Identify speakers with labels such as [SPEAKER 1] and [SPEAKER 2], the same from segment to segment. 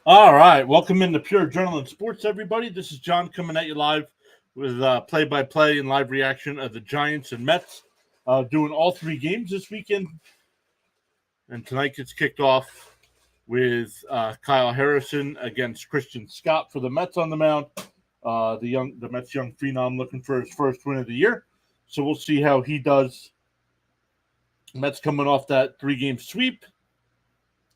[SPEAKER 1] All right, welcome into Pure Adrenaline Sports, everybody. This is John coming at you live with play-by-play and live reaction of the Giants and Mets, doing all three games this weekend. And tonight gets kicked off with Kyle Harrison against Christian Scott for the Mets on the mound. The Mets young phenom looking for his first win of the year. So we'll see how he does. Mets coming off that 3-game sweep.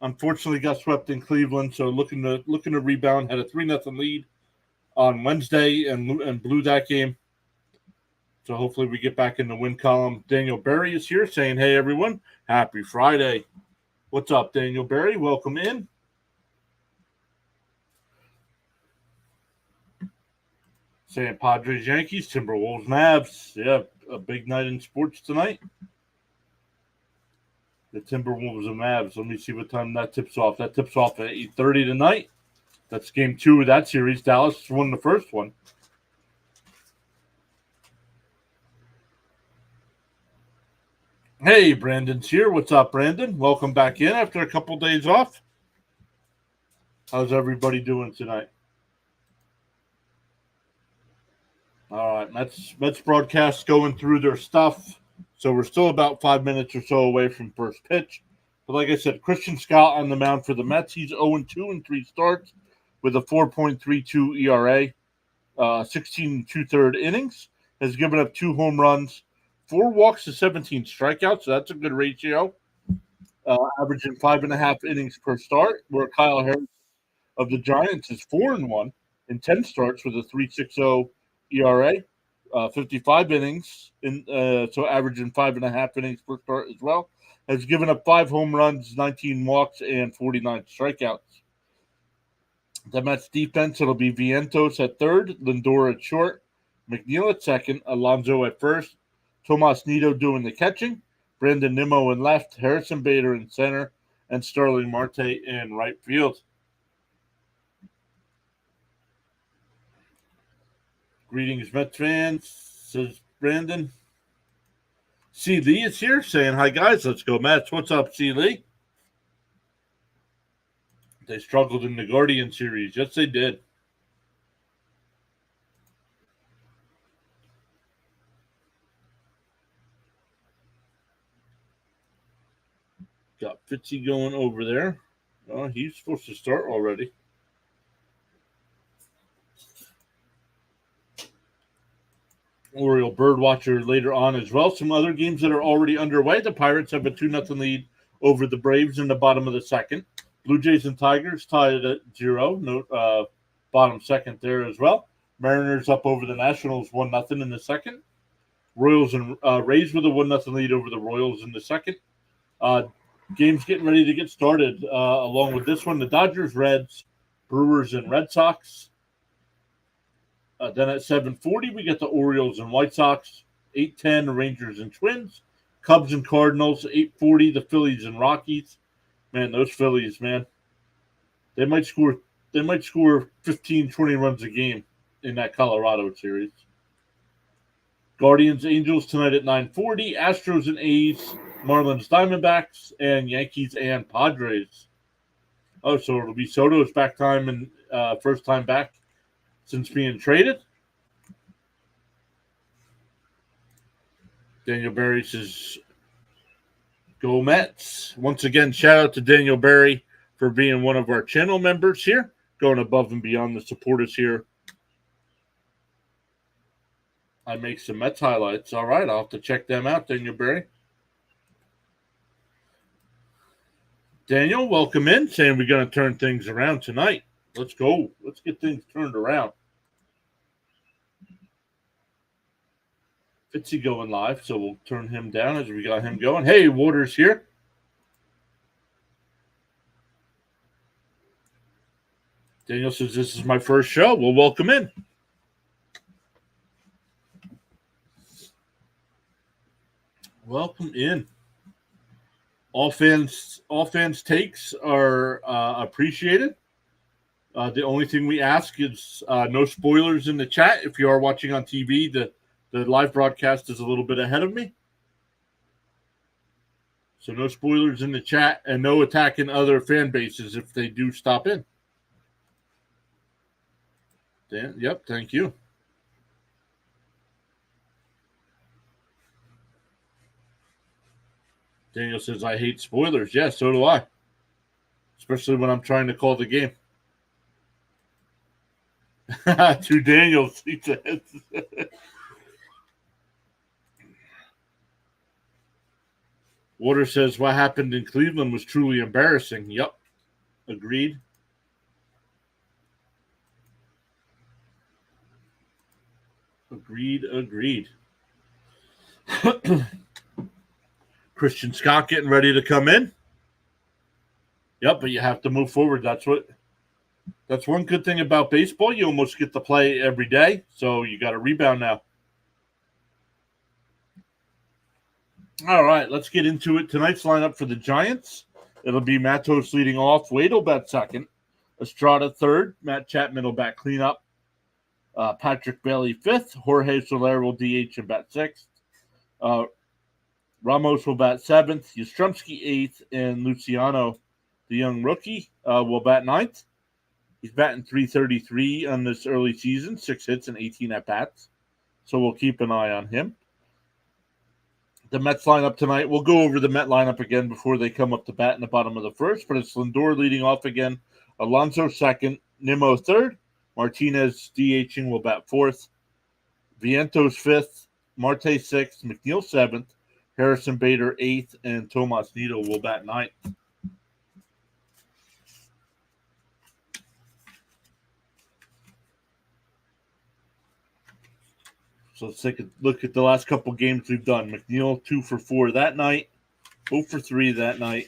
[SPEAKER 1] Unfortunately, got swept in Cleveland, so looking to rebound. Had a 3-0 lead on Wednesday and blew that game. So hopefully we get back in the win column. Daniel Berry is here saying, "Hey everyone, happy Friday." What's up, Daniel Berry? Welcome in. Saying Padres, Yankees, Timberwolves, Mavs. Yeah, a big night in sports tonight. The Timberwolves and Mavs. Let me see what time that tips off. That tips off at 8:30 tonight. That's game 2 of that series. Dallas won the first one. Hey, Brandon's here. What's up, Brandon? Welcome back in after a couple days off. How's everybody doing tonight? All right, Mets broadcast going through their stuff. So we're still about 5 minutes or so away from first pitch. But like I said, Christian Scott on the mound for the Mets. He's 0-2 in 3 starts with a 4.32 ERA, 16 2/3 innings. Has given up 2 home runs, 4 walks to 17 strikeouts. So that's a good ratio. Averaging 5.5 innings per start. Where Kyle Harris of the Giants is 4-1 in 10 starts with a 3.60 ERA. 55 innings, so averaging 5.5 innings per start as well. Has given up 5 home runs, 19 walks, and 49 strikeouts. The Mets defense, it'll be Vientos at third, Lindor at short, McNeil at second, Alonso at first, Tomas Nido doing the catching, Brandon Nimmo in left, Harrison Bader in center, and Starling Marte in right field. Greetings, Mets fans, says Brandon. C. Lee is here saying, "Hi, guys. Let's go, Mets." What's up, C. Lee? They struggled in the Guardian series. Yes, they did. Got Fitzy going over there. Oh, he's supposed to start already. Oriole Birdwatcher later on as well. Some other games that are already underway. The Pirates have a 2-0 lead over the Braves in the bottom of the second. Blue Jays and Tigers tied at 0. Bottom second there as well. Mariners up over the Nationals 1-0 in the second. Royals and Rays with a 1-0 lead over the Royals in the second. Games getting ready to get started. Along with this one, the Dodgers, Reds, Brewers, and Red Sox. Then at 7:40, we get the Orioles and White Sox. 8:10, the Rangers and Twins. Cubs and Cardinals. 8:40, the Phillies and Rockies. Man, those Phillies, man. They might score 15, 20 runs a game in that Colorado series. Guardians, Angels tonight at 9:40. Astros and A's. Marlins, Diamondbacks. And Yankees and Padres. Oh, so it'll be Soto's back time and first time back since being traded. Daniel Berry says, "Go Mets." Once again, shout out to Daniel Berry for being one of our channel members here, going above and beyond the supporters here. I make some Mets highlights. All right, I'll have to check them out, Daniel Berry. Daniel, welcome in, saying we're going to turn things around tonight. Let's go. Let's get things turned around. Fitzy going live, so we'll turn him down as we got him going. Hey, Waters here. Daniel says, "This is my first show." Well, welcome in. Welcome in. All fans' takes are appreciated. The only thing we ask is no spoilers in the chat. If you are watching on TV, the live broadcast is a little bit ahead of me. So no spoilers in the chat and no attacking other fan bases if they do stop in. Dan, yep, thank you. Daniel says, I hate spoilers. Yeah, so do I. Especially when I'm trying to call the game. To Daniels, he says. Water says, what happened in Cleveland was truly embarrassing. Yep, agreed. Agreed. Christian Scott getting ready to come in. Yep, but you have to move forward. That's one good thing about baseball. You almost get to play every day, so you got to rebound now. All right, let's get into it. Tonight's lineup for the Giants. It'll be Matos leading off. Wade will bat second. Estrada third. Matt Chapman will bat cleanup. Patrick Bailey fifth. Jorge Soler will DH and bat sixth. Ramos will bat seventh. Yastrzemski eighth. And Luciano, the young rookie, will bat ninth. He's batting .333 on this early season, 6 hits and 18 at-bats. So we'll keep an eye on him. The Mets lineup tonight, we'll go over the Met lineup again before they come up to bat in the bottom of the first, but it's Lindor leading off again, Alonso second, Nimmo third, Martinez DHing will bat fourth, Vientos fifth, Marte sixth, McNeil seventh, Harrison Bader eighth, and Tomas Nido will bat ninth. So let's take a look at the last couple games we've done. McNeil 2 for 4 that night, 0 for 3 that night.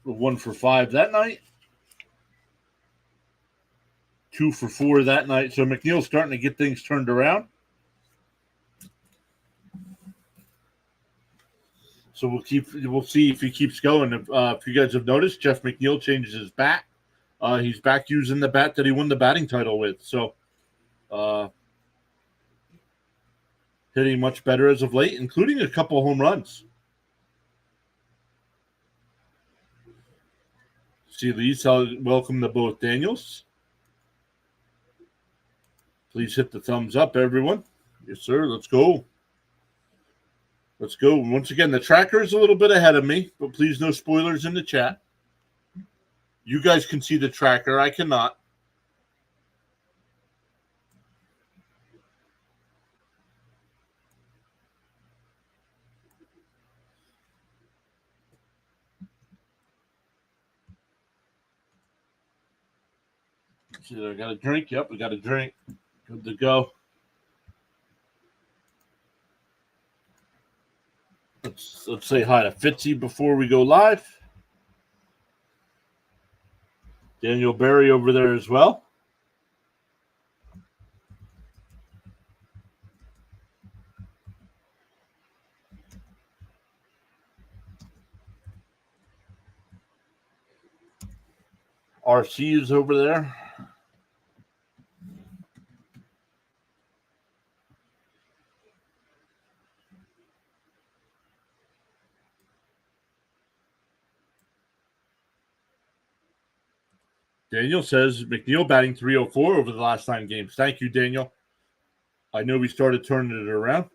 [SPEAKER 1] One for 5 that night. 2 for 4 that night. So McNeil's starting to get things turned around. So we'll see if he keeps going. If you guys have noticed, Jeff McNeil changes his bat. He's back using the bat that he won the batting title with. So hitting much better as of late, including a couple home runs. See Lisa, welcome to both Daniels. Please hit the thumbs up, everyone. Yes, sir. Let's go. Let's go. Once again, the tracker is a little bit ahead of me, but please no spoilers in the chat. You guys can see the tracker. I cannot. See, I got a drink. Yep, we got a drink. Good to go. Let's say hi to Fitzy before we go live. Daniel Barry over there as well. RC is over there. Daniel says McNeil batting .304 over the last 9 games. Thank you, Daniel. I know we started turning it around.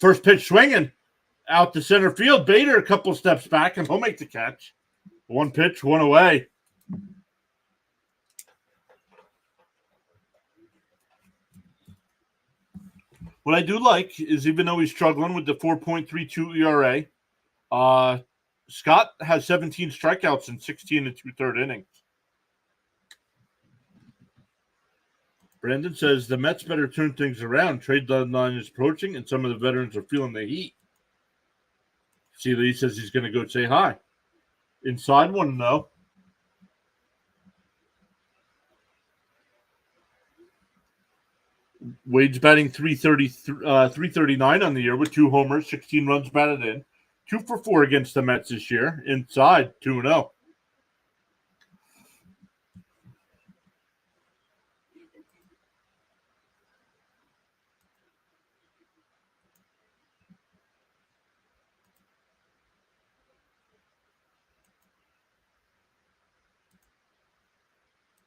[SPEAKER 1] First pitch swinging out to center field. Bader a couple steps back, and he'll make the catch. 1 pitch, 1 away. What I do like is even though he's struggling with the 4.32 ERA, Scott has 17 strikeouts in 16 and 2/3 innings. Brandon says the Mets better turn things around. Trade deadline is approaching, and some of the veterans are feeling the heat. See, Lee says he's going to go say hi. Inside one, though. Wade's batting .339 on the year with 2 homers, 16 runs batted in. 2 for 4 against the Mets this year. Inside, 2-0.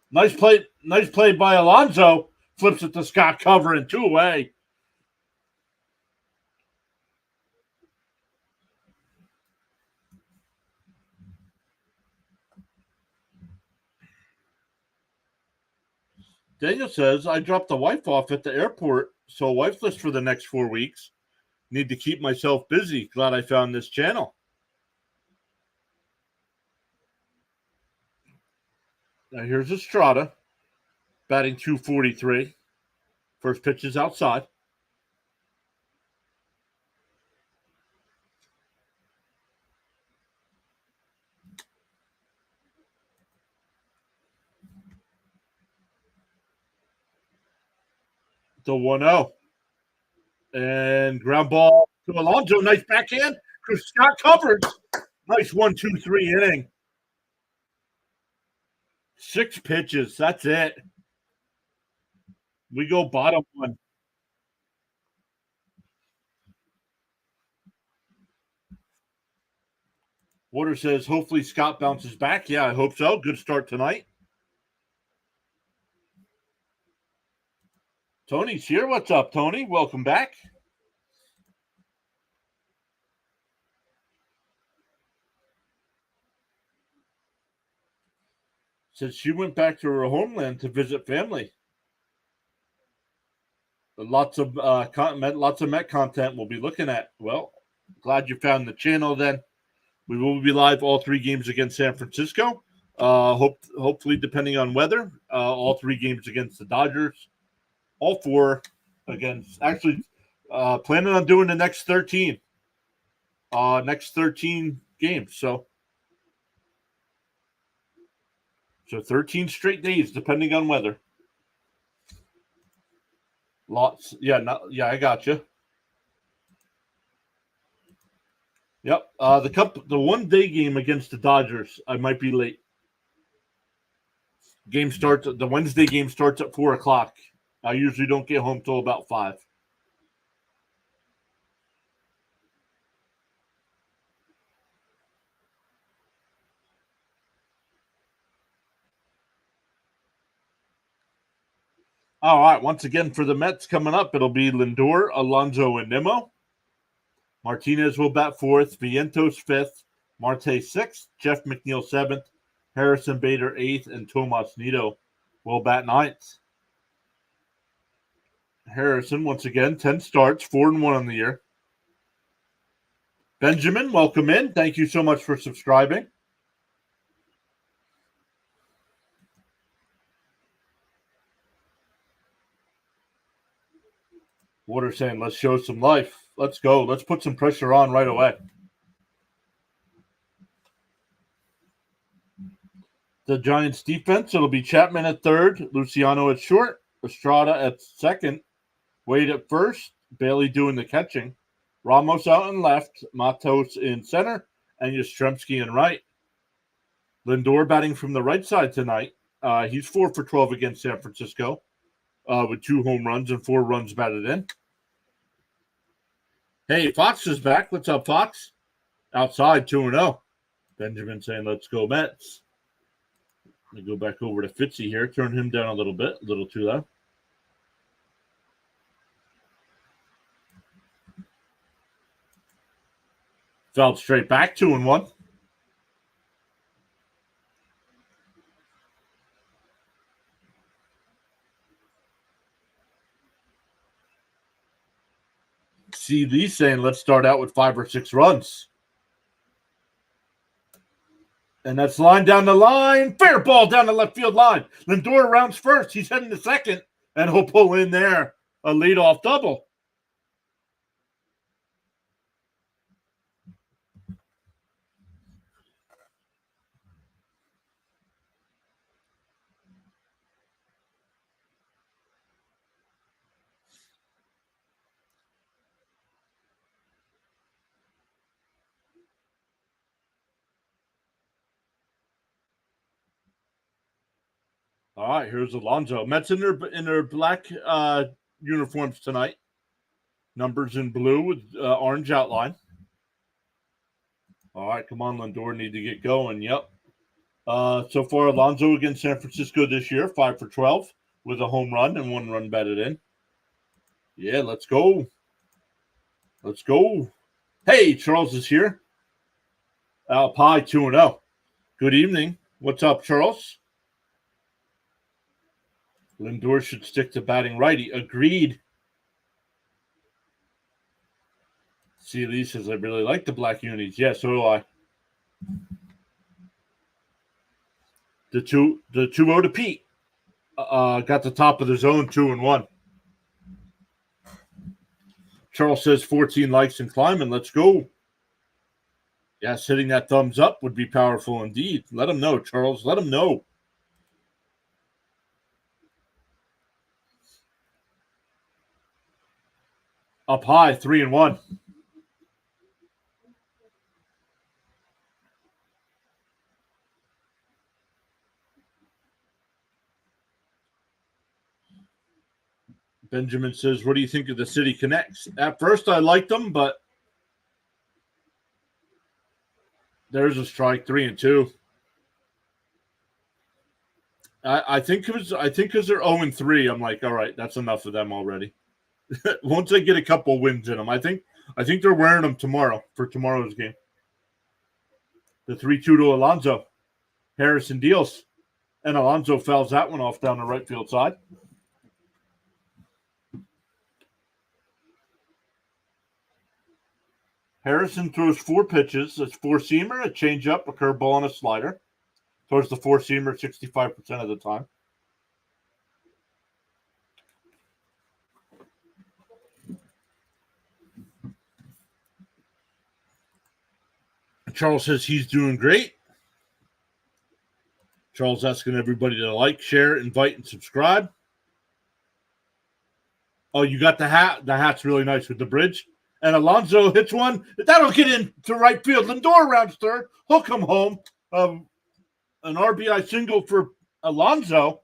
[SPEAKER 1] Nice play by Alonso. Flips it to Scott Cover and 2 away. Daniel says, I dropped the wife off at the airport, so wifeless for the next 4 weeks. Need to keep myself busy. Glad I found this channel. Now here's Estrada, batting 243. First pitch is outside. The 1-0. And ground ball to Alonso. Nice backhand. Scott covered. Nice 1-2-3 inning. 6 pitches. That's it. We go bottom 1. Water says, hopefully Scott bounces back. Yeah, I hope so. Good start tonight. Tony's here. What's up, Tony? Welcome back. Says she went back to her homeland to visit family. Lots of Met content we'll be looking at. Well, glad you found the channel then. We will be live all 3 games against San Francisco. Hopefully, depending on weather, all 3 games against the Dodgers. All 4 against. Actually, planning on doing the next 13. Next 13 games. So 13 straight days, depending on weather. Lots. Yeah, I got you. Yep. The 1-day game against the Dodgers, I might be late. The Wednesday game starts at 4:00. I usually don't get home till about 5. All right. Once again, for the Mets coming up, it'll be Lindor, Alonso, and Nimmo. Martinez will bat 4th, Vientos 5th, Marte 6th, Jeff McNeil 7th, Harrison Bader 8th, and Tomas Nido will bat 9th. Harrison, once again, 10 starts, 4-1 on the year. Benjamin, welcome in. Thank you so much for subscribing. Water saying, let's show some life. Let's go. Let's put some pressure on right away. The Giants defense, it'll be Chapman at 3rd, Luciano at short, Estrada at 2nd, Wade at 1st, Bailey doing the catching, Ramos out in left, Matos in center, and Yastrzemski in right. Lindor batting from the right side tonight. He's 4 for 12 against San Francisco with 2 home runs and 4 runs batted in. Hey, Fox is back. What's up, Fox? Outside 2-0. Benjamin saying, let's go Mets. Let me go back over to Fitzy here. Turn him down a little bit. A little too loud. Felt straight back 2-1. See Lee saying, let's start out with 5 or 6 runs. And that's line down the line. Fair ball down the left field line. Lindor rounds first. He's heading to second. And he'll pull in there a leadoff double. All right, here's Alonso. Mets in their black uniforms tonight. Numbers in blue with orange outline. All right, come on, Lindor. Need to get going. Yep. So far, Alonso against San Francisco this year, 5 for 12 with a home run and 1 run batted in. Yeah, let's go. Let's go. Hey, Charles is here. Pie 2-0. Good evening. What's up, Charles? Lindor should stick to batting righty. Agreed. C. Lee says, I really like the black unis. Yeah, so do I. The 2-0 to Pete. Got the top of the zone, 2-1. Charles says 14 likes and climbing. Let's go. Yes, hitting that thumbs up would be powerful indeed. Let him know, Charles. Let him know. Up high, 3-1. Benjamin says, what do you think of the City Connects? At first, I liked them, but there's a strike, 3-2. I think because they're 0-3, I'm like, all right, that's enough of them already. Once they get a couple wins in them, I think they're wearing them tomorrow for tomorrow's game. The 3-2 to Alonso. Harrison deals, and Alonso fouls that one off down the right field side. Harrison throws 4 pitches. It's 4-seamer, a changeup, a curveball, and a slider. Throws the 4-seamer 65% of the time. Charles says he's doing great. Charles asking everybody to like, share, invite, and subscribe. Oh, you got the hat? The hat's really nice with the bridge. And Alonso hits one. That'll get into right field. Lindor rounds third. He'll come home. An RBI single for Alonso.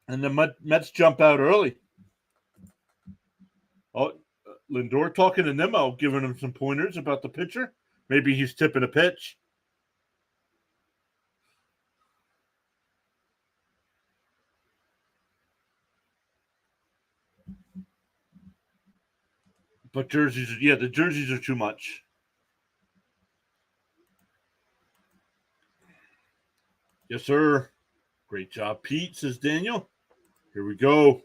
[SPEAKER 1] And the Mets jump out early. Oh, Lindor talking to Nimmo, giving him some pointers about the pitcher. Maybe he's tipping a pitch. But jerseys, the jerseys are too much. Yes, sir. Great job, Pete, says Daniel. Here we go.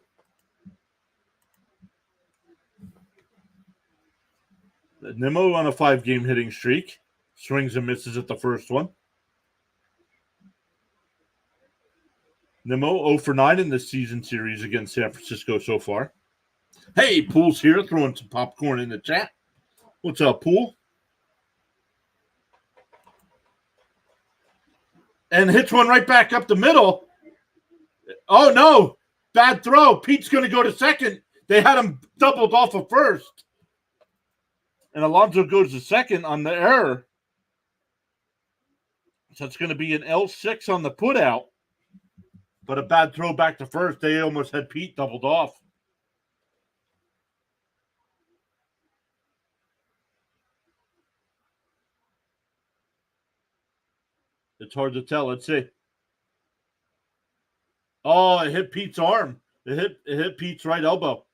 [SPEAKER 1] Nimmo on a 5-game hitting streak. Swings and misses at the first one. Nimmo 0 for 9 in this season series against San Francisco so far. Hey, Pool's here throwing some popcorn in the chat. What's up, Pool? And hits one right back up the middle. Oh, no. Bad throw. Pete's going to go to second. They had him doubled off of first. And Alonso goes to second on the error. So it's going to be an L6 on the putout. But a bad throw back to first. They almost had Pete doubled off. It's hard to tell. Let's see. Oh, it hit Pete's arm. It hit Pete's right elbow.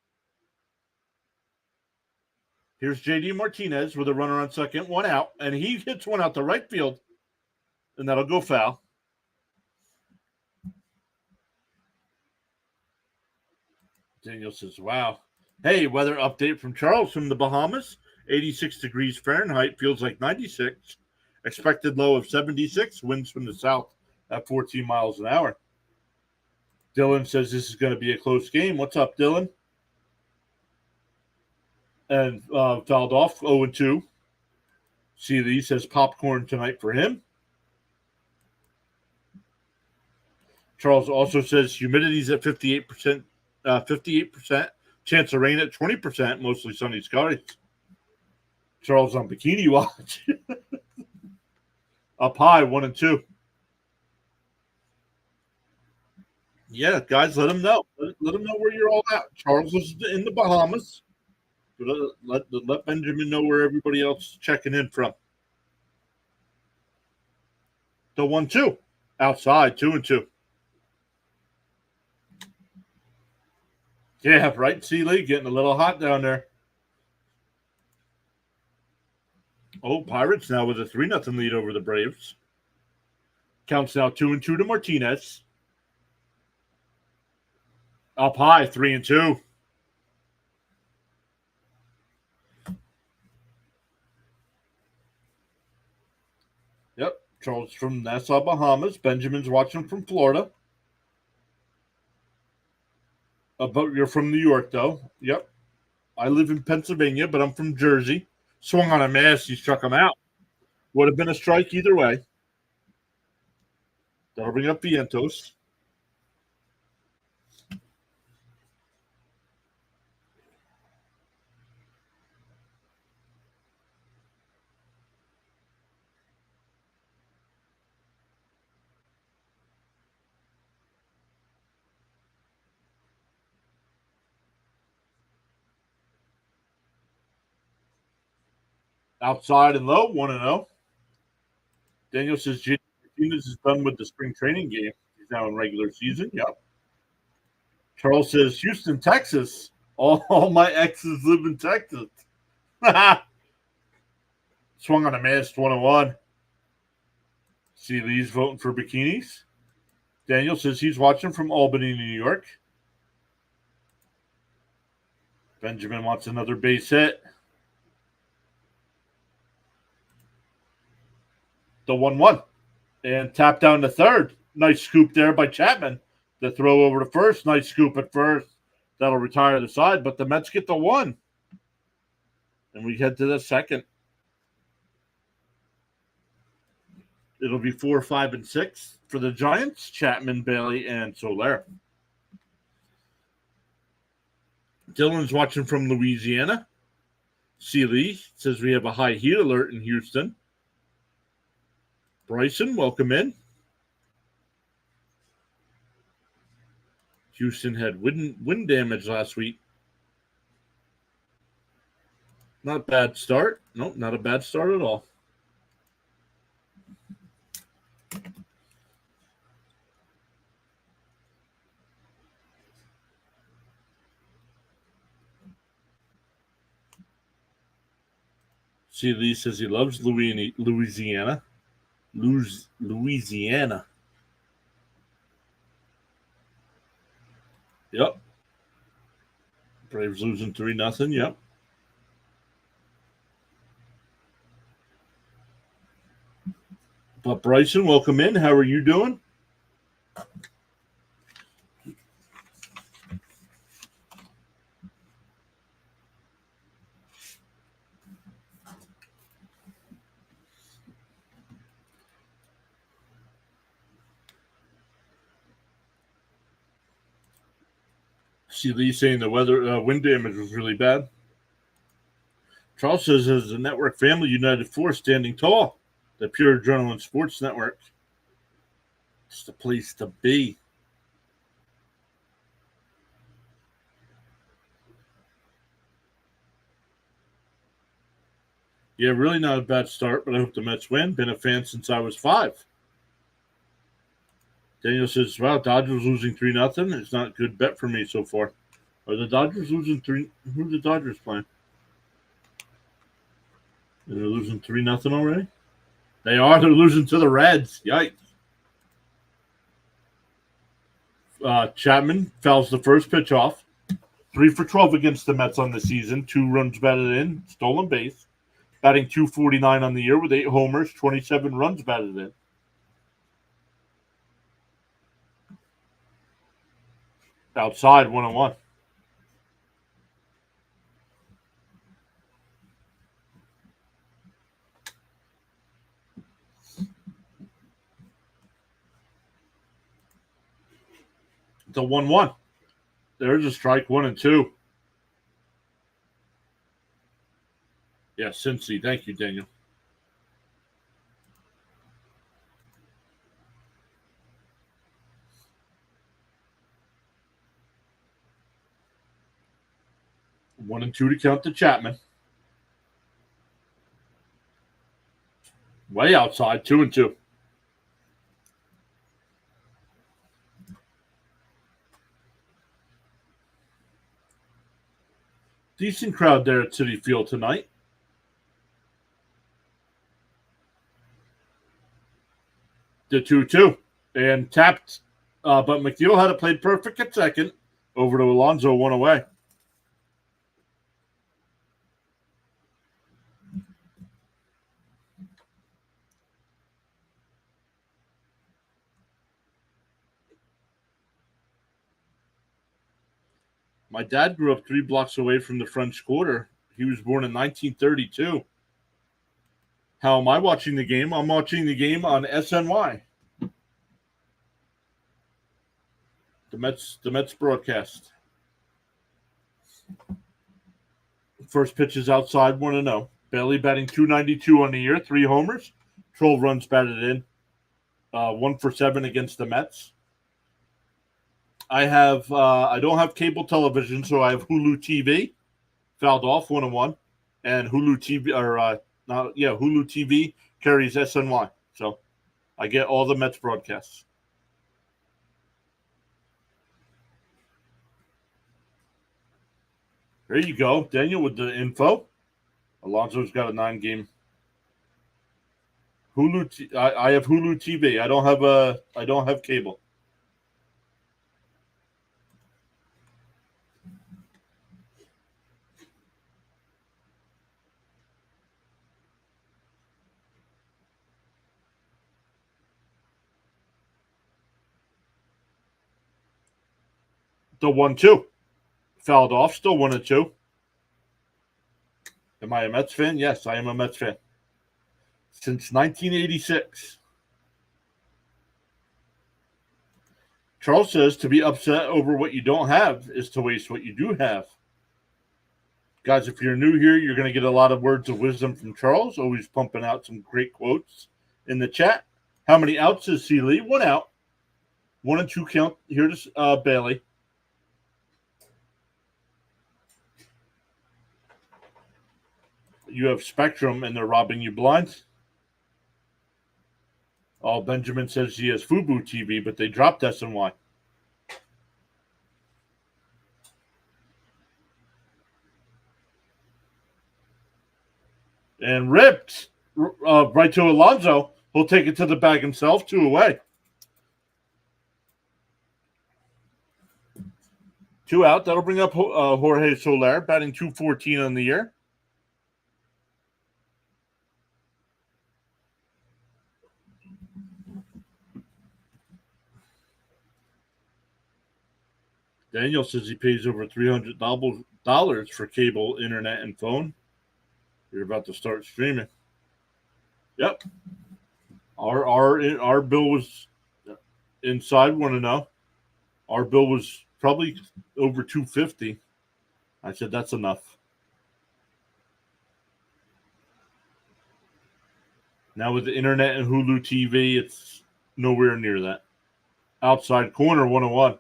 [SPEAKER 1] Here's J.D. Martinez with a runner on second, 1 out, and he hits one out to right field, and that'll go foul. Daniel says, wow. Hey, weather update from Charles from the Bahamas. 86 degrees Fahrenheit, feels like 96. Expected low of 76, winds from the south at 14 miles an hour. Dylan says this is going to be a close game. What's up, Dylan? And fouled off, 0-2. C. Lee says popcorn tonight for him. Charles also says humidity's at 58%. 58%. Chance of rain at 20%. Mostly sunny skies. Charles on bikini watch. Up high, 1-2. Yeah, guys, let them know. Let them know where you're all at. Charles is in the Bahamas. Let Benjamin know where everybody else is checking in from. The 1-2. Outside, 2-2. Yeah, right. Seeley getting a little hot down there. Oh, Pirates now with a 3-0 lead over the Braves. Counts now 2-2 to Martinez. Up high, 3-2. Yep. Charles from Nassau, Bahamas. Benjamin's watching from Florida. But you're from New York, though. Yep. I live in Pennsylvania, but I'm from Jersey. Swung on a miss. He struck him out. Would have been a strike either way. That'll bring up Vientos. Outside and low, 1-0. Daniel says J.D. Martinez is done with the spring training game. He's now in regular season. Yep. Charles says Houston, Texas. All my exes live in Texas. Swung on a miss, 1-1. See Lee's voting for bikinis. Daniel says he's watching from Albany, New York. Benjamin wants another base hit. The 1-1. And tap down to third. Nice scoop there by Chapman. The throw over to first. Nice scoop at first. That'll retire the side, but the Mets get the 1. And we head to the second. It'll be 4, 5, and 6 for the Giants. Chapman, Bailey, and Soler. Dylan's watching from Louisiana. Seeley says we have a high heat alert in Houston. Bryson, welcome in. Houston had wind damage last week. Not a bad start. Nope, not a bad start at all. See, Lee says he loves Louisiana. Louisiana. Yep. Braves losing 3-0. Yep. But Bryson, welcome in. How are you doing? See Lee saying the wind damage was really bad. Charles says as a network family, United Force standing tall. The PureAdrenaline Sports Network. It's the place to be. Yeah, really not a bad start, but I hope the Mets win. Been a fan since I was 5. Daniel says, wow, Dodgers losing 3-0. It's not a good bet for me so far. Are the Dodgers losing 3? Who's the Dodgers playing? They're losing 3-0 already? They are. They're losing to the Reds. Yikes. Chapman fouls the first pitch off. 3 for 12 against the Mets on the season. 2 runs batted in. Stolen base. Batting .249 on the year with 8 homers. 27 runs batted in. Outside, 1-1. It's a 1-1. There's a strike, 1-2. Yeah, Cincy. Thank you, Daniel. One and 2 to count to Chapman. Way outside, 2-2. Decent crowd there at Citi Field tonight. The 2-2. And tapped, but McNeil had it played perfect at second. Over to Alonso, one away. My dad grew up 3 blocks away from the French Quarter. He was born in 1932. How am I watching the game? I'm watching the game on SNY. The Mets broadcast. First pitch is outside, 1-0. Bailey batting .292 on the year, 3 homers, 12 runs batted in, 1 for 7 against the Mets. I don't have cable television, so I have Hulu TV. Fouled off 1-1, and Hulu TV carries SNY, so I get all the Mets broadcasts. There you go, Daniel, with the info. Alonso's got a 9-game. I have Hulu TV. I don't have cable. The 1-2. Fouled off, still 1-2. Am I a Mets fan? Yes, I am a Mets fan. Since 1986. Charles says to be upset over what you don't have is to waste what you do have. Guys, if you're new here, you're going to get a lot of words of wisdom from Charles, always pumping out some great quotes in the chat. How many outs is Seeley? 1 out. 1-2 count here to Bailey. You have Spectrum, and they're robbing you blind. Oh, Benjamin says he has Fubu TV, but they dropped SNY. And ripped right to Alonso. He'll take it to the bag himself, 2 away. 2 out. That'll bring up Jorge Soler, batting .214 on the year. Daniel says he pays over $300 for cable, internet, and phone. You're about to start streaming. Yep. Our bill was inside 1-0. Our bill was probably over $250. I said that's enough. Now with the internet and Hulu TV, it's nowhere near that. Outside corner, 1-1.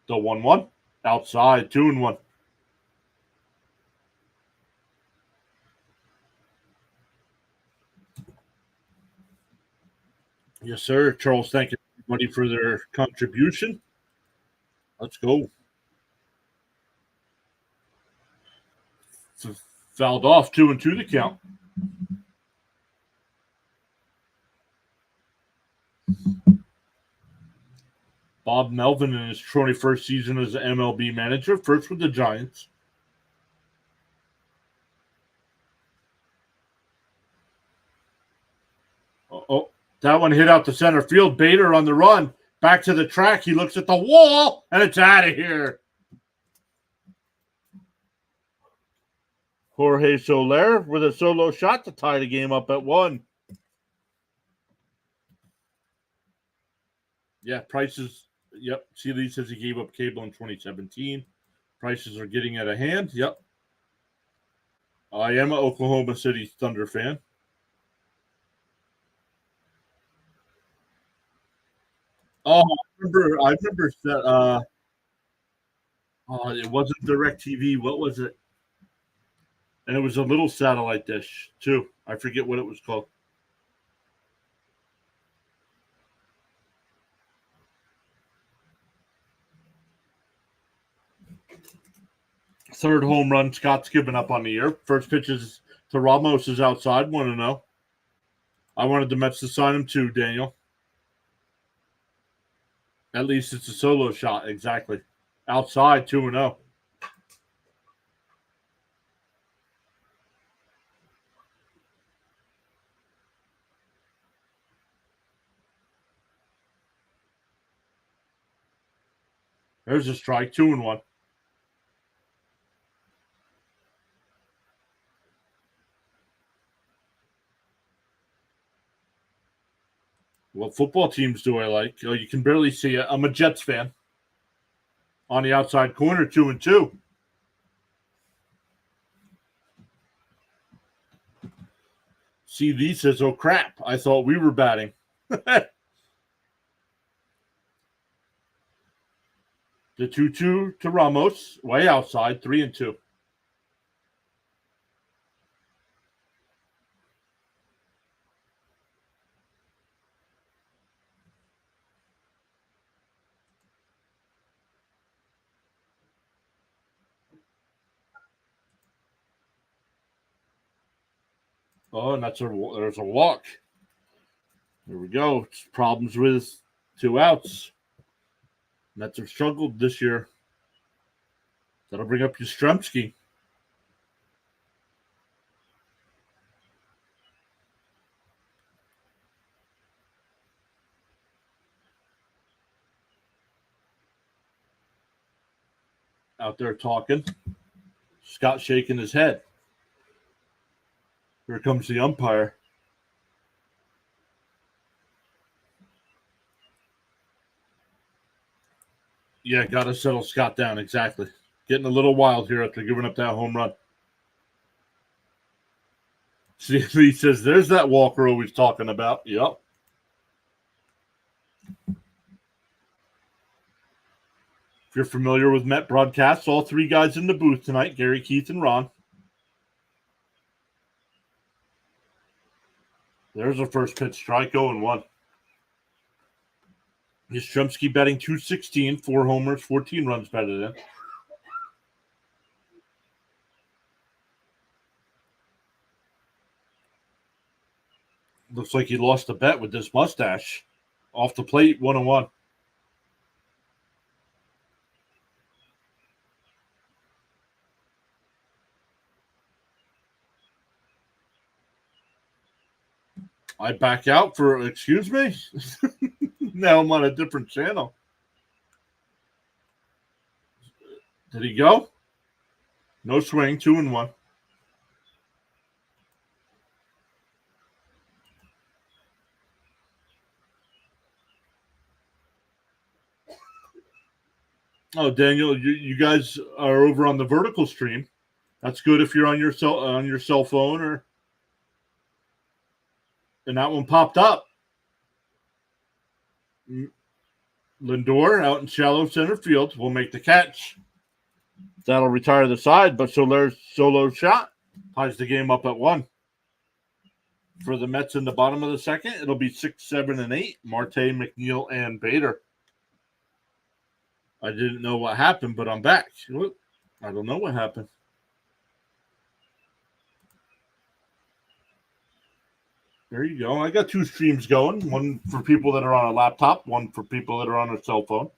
[SPEAKER 1] The 1-1. Outside, 2-1. Yes, sir. Charles, thank everybody for their contribution. Let's go. Fouled off, 2-2 the count. Bob Melvin in his 21st season as an MLB manager, first with the Giants. Oh, that one hit out to center field. Bader on the run. Back to the track. He looks at the wall, and it's out of here. Jorge Soler with a solo shot to tie the game up at 1. Yeah, prices. Yep. Seeley says he gave up cable in 2017. Prices are getting out of hand. Yep. I am an Oklahoma City Thunder fan. Oh, I remember that. It wasn't DirecTV. What was it? And it was a little satellite dish, too. I forget what it was called. Third home run, Scott's given up on the year. First pitch is to Ramos is outside, 1-0. I wanted the Mets to sign him too, Daniel. At least it's a solo shot, exactly. Outside, 2-0. There's a strike, 2-1. What football teams do I like? Oh, you can barely see it. I'm a Jets fan. On the outside corner, 2-2. CV says, "Oh crap! I thought we were batting." The 2-2 to Ramos, way outside, 3-2. Oh, and there's a walk. There we go. It's problems with 2 outs. Mets have struggled this year. That'll bring up Yastrzemski. Out there talking. Scott shaking his head. Here comes the umpire. Yeah, got to settle Scott down, exactly. Getting a little wild here after giving up that home run. See, he says, "There's that walk we're always talking about." Yep. If you're familiar with Met broadcasts, all 3 guys in the booth tonight, Gary, Keith, and Ron. There's a first pitch strike, 0-1. Yastrzemski batting .216, 4 homers, 14 runs batted in. Looks like he lost a bet with this mustache. Off the plate, 1-1. I back out for, excuse me? Now I'm on a different channel. Did he go? No swing, 2-1. Oh, Daniel, you guys are over on the vertical stream. That's good if you're on your cell phone, or and that one popped up. Lindor out in shallow center field will make the catch. That'll retire the side, but Soler's solo shot ties the game up at 1. For the Mets in the bottom of the second, it'll be 6, 7, and 8. Marte, McNeil, and Bader. I didn't know what happened, but I'm back. I don't know what happened. There you go. I got 2 streams going. One for people that are on a laptop, one for people that are on a cell phone.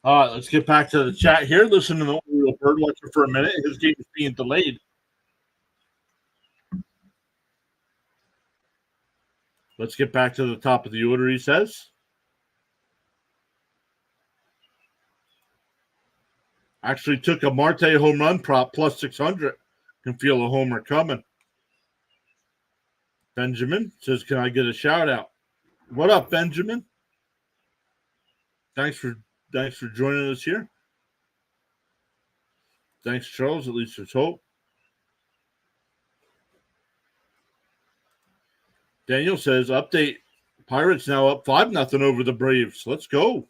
[SPEAKER 1] All right, let's get back to the chat here. Listen to the Oriole Birdwatcher for a minute. His game is being delayed. Let's get back to the top of the order, he says. Actually took a Marte home run prop plus 600. Can feel a homer coming. Benjamin says, can I get a shout out? What up, Benjamin? Thanks for joining us here. Thanks, Charles. At least there's hope. Daniel says, update. Pirates now up 5-0 over the Braves. Let's go.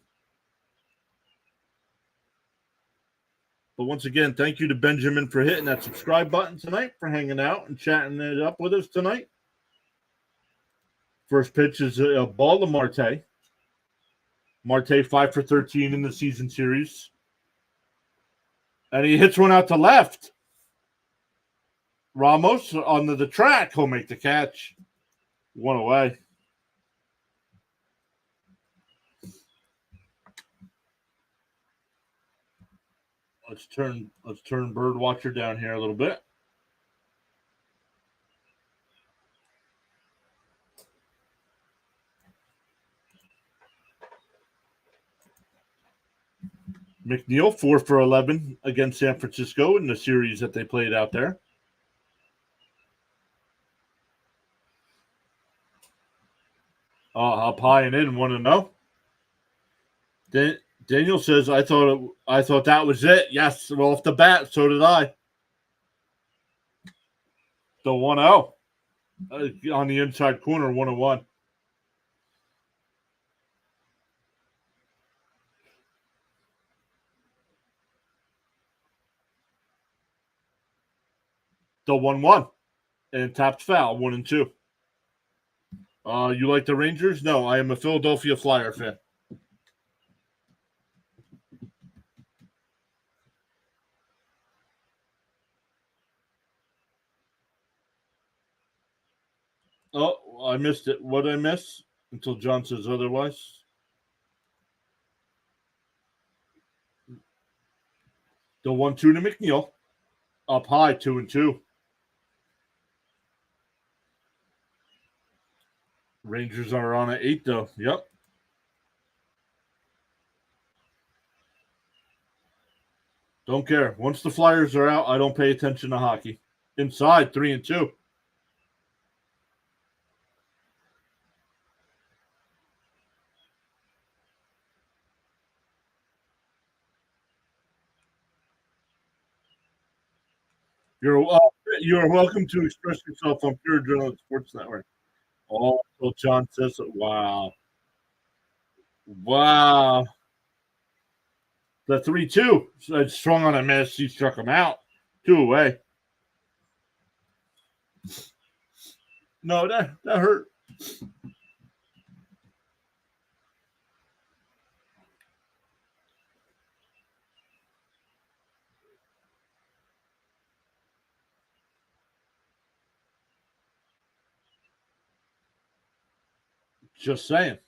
[SPEAKER 1] But once again, thank you to Benjamin for hitting that subscribe button tonight, for hanging out and chatting it up with us tonight. First pitch is a ball to Marte. Marte 5 for 13 in the season series. And he hits one out to left. Ramos onto the track. He'll make the catch. One away. Let's turn Birdwatcher down here a little bit. McNeil 4 for 11 against San Francisco in the series that they played out there. Up high and in, 1-0. Daniel says, I thought that was it. Yes, well, off the bat, so did I. The 1-0 on the inside corner, 1-1. The 1-1 and tapped foul, 1-2. You like the Rangers? No, I am a Philadelphia Flyer fan. Oh, I missed it. What did I miss? Until John says otherwise. The 1-2 to McNeil. Up high, 2-2. Rangers are on an 8, though. Yep. Don't care. Once the Flyers are out, I don't pay attention to hockey. Inside, 3-2. You're welcome to express yourself on PureAdrenaline Sports Network. Oh, so John says it. Wow. The 3-2. It's strong on a miss. He struck him out. 2 away. No, that hurt. Just saying.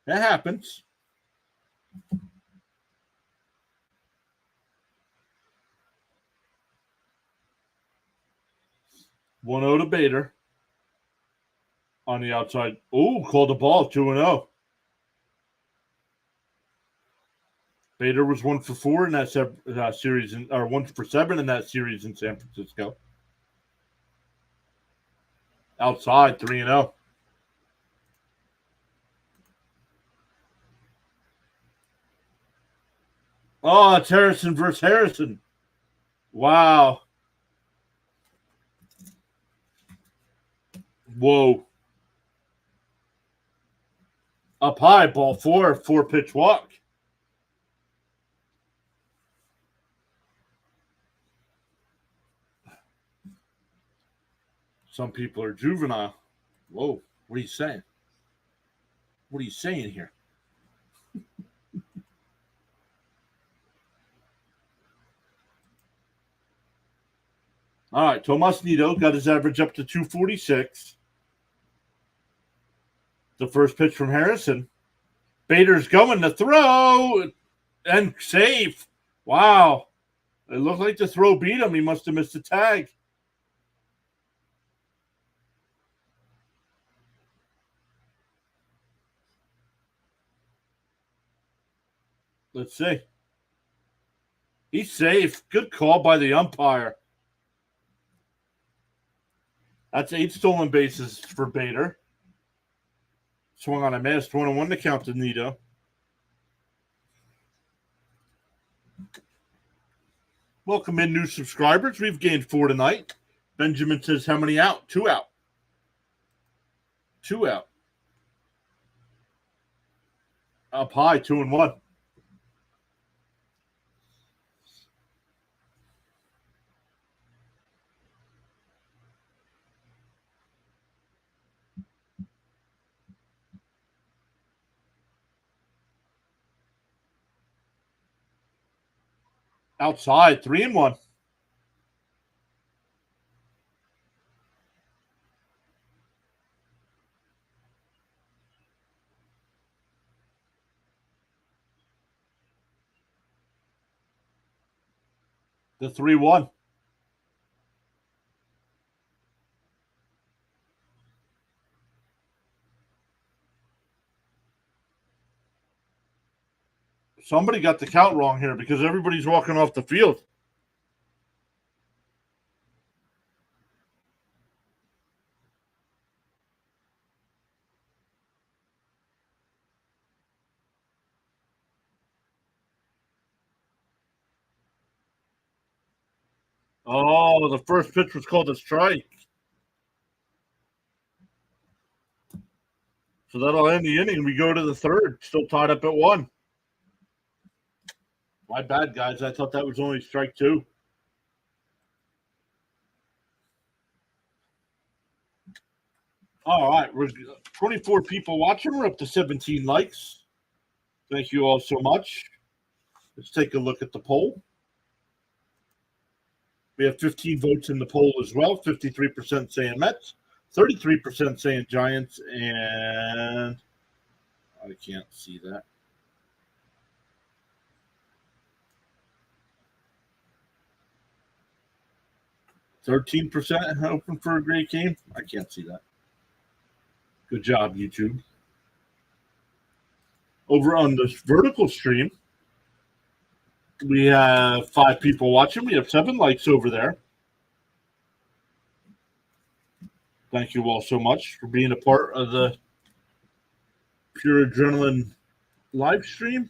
[SPEAKER 1] That happens. One 0 to Bader on the outside. Oh, called the ball, 2-0. Bader was 1 for 4 in that series, or 1 for 7 in that series in San Francisco. Outside, 3-0. Oh, it's Harrison versus Harrison. Wow. Whoa. Up high, ball 4, 4-pitch walk. Some people are juvenile. Whoa, what are you saying? What are you saying here? All right, Tomas Nido got his average up to 246. The first pitch from Harrison. Bader's going to throw and safe. Wow. It looked like the throw beat him. He must have missed the tag. Let's see. He's safe. Good call by the umpire. That's 8 stolen bases for Bader. Swung on a miss. 1-1 to count to Nito. Welcome in new subscribers. We've gained 4 tonight. Benjamin says, how many out? 2 out. 2 out. Up high, 2-1. Outside, 3-1. The 3-1. Somebody got the count wrong here because everybody's walking off the field. Oh, the first pitch was called a strike. So that'll end the inning. We go to the third, still tied up at 1. My bad, guys. I thought that was only strike 2. All right. We're 24 people watching. We're up to 17 likes. Thank you all so much. Let's take a look at the poll. We have 15 votes in the poll as well. 53% saying Mets, 33% saying Giants, and I can't see that. 13% hoping for a great game. I can't see that. Good job, YouTube. Over on this vertical stream, we have 5 people watching. We have 7 likes over there. Thank you all so much for being a part of the Pure Adrenaline live stream.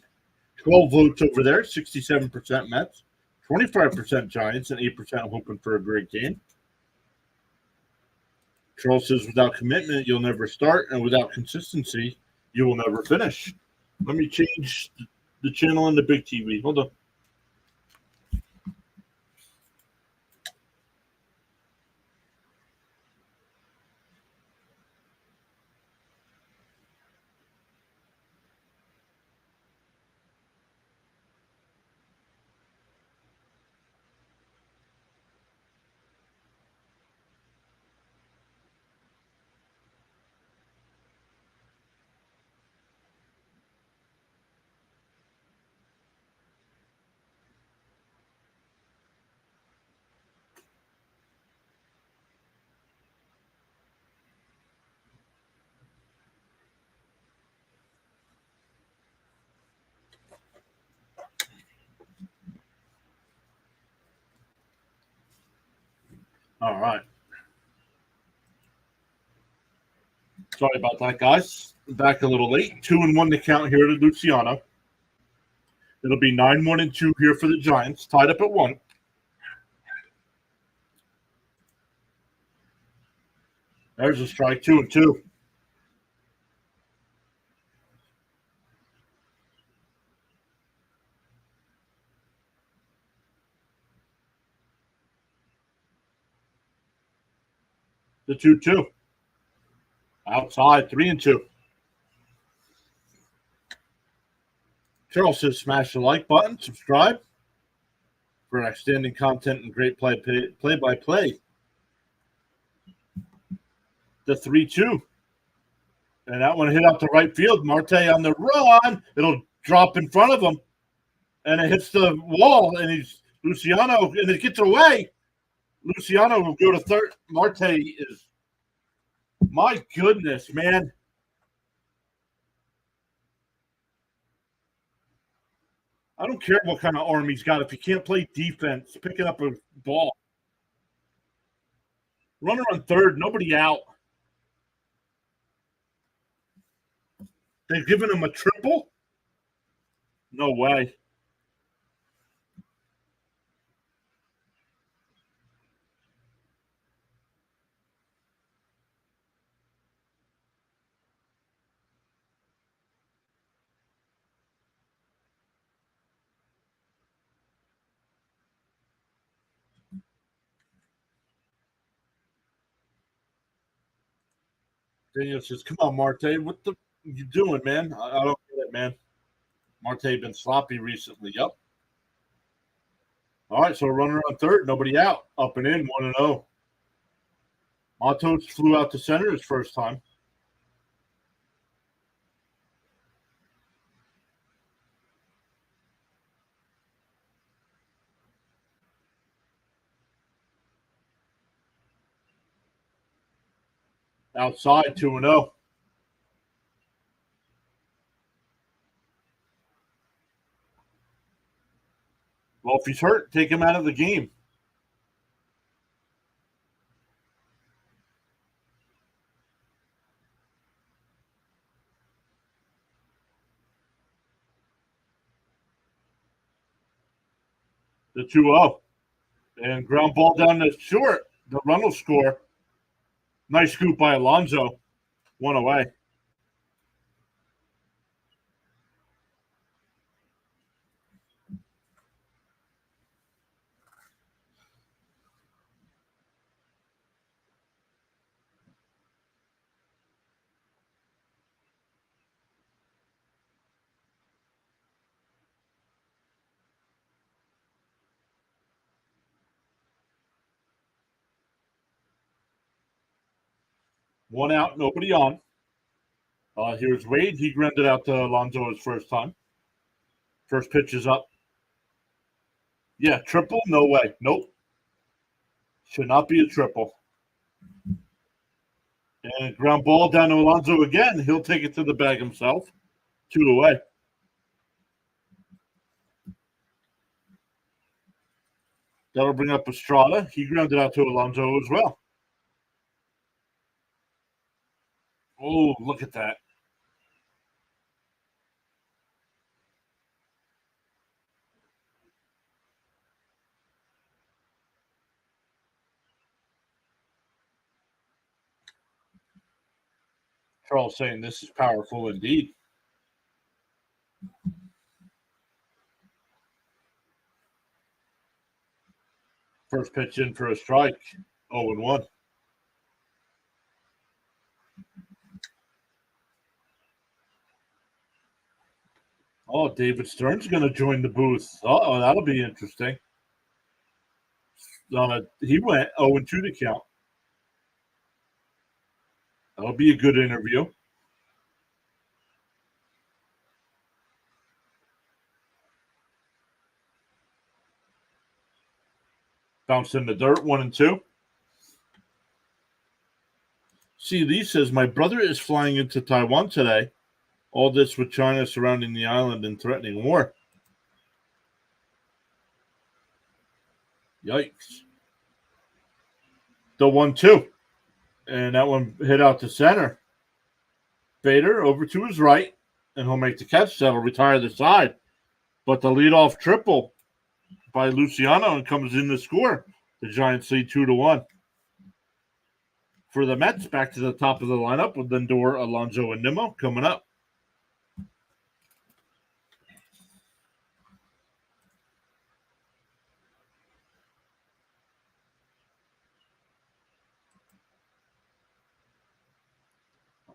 [SPEAKER 1] 12 votes over there, 67% Mets, 25% Giants, and 8% hoping for a great game. Charles says, without commitment, you'll never start, and without consistency, you will never finish. Let me change the channel on the big TV. Hold on. All right. Sorry about that, guys. Back a little late. 2-1 to count here to Luciano. It'll be 9-1-2 here for the Giants, tied up at 1. There's a strike, 2-2. The 2-2. Outside, 3-2. Charles says smash the like button, subscribe for outstanding content and great play-by-play. The 3-2. And that one hit out to right field. Marte on the run. It'll drop in front of him. And it hits the wall. And he's Luciano. And it gets away. Luciano will go to third. Marte is. My goodness, man. I don't care what kind of arm he's got. If he can't play defense, picking up a ball. Runner on third. Nobody out. They've given him a triple? No way. Daniel says, "Come on, Marte. What the you doing, man? I don't get it, man. Marte been sloppy recently. Yep. All right, so runner on third. Nobody out. Up and in. 1-0. Matos flew out to center his first time. Outside 2-0. Well, if he's hurt, take him out of the game. The 2-0. And ground ball down the short. The run will score. Nice scoop by Alonso. One away. One out, nobody on. Here's Wade. He grounded out to Alonso his first time. First pitch is up. Yeah, triple? No way. Nope. Should not be a triple. And ground ball down to Alonso again. He'll take it to the bag himself. 2 away. That'll bring up Estrada. He grounded out to Alonso as well. Oh, look at that. Charles saying this is powerful indeed. First pitch in for a strike. 0-1. Oh, David Stern's going to join the booth. Oh, that'll be interesting. He went 0-2 to count. That'll be a good interview. Bounced in the dirt, 1-2. See, Lee says, my brother is flying into Taiwan today. All this with China surrounding the island and threatening war. Yikes. The 1-2. And that one hit out to center. Bader over to his right, and he'll make the catch. That'll retire the side. But the leadoff triple by Luciano and comes in to score. The Giants lead 2-1. For the Mets, back to the top of the lineup with Lindor, Alonso, and Nimmo coming up.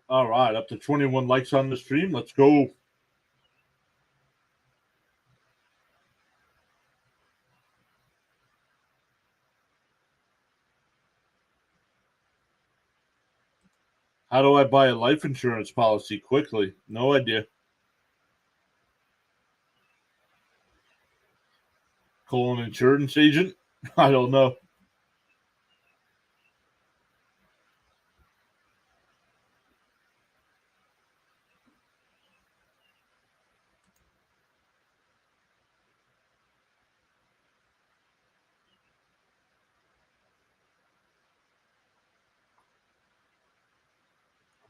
[SPEAKER 1] All right, up to 21 likes on the stream. Let's go. How do I buy a life insurance policy quickly? No idea. Call an insurance agent? I don't know.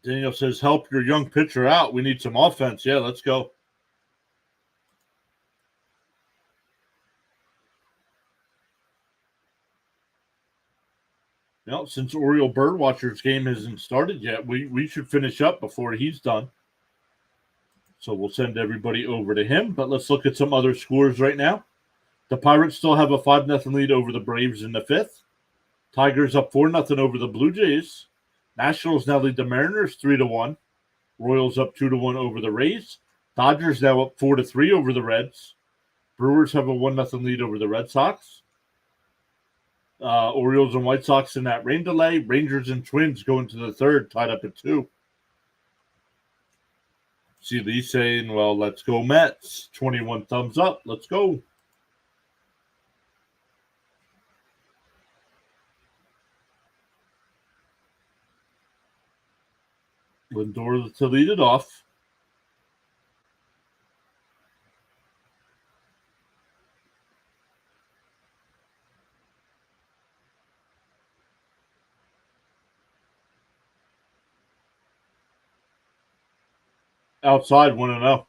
[SPEAKER 1] Daniel says, help your young pitcher out. We need some offense. Yeah, let's go. Well, since Oriole Birdwatcher's game hasn't started yet, we should finish up before he's done. So we'll send everybody over to him. But let's look at some other scores right now. The Pirates still have a 5-0 lead over the Braves in the fifth. Tigers up 4-0 over the Blue Jays. Nationals now lead the Mariners 3-1. Royals up 2-1 over the Rays. Dodgers now up 4-3 over the Reds. Brewers have a 1-0 lead over the Red Sox. Orioles and White Sox in that rain delay. Rangers and Twins go into the third, tied up at 2. See Lee saying, well, let's go Mets. 21 thumbs up. Let's go. Lindor to lead it off. Outside 1-0.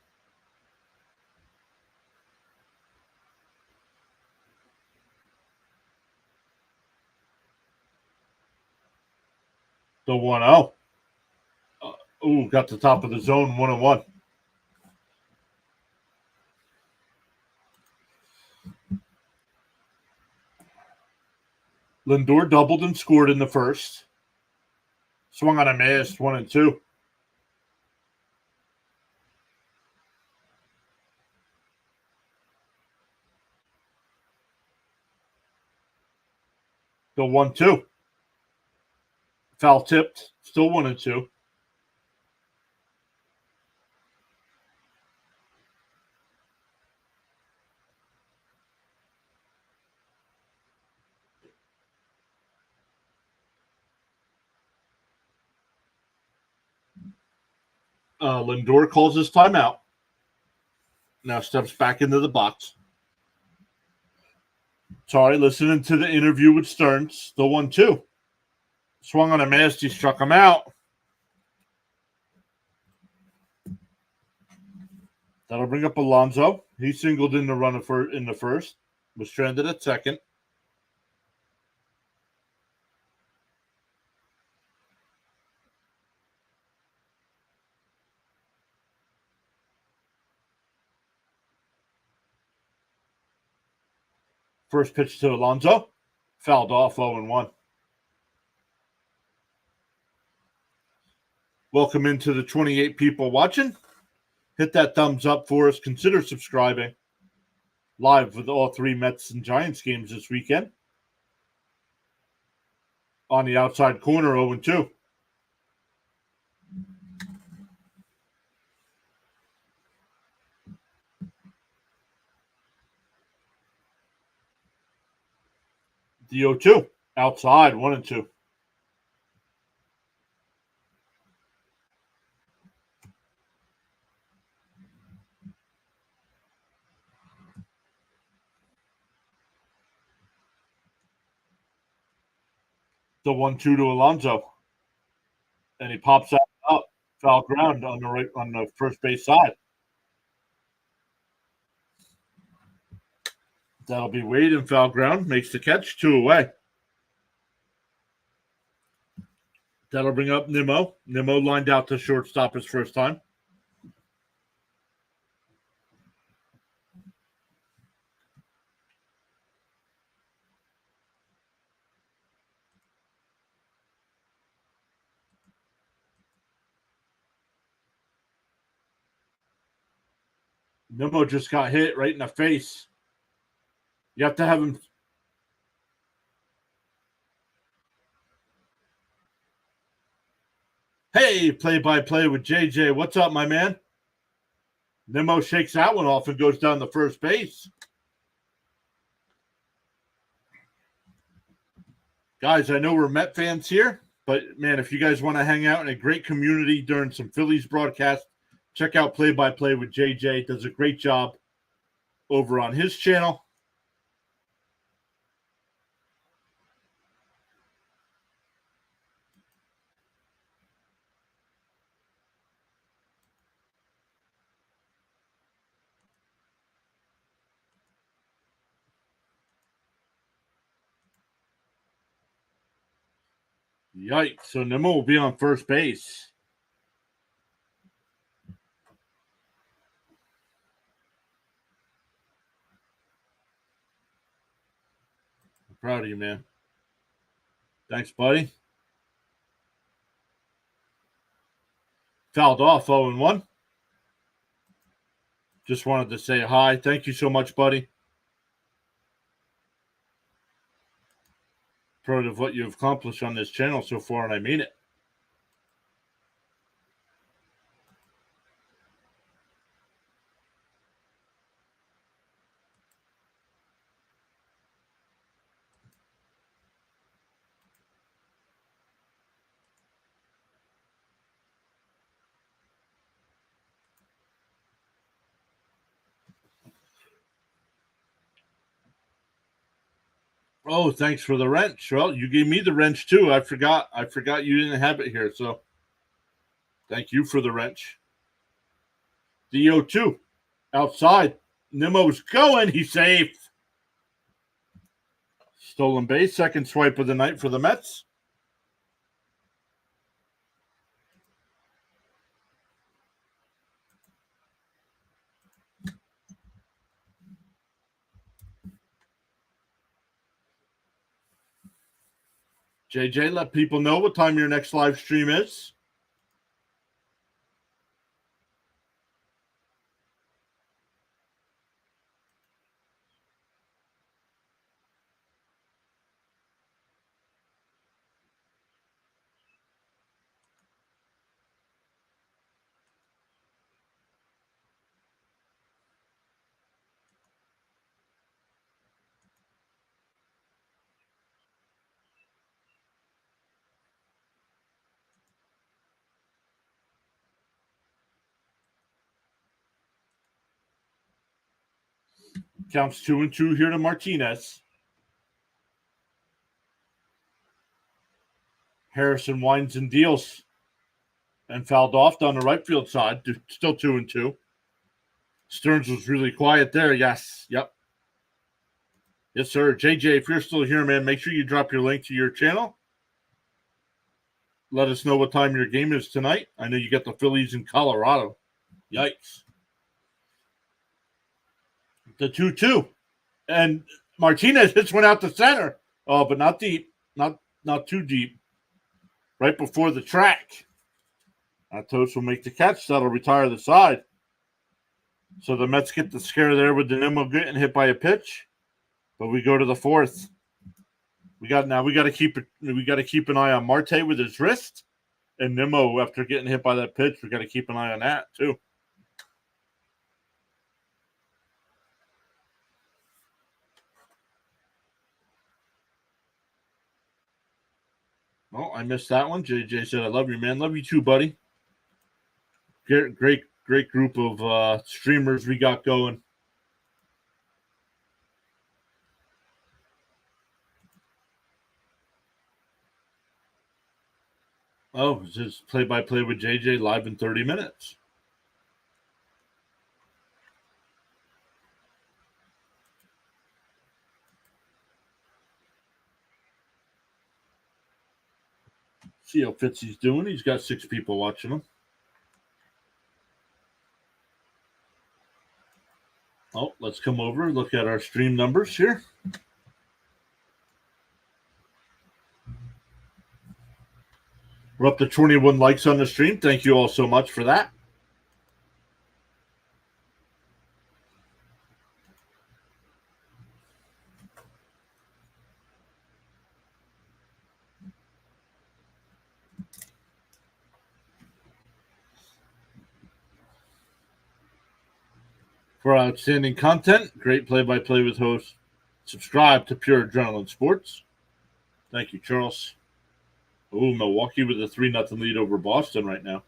[SPEAKER 1] The 1-0. Got the top of the zone 1-1. Lindor doubled and scored in the first. Swung on a miss, 1-2. The 1-2. Foul tipped, still 1-2. Lindor calls his timeout. Now steps back into the box. Sorry, listening to the interview with Stearns. The 1-2. Swung on a miss. He struck him out. That'll bring up Alonso. He singled in the run in the first. Was stranded at second. First pitch to Alonso. Fouled off 0-1. Welcome into the 28 people watching. Hit that thumbs up for us. Consider subscribing. Live with all 3 Mets and Giants games this weekend. On the outside corner, 0-2. The 0-2. Outside, 1-2. The 1-2 to Alonso. And he pops out up. Foul ground on the first base side. That'll be Wade in foul ground. Makes the catch. 2 away. That'll bring up Nimmo. Nimmo lined out to shortstop his first time. Nimmo just got hit right in the face. You have to have him. Hey, play-by-play with JJ. What's up, my man? Nimmo shakes that one off and goes down to first base. Guys, I know we're Met fans here, but man, if you guys want to hang out in a great community during some Phillies broadcast, check out play-by-play with JJ. Does a great job over on his channel. Yikes. So Nimmo will be on first base. I'm proud of you, man. Thanks, buddy. Fouled off 0-1. Just wanted to say hi. Thank you so much, buddy. Proud of what you've accomplished on this channel so far, and I mean it. Oh, thanks for the wrench. Well, you gave me the wrench too. I forgot you didn't have it here, so thank you for the wrench. DO2 outside. Nimmo's going. He's safe. Stolen base. Second swipe of the night for the Mets. JJ, let people know what time your next live stream is. Counts 2-2 here to Martinez. Harrison winds and deals and fouled off down the right field side. Still 2-2. Stearns was really quiet there. Yes. Yep. Yes, sir. JJ, if you're still here, man, make sure you drop your link to your channel. Let us know what time your game is tonight. I know you got the Phillies in Colorado. Yikes. The 2-2. And Martinez hits one out to center. Oh, but not deep. Not too deep. Right before the track. Atos will make the catch. That'll retire the side. So the Mets get the scare there with the Nimmo getting hit by a pitch. But we go to the fourth. We got to keep an eye on Marte with his wrist. And Nimmo, after getting hit by that pitch, we got to keep an eye on that too. Oh, I missed that one. JJ said, I love you, man. Love you too, buddy. Great group of streamers we got going. Oh, it's just play-by-play with JJ live in 30 minutes. See how Fitzy's doing. He's got 6 people watching him. Oh, let's come over and look at our stream numbers here. We're up to 21 likes on the stream. Thank you all so much for that. For outstanding content, great play-by-play with hosts, subscribe to PureAdrenaline Sports. Thank you, Charles. Oh, Milwaukee with a 3-0 lead over Boston right now.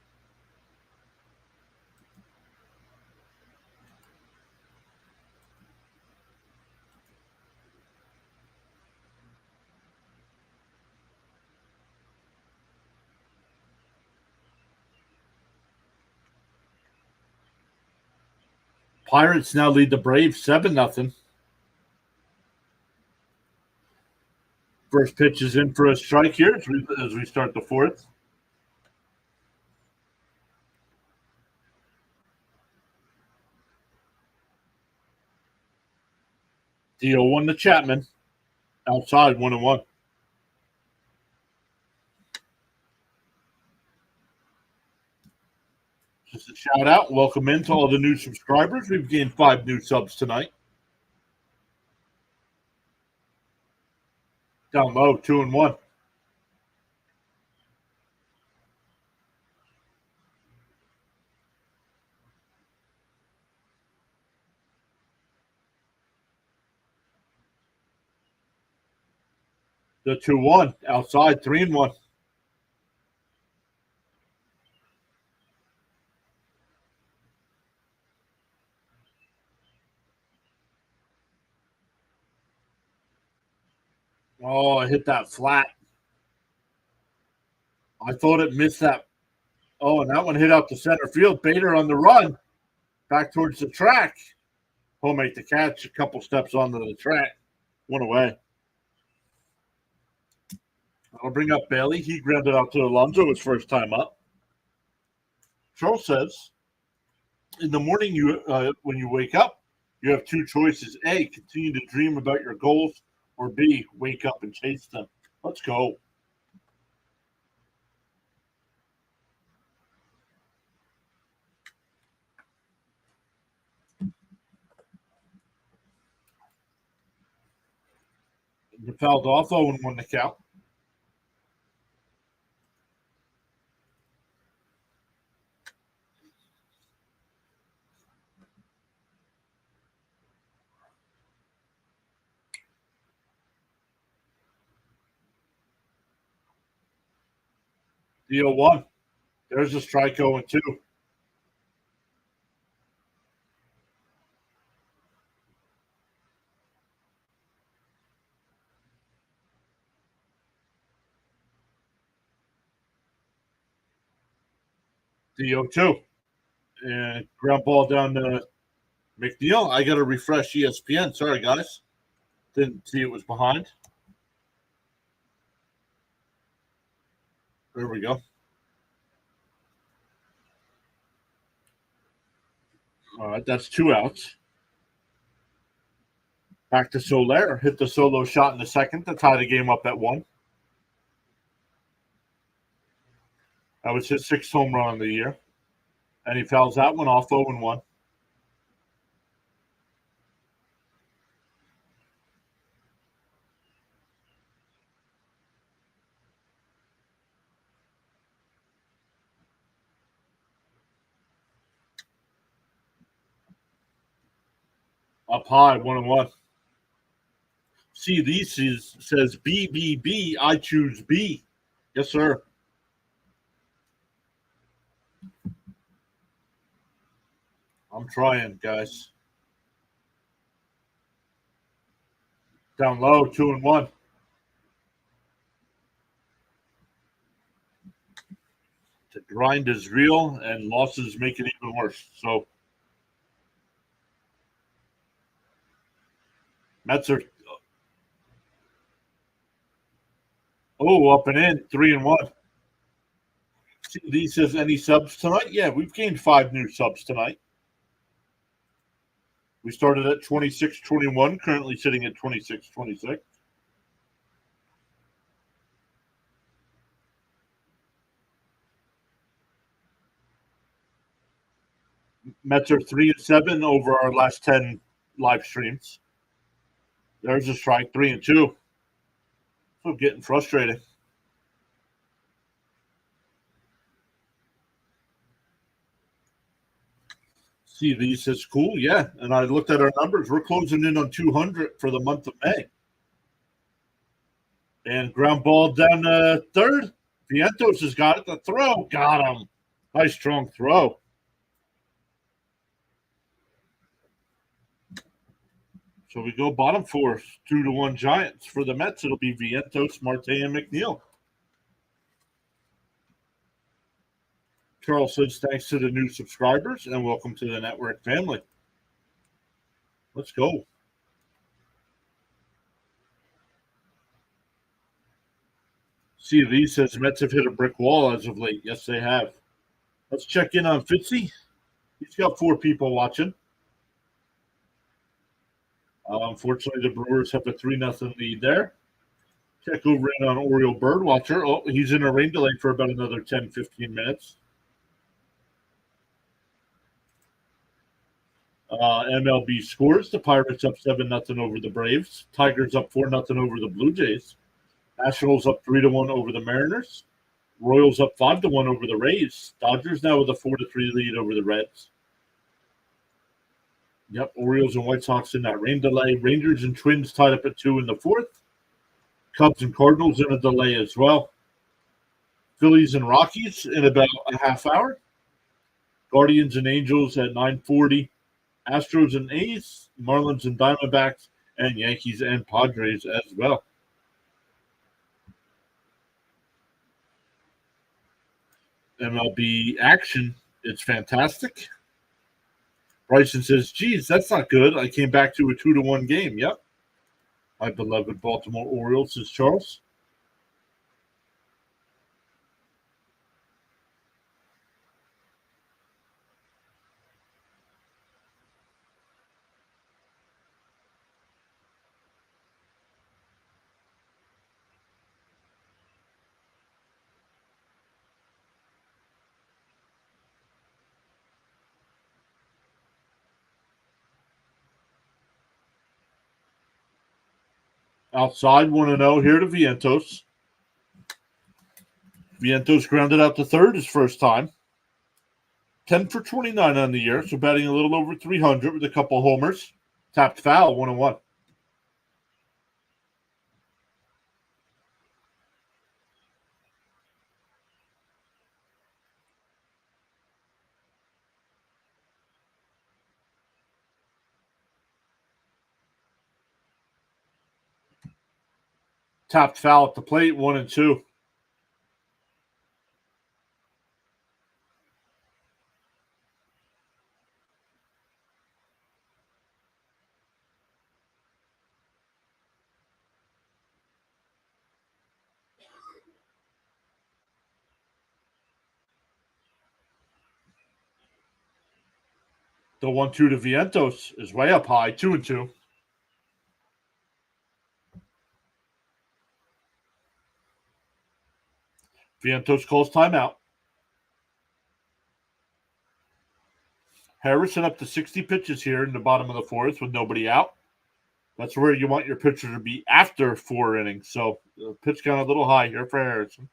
[SPEAKER 1] Pirates now lead the Braves 7-0. First pitch is in for a strike here as we start the fourth. The 0-1 to Chapman. Outside, 1-1. Just a shout out. Welcome in to all the new subscribers. We've gained 5 new subs tonight. Down low, 2-1. The 2-1. Outside, 3-1. Oh, I hit that flat. I thought it missed that. Oh, and that one hit out to center field. Bader on the run. Back towards the track. He'll make the catch a couple steps onto the track. One away. I'll bring up Bailey. He grounded out to Alonso his first time up. Charles says, in the morning, when you wake up, you have 2 choices. A, continue to dream about your goals, or B, wake up and chase them. Let's go. You fouled off 0-1 the count. The 0-1. There's a strike 0-2. The 0-2. And ground ball down to McNeil. I got to refresh ESPN. Sorry, guys. Didn't see it was behind. There we go. All right, that's 2 outs. Back to Soler. Hit the solo shot in the second to tie the game up at 1. That was his 6th home run of the year. And he fouls that one off 0-1. Up high, 1-1. See, these says BBB. I choose B. Yes, sir. I'm trying, guys. Down low, 2-1. The grind is real, and losses make it even worse. So, Mets are up and in, 3-1. CD says any subs tonight? Yeah, we've gained 5 new subs tonight. We started at 26-21, currently sitting at 26-26. Mets are 3-7 over our last 10 live streams. There's a strike, 3-2. So getting frustrating. See, these says cool, yeah. And I looked at our numbers. We're closing in on 200 for the month of May. And ground ball down third. Vientos has got it. The throw got him. Nice strong throw. So we go bottom four, 2-1 Giants. For the Mets, it'll be Vientos, Marte, and McNeil. Charles says thanks to the new subscribers and welcome to the network family. Let's go. CV says Mets have hit a brick wall as of late. Yes, they have. Let's check in on Fitzy. He's got 4 people watching. Unfortunately, the Brewers have a 3-0 lead there. Check over in on Oriole Birdwatcher. Oh, he's in a rain delay for about another 10, 15 minutes. MLB scores. The Pirates up 7-0 over the Braves. Tigers up 4-0 over the Blue Jays. Nationals up 3-1 over the Mariners. Royals up 5-1 over the Rays. Dodgers now with a 4-3 lead over the Reds. Yep, Orioles and White Sox in that rain delay. Rangers and Twins tied up at 2 in the 4th. Cubs and Cardinals in a delay as well. Phillies and Rockies in about a half hour. Guardians and Angels at 9:40. Astros and A's, Marlins and Diamondbacks, and Yankees and Padres as well. MLB action, it's fantastic. Bryson says, geez, that's not good. I came back to a 2-1 game. Yep. My beloved Baltimore Orioles, says Charles. Outside 1-0 here to Vientos. Vientos grounded out to third his first time. 10 for 29 on the year, so batting a little over 300 with a couple homers. Tapped foul, 1-1. Tapped foul at the plate, 1-2. The 1-2 to Vientos is way up high, 2-2. Vientos calls timeout. Harrison up to 60 pitches here in the bottom of the 4th with nobody out. That's where you want your pitcher to be after 4 innings. So the pitch count a little high here for Harrison.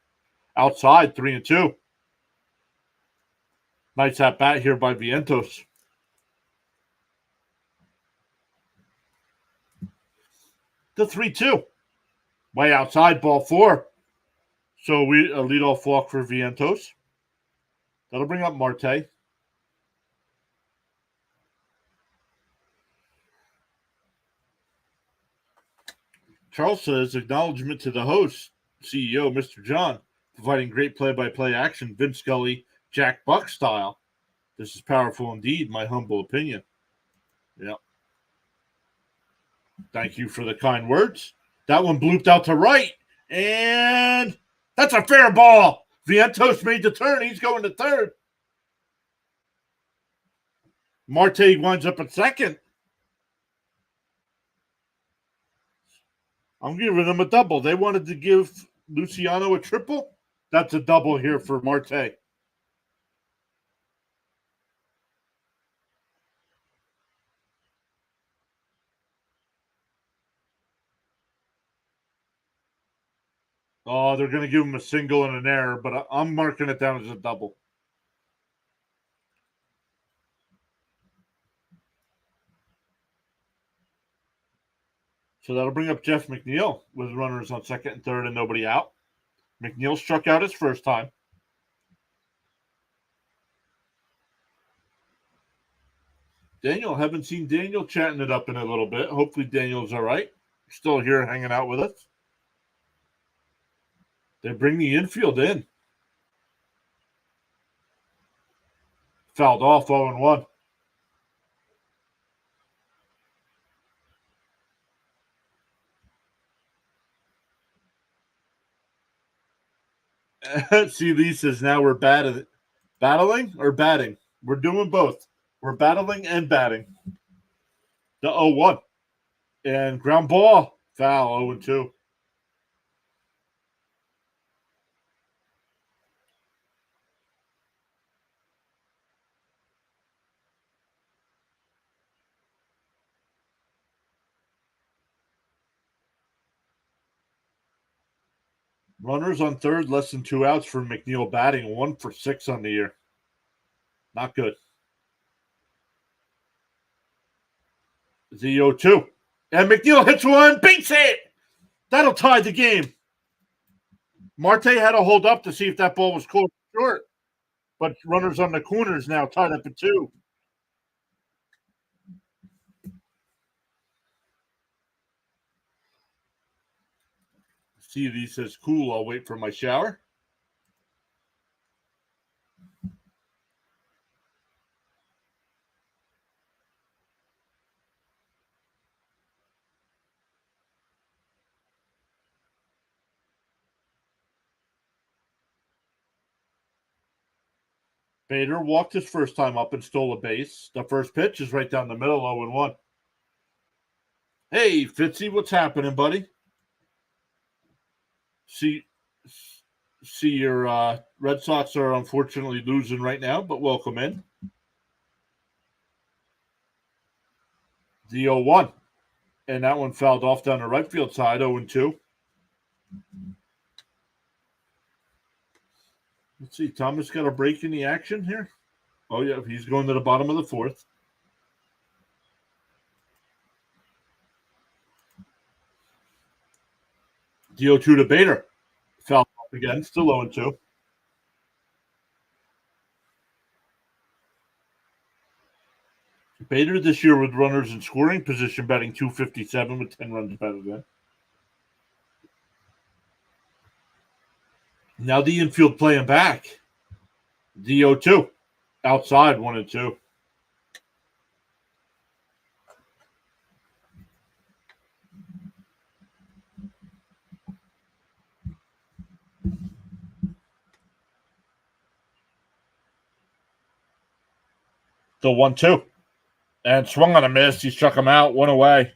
[SPEAKER 1] Outside, 3-2. Nice at bat here by Vientos. The 3-2. Way outside, ball 4. So we a leadoff walk for Vientos. That'll bring up Marte. Charles says, acknowledgement to the host, CEO, Mr. John, providing great play-by-play action, Vince Scully, Jack Buck style. This is powerful indeed, my humble opinion. Yeah. Thank you for the kind words. That one blooped out to right, and that's a fair ball. Vientos made the turn. He's going to third. Marte winds up at second. I'm giving them a double. They wanted to give Luciano a triple. That's a double here for Marte. Oh, they're going to give him a single and an error, but I'm marking it down as a double. So that'll bring up Jeff McNeil with runners on second and third and nobody out. McNeil struck out his first time. Daniel, haven't seen Daniel chatting it up in a little bit. Hopefully Daniel's all right. Still here hanging out with us. They bring the infield in. Fouled off 0-1. See, Lee says now we're battling or batting. We're doing both. We're battling and batting. The 0-1. And ground ball. Foul 0-2. Runners on third, less than 2 outs for McNeil batting. 1 for 6 on the year. Not good. The 0-2. And McNeil hits one, beats it. That'll tie the game. Marte had to hold up to see if that ball was close or short. But runners on the corners now tied up at 2. CD says, cool, I'll wait for my shower. Bader walked his first time up and stole a base. The first pitch is right down the middle, 0-1. Hey, Fitzy, what's happening, buddy? See your Red Sox are unfortunately losing right now, but welcome in. The 0-1. And that one fouled off down the right field side, 0-2. Let's see. Thomas got a break in the action here. Oh, yeah. He's going to the bottom of the fourth. The 0-2 to Bader. Foul off again. Still 0-2. Bader this year with runners in scoring position, batting .257 with 10 runs batted in. Now the infield playing back. The 0-2. Outside 1-2. The 1-2. And swung on a miss. He struck him out. 1 away.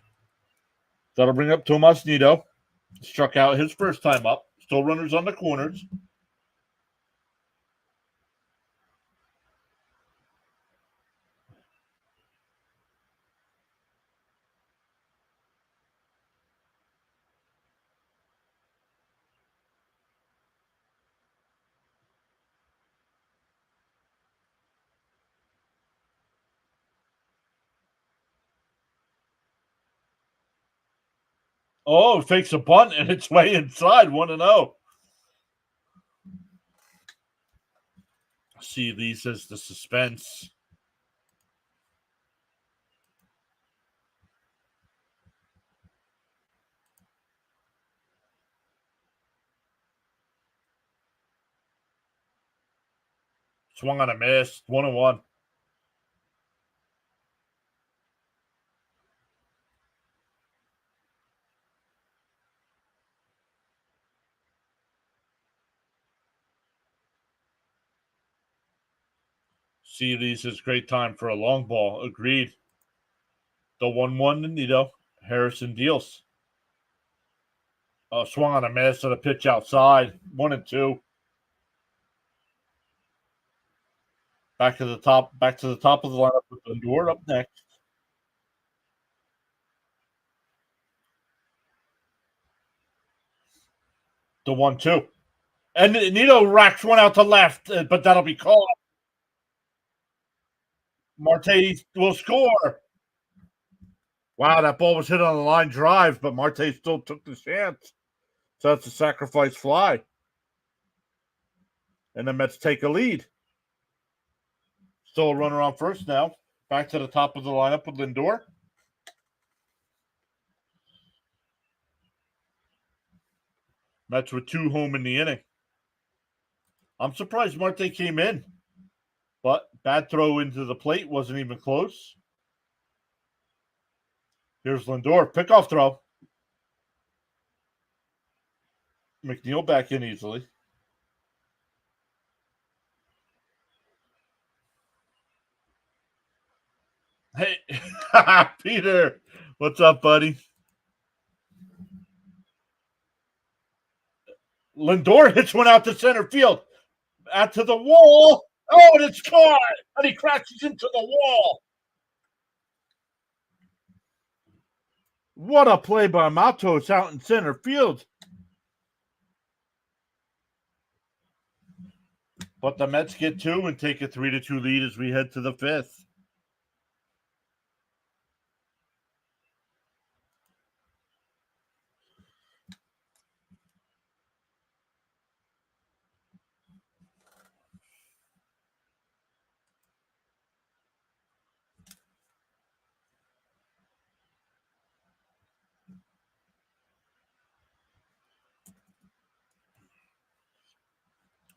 [SPEAKER 1] That'll bring up Tomas Nido. Struck out his first time up. Still runners on the corners. Oh, fakes a bunt and it's way inside. 1-0. See, Lee says the suspense. Swung on a miss. 1-1. See, Lee says great time for a long ball. Agreed. The 1-1 to Nido. Harrison deals. Swung on a miss at a pitch outside. 1-2. Back to the top of the lineup with Lindor up next. The 1-2. And Nido racks one out to left, but that'll be caught. Marte will score. Wow, that ball was hit on the line drive, but Marte still took the chance. So that's a sacrifice fly. And the Mets take a lead. Still a runner on first now. Back to the top of the lineup with Lindor. Mets with 2 home in the inning. I'm surprised Marte came in. But bad throw into the plate. Wasn't even close. Here's Lindor. Pickoff throw. McNeil back in easily. Hey, Peter. What's up, buddy? Lindor hits one out to center field. Out to the wall. Oh, and it's caught. And he crashes into the wall. What a play by Matos out in center field. But the Mets get 2 and take a 3-2 lead as we head to the 5th.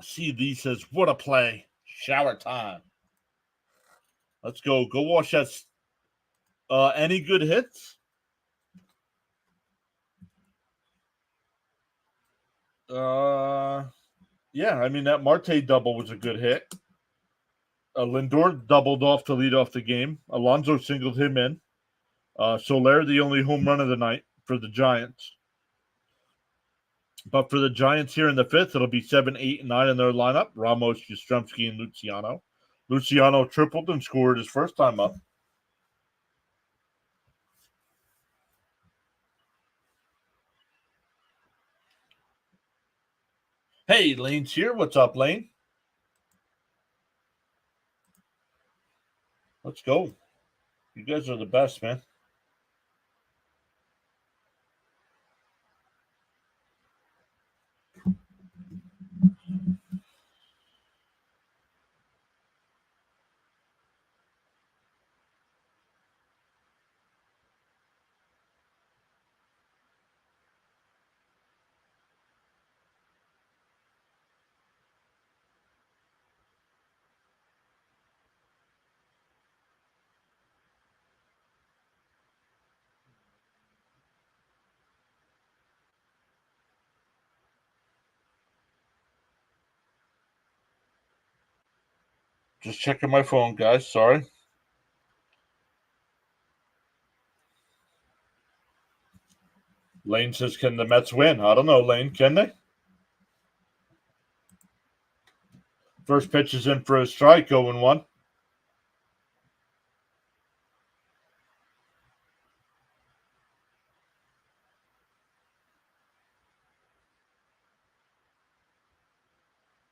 [SPEAKER 1] CD says, what a play. Shower time. Let's go. Go wash that. Any good hits? Yeah, I mean, that Marte double was a good hit. Lindor doubled off to lead off the game. Alonso singled him in. Soler, the only home run of the night for the Giants. But for the Giants here in the 5th, it'll be 7, 8, and 9 in their lineup. Ramos, Yastrzemski, and Luciano. Luciano tripled and scored his first time up. Hey, Lane's here. What's up, Lane? Let's go. You guys are the best, man. Just checking my phone, guys. Sorry. Lane says, can the Mets win? I don't know, Lane. Can they? First pitch is in for a strike, 0-1.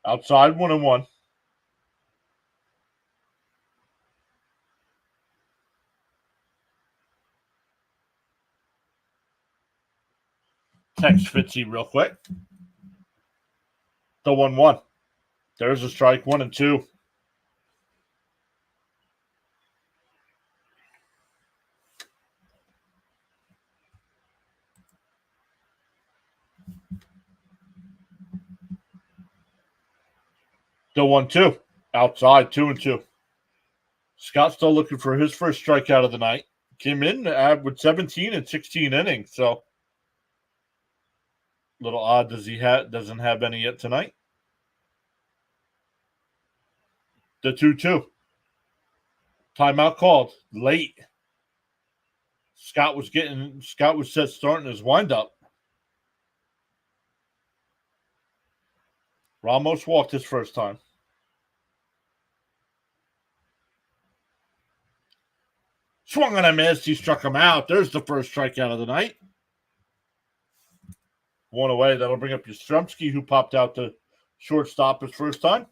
[SPEAKER 1] Outside, 1-1. Text Fitzy real quick. The 1-1. There's a strike, 1-2. The 1-2. Outside, 2-2. Scott's still looking for his first strikeout of the night. Came in with 17 and 16 innings, so a little odd. Doesn't have any yet tonight. The 2-2. Timeout called late. Scott was set starting his windup. Ramos walked his first time. Swung on a miss. He struck him out. There's the first strikeout of the night. 1 away. That'll bring up Yastrzemski, who popped out to shortstop his first time.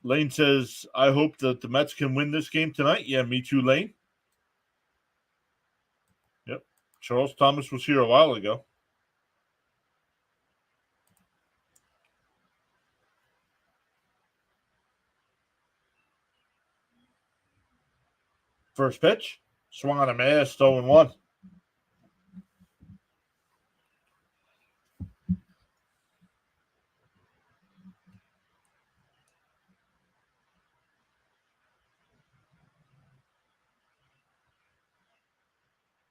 [SPEAKER 1] Lane says, I hope that the Mets can win this game tonight. Yeah, me too, Lane. Charles Thomas was here a while ago. First pitch, swung on a miss, 0-1.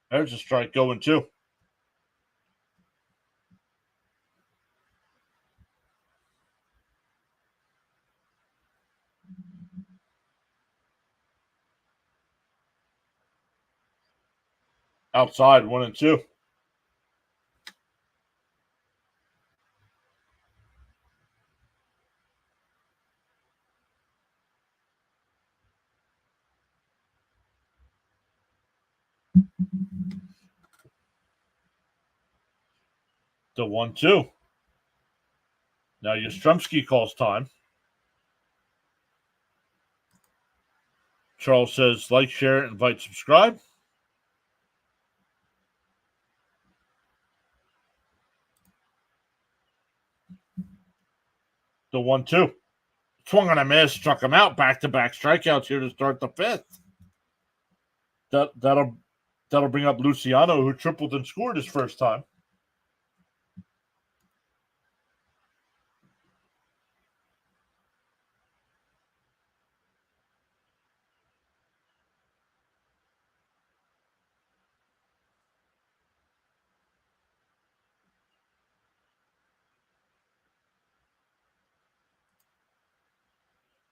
[SPEAKER 1] There's a strike going too. Outside, 1-2. The 1-2. Now Yastrzemski calls time. Charles says, like, share, invite, subscribe. The 1-2. Swung on a miss, struck him out. Back-to-back strikeouts here to start the fifth. That'll bring up Luciano, who tripled and scored his first time.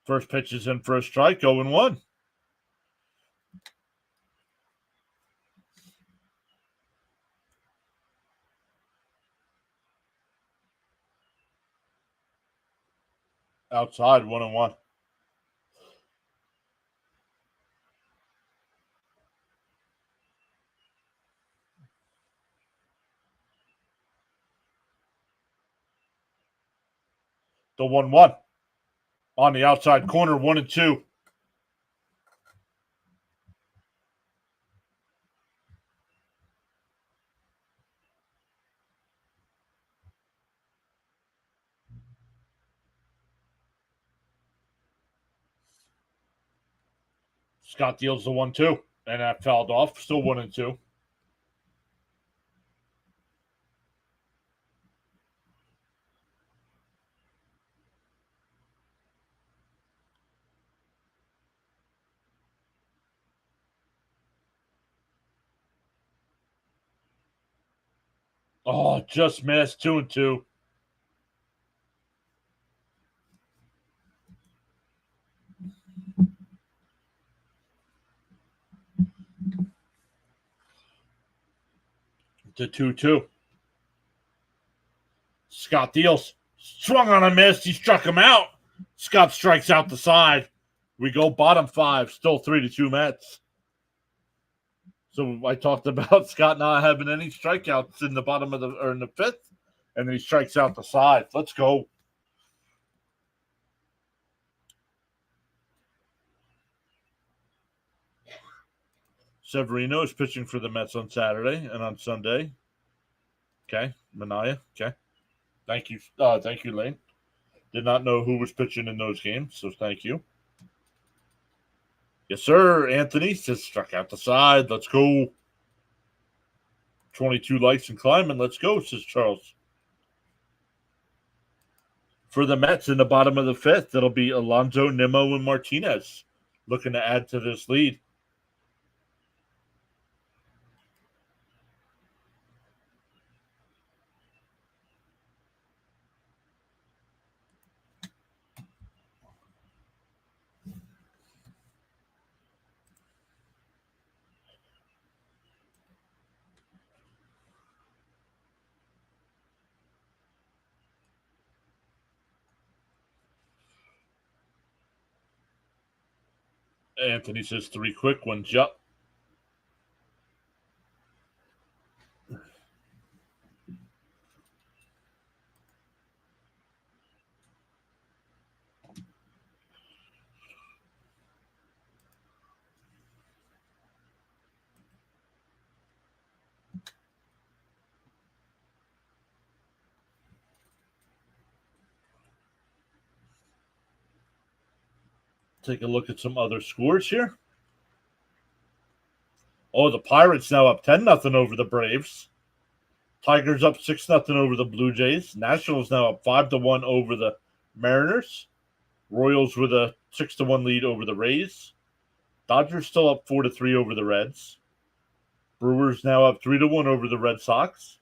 [SPEAKER 1] First pitch is in for a strike, 0-1. Outside, 1-1. The 1-1. On the outside corner, 1-2. Scott deals the 1-2. And that fouled off. Still 1-2. Oh, just missed. 2-2. To 2-2. Scott deals. Swung on a miss. He struck him out. Scott strikes out the side. We go bottom 5. Still 3-2 Mets. So I talked about Scott not having any strikeouts in the bottom of in the fifth, and then he strikes out the side. Let's go. Severino is pitching for the Mets on Saturday and on Sunday. Okay, Manaea. Okay, thank you, Lane. Did not know who was pitching in those games, so thank you. Yes, sir. Anthony says struck out the side. Let's go. 22 likes and climbing. Let's go, says Charles. For the Mets in the bottom of the fifth, it'll be Alonso, Nimmo, and Martinez looking to add to this lead. Anthony says 3 quick ones. Yup. Take a look at some other scores here. Oh, the Pirates now up 10-0 over the Braves. Tigers up 6-0 over the Blue Jays. Nationals now up 5-1 over the Mariners. Royals with a 6-1 lead over the Rays. Dodgers still up 4-3 over the Reds. Brewers now up 3-1 over the Red Sox.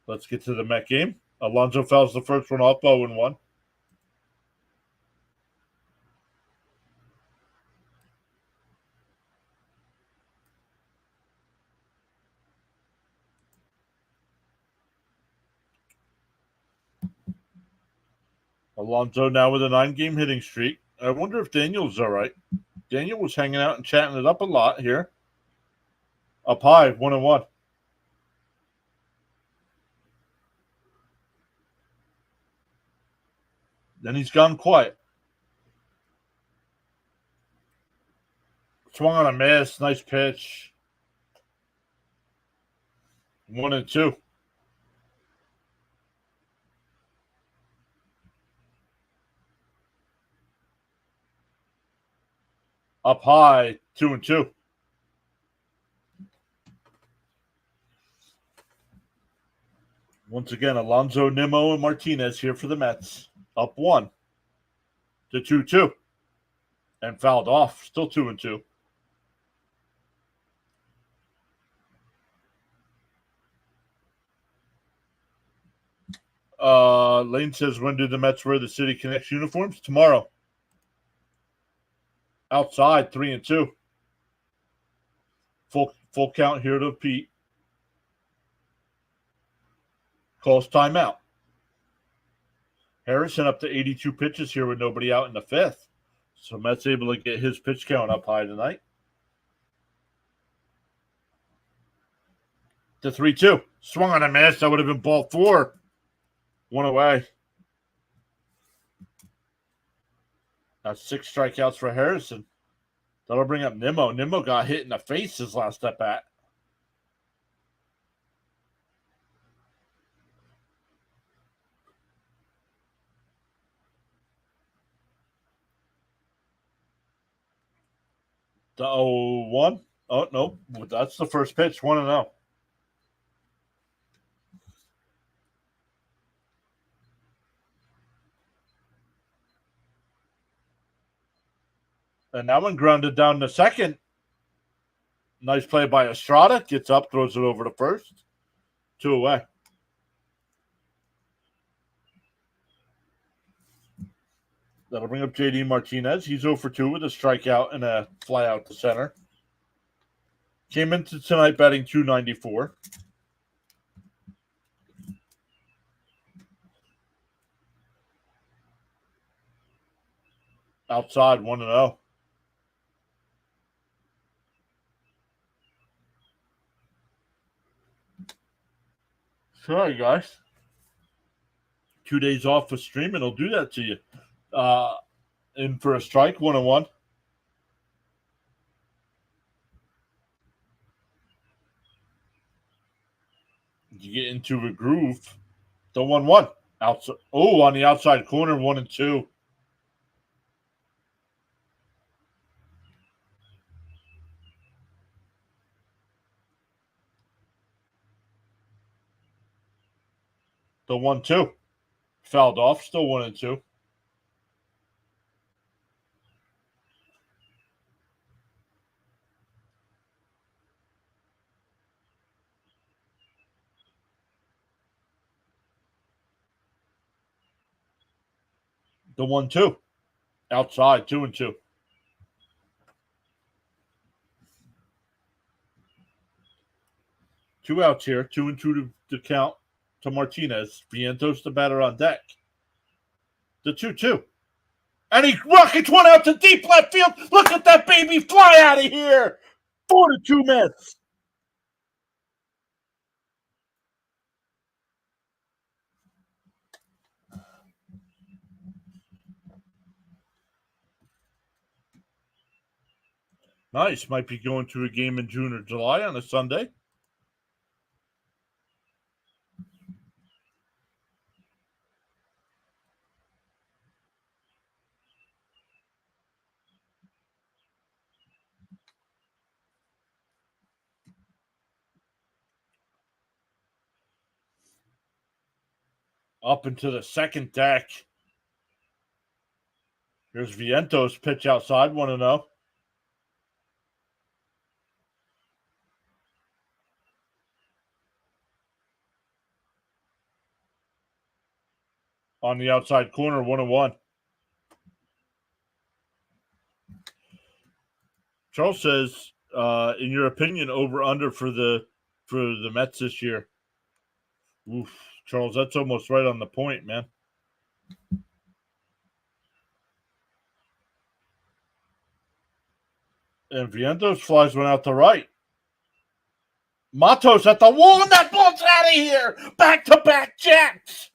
[SPEAKER 1] Let's get to the Met game. Alonso fouls the first one off, 0-1. Alonso now with a 9-game hitting streak. I wonder if Daniel's all right. Daniel was hanging out and chatting it up a lot here. Up high, 1-1. Then he's gone quiet. Swung on a miss. Nice pitch. 1-2. Up high, 2-2. Once again, Alonso, Nimmo, and Martinez here for the Mets. Up 1 to 2-2. And fouled off. Still 2-2. Lane says, when do the Mets wear the City Connects uniforms? Tomorrow. Outside, 3-2. Full count here to Pete. Calls timeout. Harrison up to 82 pitches here with nobody out in the 5th. So Mets able to get his pitch count up high tonight. To 3-2. Swung on a miss. That would have been ball 4. 1 away. That's 6 strikeouts for Harrison. That'll bring up Nimmo. Nimmo got hit in the face his last at bat. The 0-1. Oh, no. That's the first pitch. 1-0. And that one grounded down to second. Nice play by Estrada. Gets up, throws it over to first. 2 away. That'll bring up J.D. Martinez. He's 0 for 2 with a strikeout and a fly out to center. Came into tonight batting .294. Outside, 1-0. Sorry, guys. 2 days off for streaming will do that to you. In for a strike, 1-1. You get into a groove. The 1-1. Outside. Oh, on the outside corner, 1-2. The 1-2. Fouled off, still 1-2. The 1-2. Outside, 2-2. 2 outs here, 2-2 to count to Martinez. Vientos the batter on deck. The 2-2. And he rockets one out to deep left field. Look at that baby fly out of here. 4-2 Mets. Nice. Might be going to a game in June or July on a Sunday. Up into the second deck. Here's Vientos pitch outside, 1-0. On the outside corner, 1-1. Charles says, in your opinion, over under for the Mets this year. Oof, Charles, that's almost right on the point, man. And Vientos flies one out to right. Matos at the wall, and that ball's out of here. Back-to-back jacks.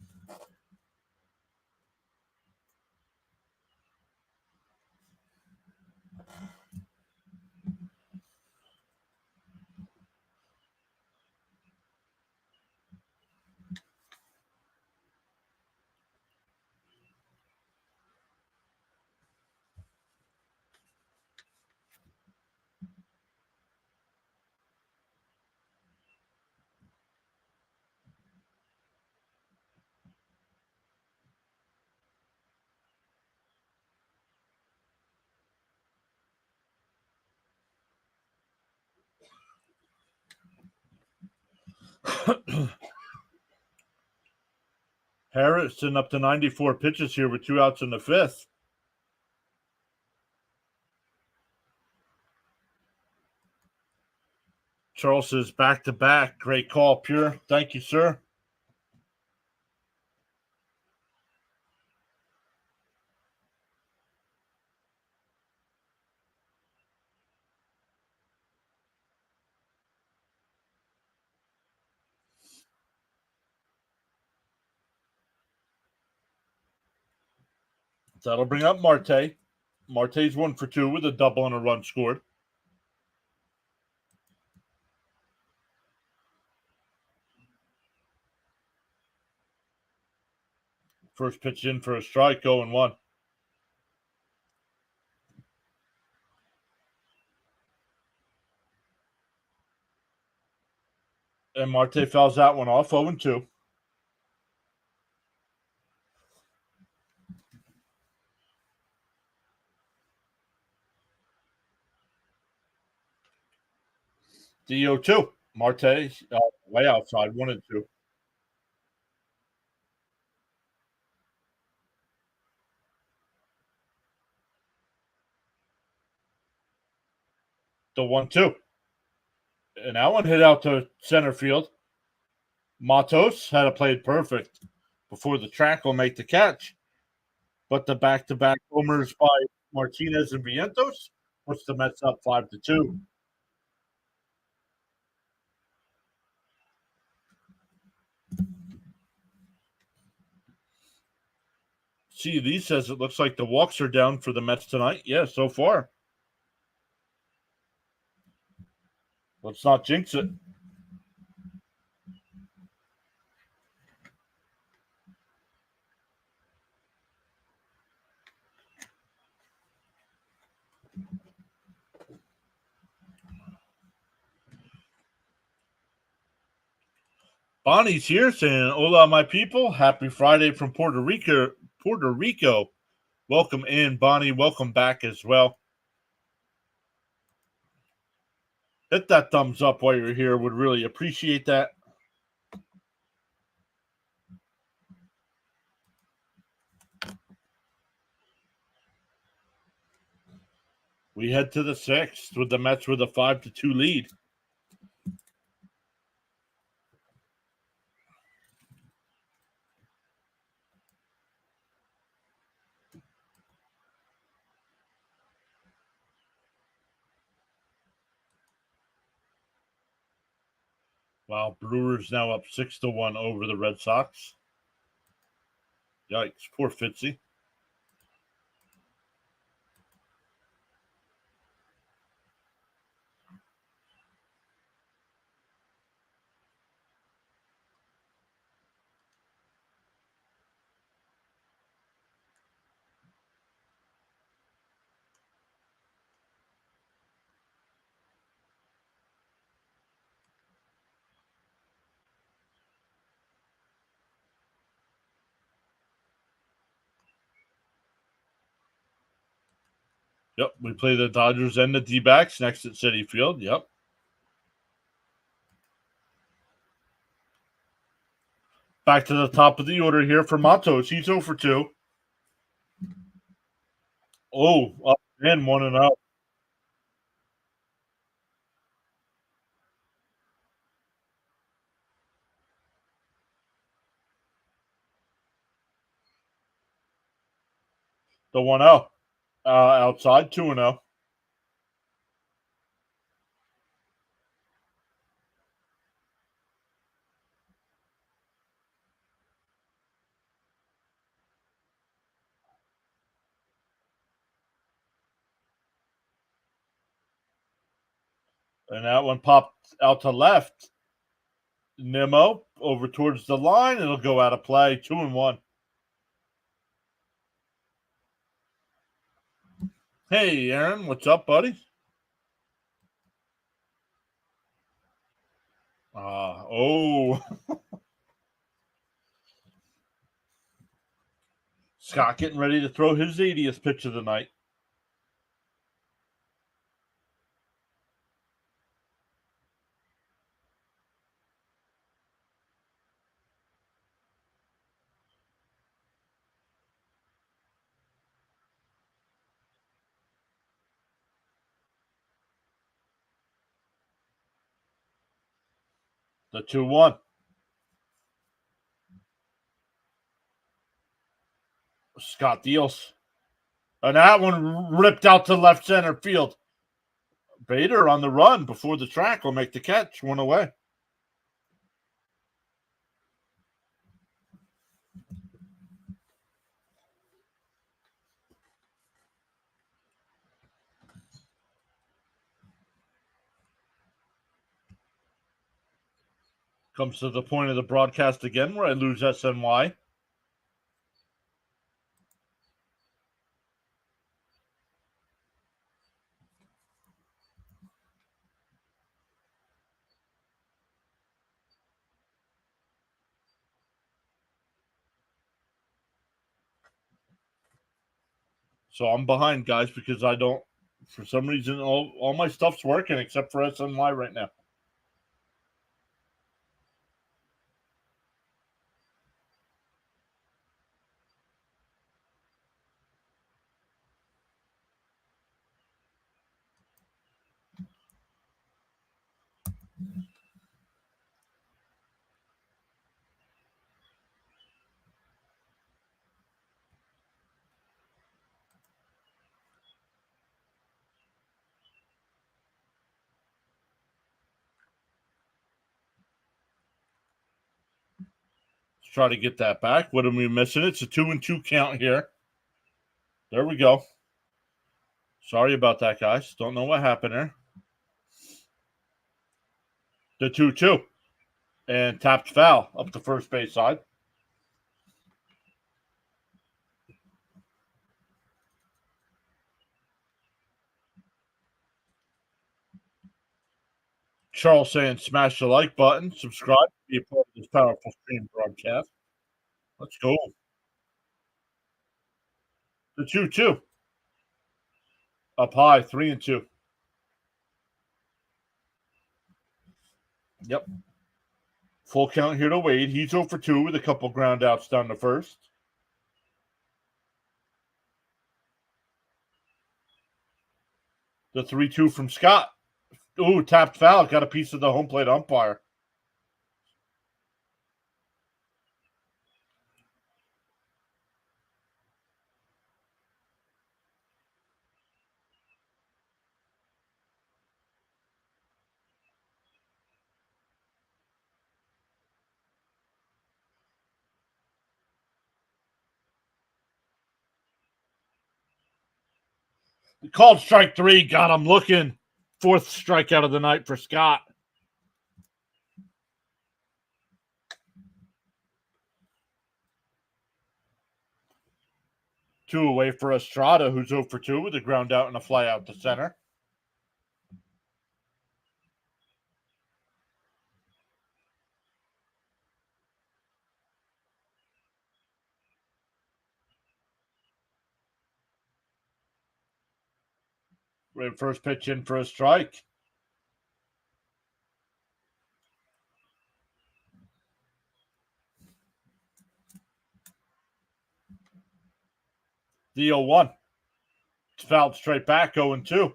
[SPEAKER 1] Harrison up to 94 pitches here with 2 outs in the 5th. Charles says back-to-back. Great call, Pure. Thank you, sir. That'll bring up Marte. Marte's 1 for 2 with a double and a run scored. First pitch in for a strike, 0-1. And Marte fouls that one off, 0-2. The 0-2. Marte way outside, 1-2. The 1-2. And that one hit out to center field. Matos had it played perfect before the track will make the catch. But the back-to-back homers by Martinez and Vientos puts the Mets up 5-2. CD says it looks like the walks are down for the Mets tonight. Yeah, so far. Let's not jinx it. Bonnie's here saying, "Hola, my people. Happy Friday from Puerto Rico. Puerto Rico. Welcome in, Bonnie. Welcome back as well. Hit that thumbs up while you're here. Would really appreciate that. We head to the 6th with the Mets with a 5-2 lead. Wow, Brewers now up 6-1 over the Red Sox. Yikes, poor Fitzy. Yep, we play the Dodgers and the D-backs next at Citi Field. Yep. Back to the top of the order here for Matos. He's 0 for 2. Oh, up and 1 and out. The 1-0. Outside, 2 and 0. And that one popped out to left. Nimmo over towards the line. It'll go out of play. 2 and 1. Hey, Aaron, what's up, buddy? Oh. Scott getting ready to throw his 80th pitch of the night. The 2-1. Scott deals. And that one ripped out to left center field. Bader on the run before the track will make the catch. 1 away. Comes to the point of the broadcast again where I lose SNY. So I'm behind, guys, because I don't, for some reason, all my stuff's working except for SNY right now. Let's try to get that back. What are we missing? It's a 2-2 count here. There we go. Sorry about that, guys. Don't know what happened there. The 2-2. And tapped foul up the first base side. Charles saying smash the like button, subscribe, be a part of this powerful stream broadcast. Let's go. The 2-2. Up high, 3-2. Yep. Full count here to Wade. He's 0 for 2 with a couple ground outs down the first. The 3-2 from Scott. Ooh, tapped foul. Got a piece of the home plate umpire. Called strike 3. Got him looking. Fourth strikeout of the night for Scott. Two away for Estrada, who's 0 for 2 with a ground out and a fly out to center. First pitch in for a strike. The 0-1. It's fouled straight back, 0-2.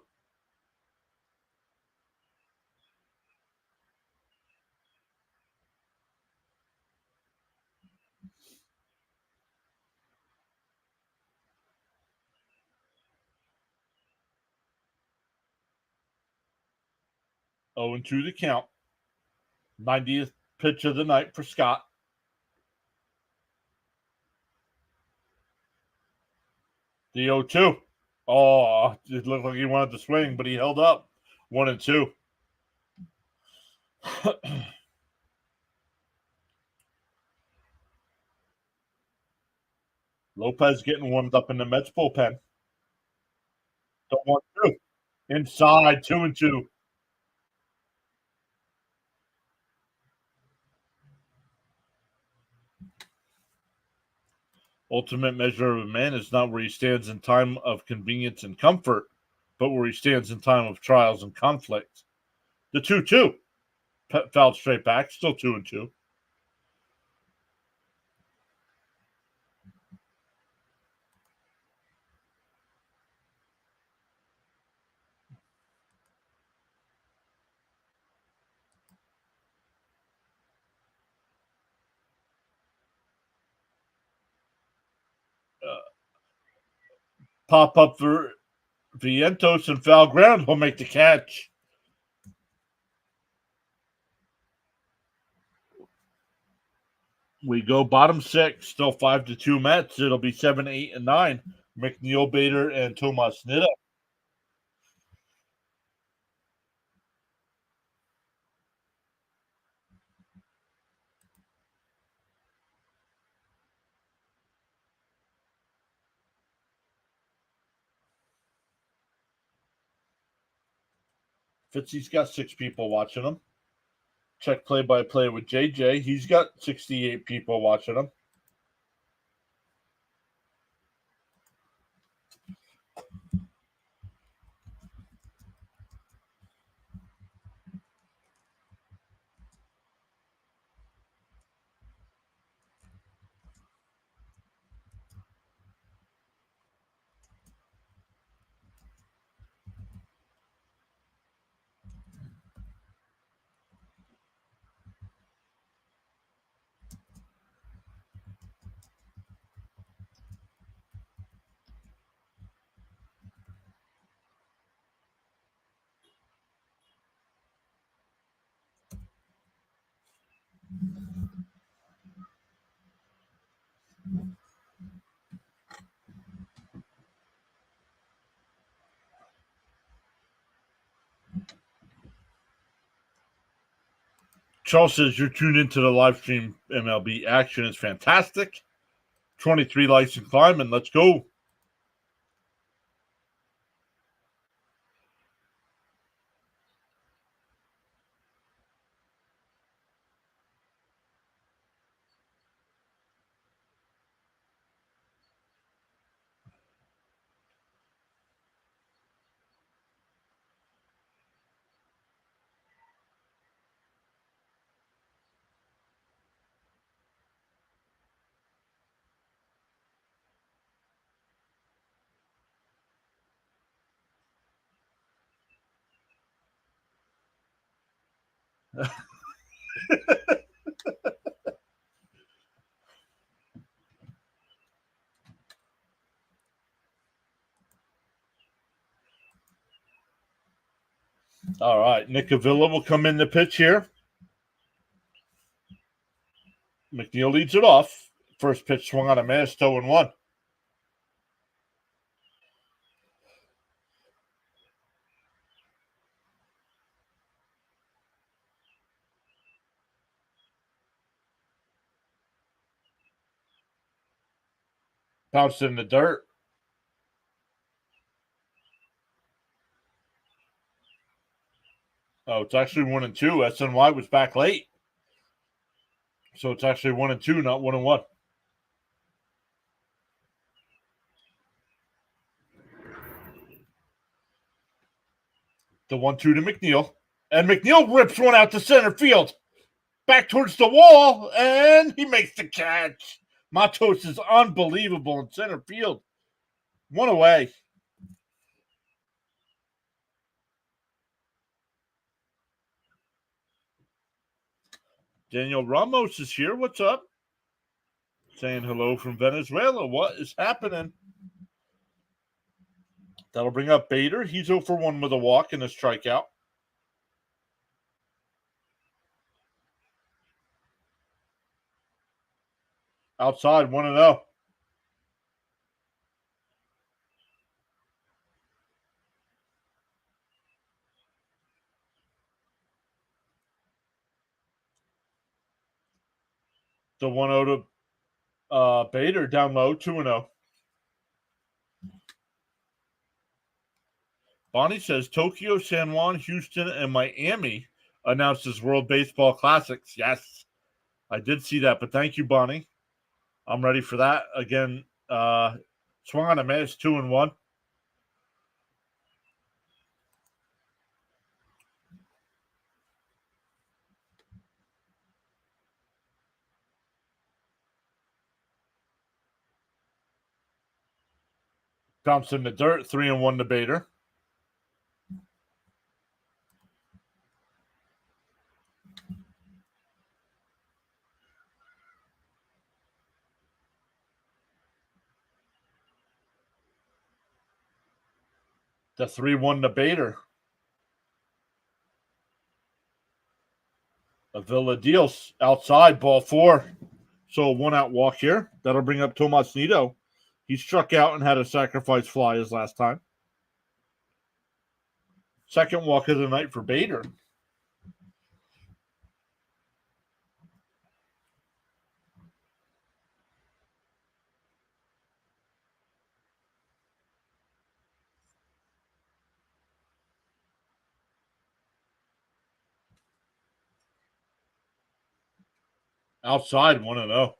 [SPEAKER 1] Oh, and 2 the count. 90th pitch of the night for Scott. The 0-2. Oh, it looked like he wanted to swing, but he held up. 1-2. Lopez getting warmed up in the Mets bullpen. The 1-2. Inside, 2-2. Ultimate measure of a man is not where he stands in time of convenience and comfort, but where he stands in time of trials and conflict. The 2-2. Fouled straight back, still 2-2. Pop up for Vientos and foul ground. He'll make the catch. We go bottom 6, still 5-2 Mets. It'll be 7, 8, and 9. McNeil, Bader, and Tomas Nitta. Fitzy's got 6 people watching him. Check play-by-play with JJ. He's got 68 people watching him. Charles says you're tuned into the live stream MLB action. It's fantastic. 23 likes and climbing. Let's go. All right. Nick Avila will come in the pitch here. McNeil leads it off. First pitch swung on a miss, 0-1. Bounced in the dirt. Oh, it's actually 1-2. SNY was back late. So it's actually 1-2, not 1-1. The 1-2 to McNeil. And McNeil rips one out to center field. Back towards the wall, and he makes the catch. Matos is unbelievable in center field. One away. Daniel Ramos is here. What's up? Saying hello from Venezuela. What is happening? That'll bring up Bader. He's 0 for 1 with a walk and a strikeout. Outside, 1-0. The 1-0 to Bader down low, 2-0. Bonnie says Tokyo, San Juan, Houston, and Miami announced as World Baseball Classics. Yes, I did see that, but thank you, Bonnie. I'm ready for that. Again, swung on a miss, 2-1. Bounced in the dirt, 3-1 to Bader. The 3-1 to Bader. Avila deals outside, ball 4. So a 1-out walk here. That'll bring up Tomas Nido. He struck out and had a sacrifice fly his last time. Second walk of the night for Bader. Outside, 1-0.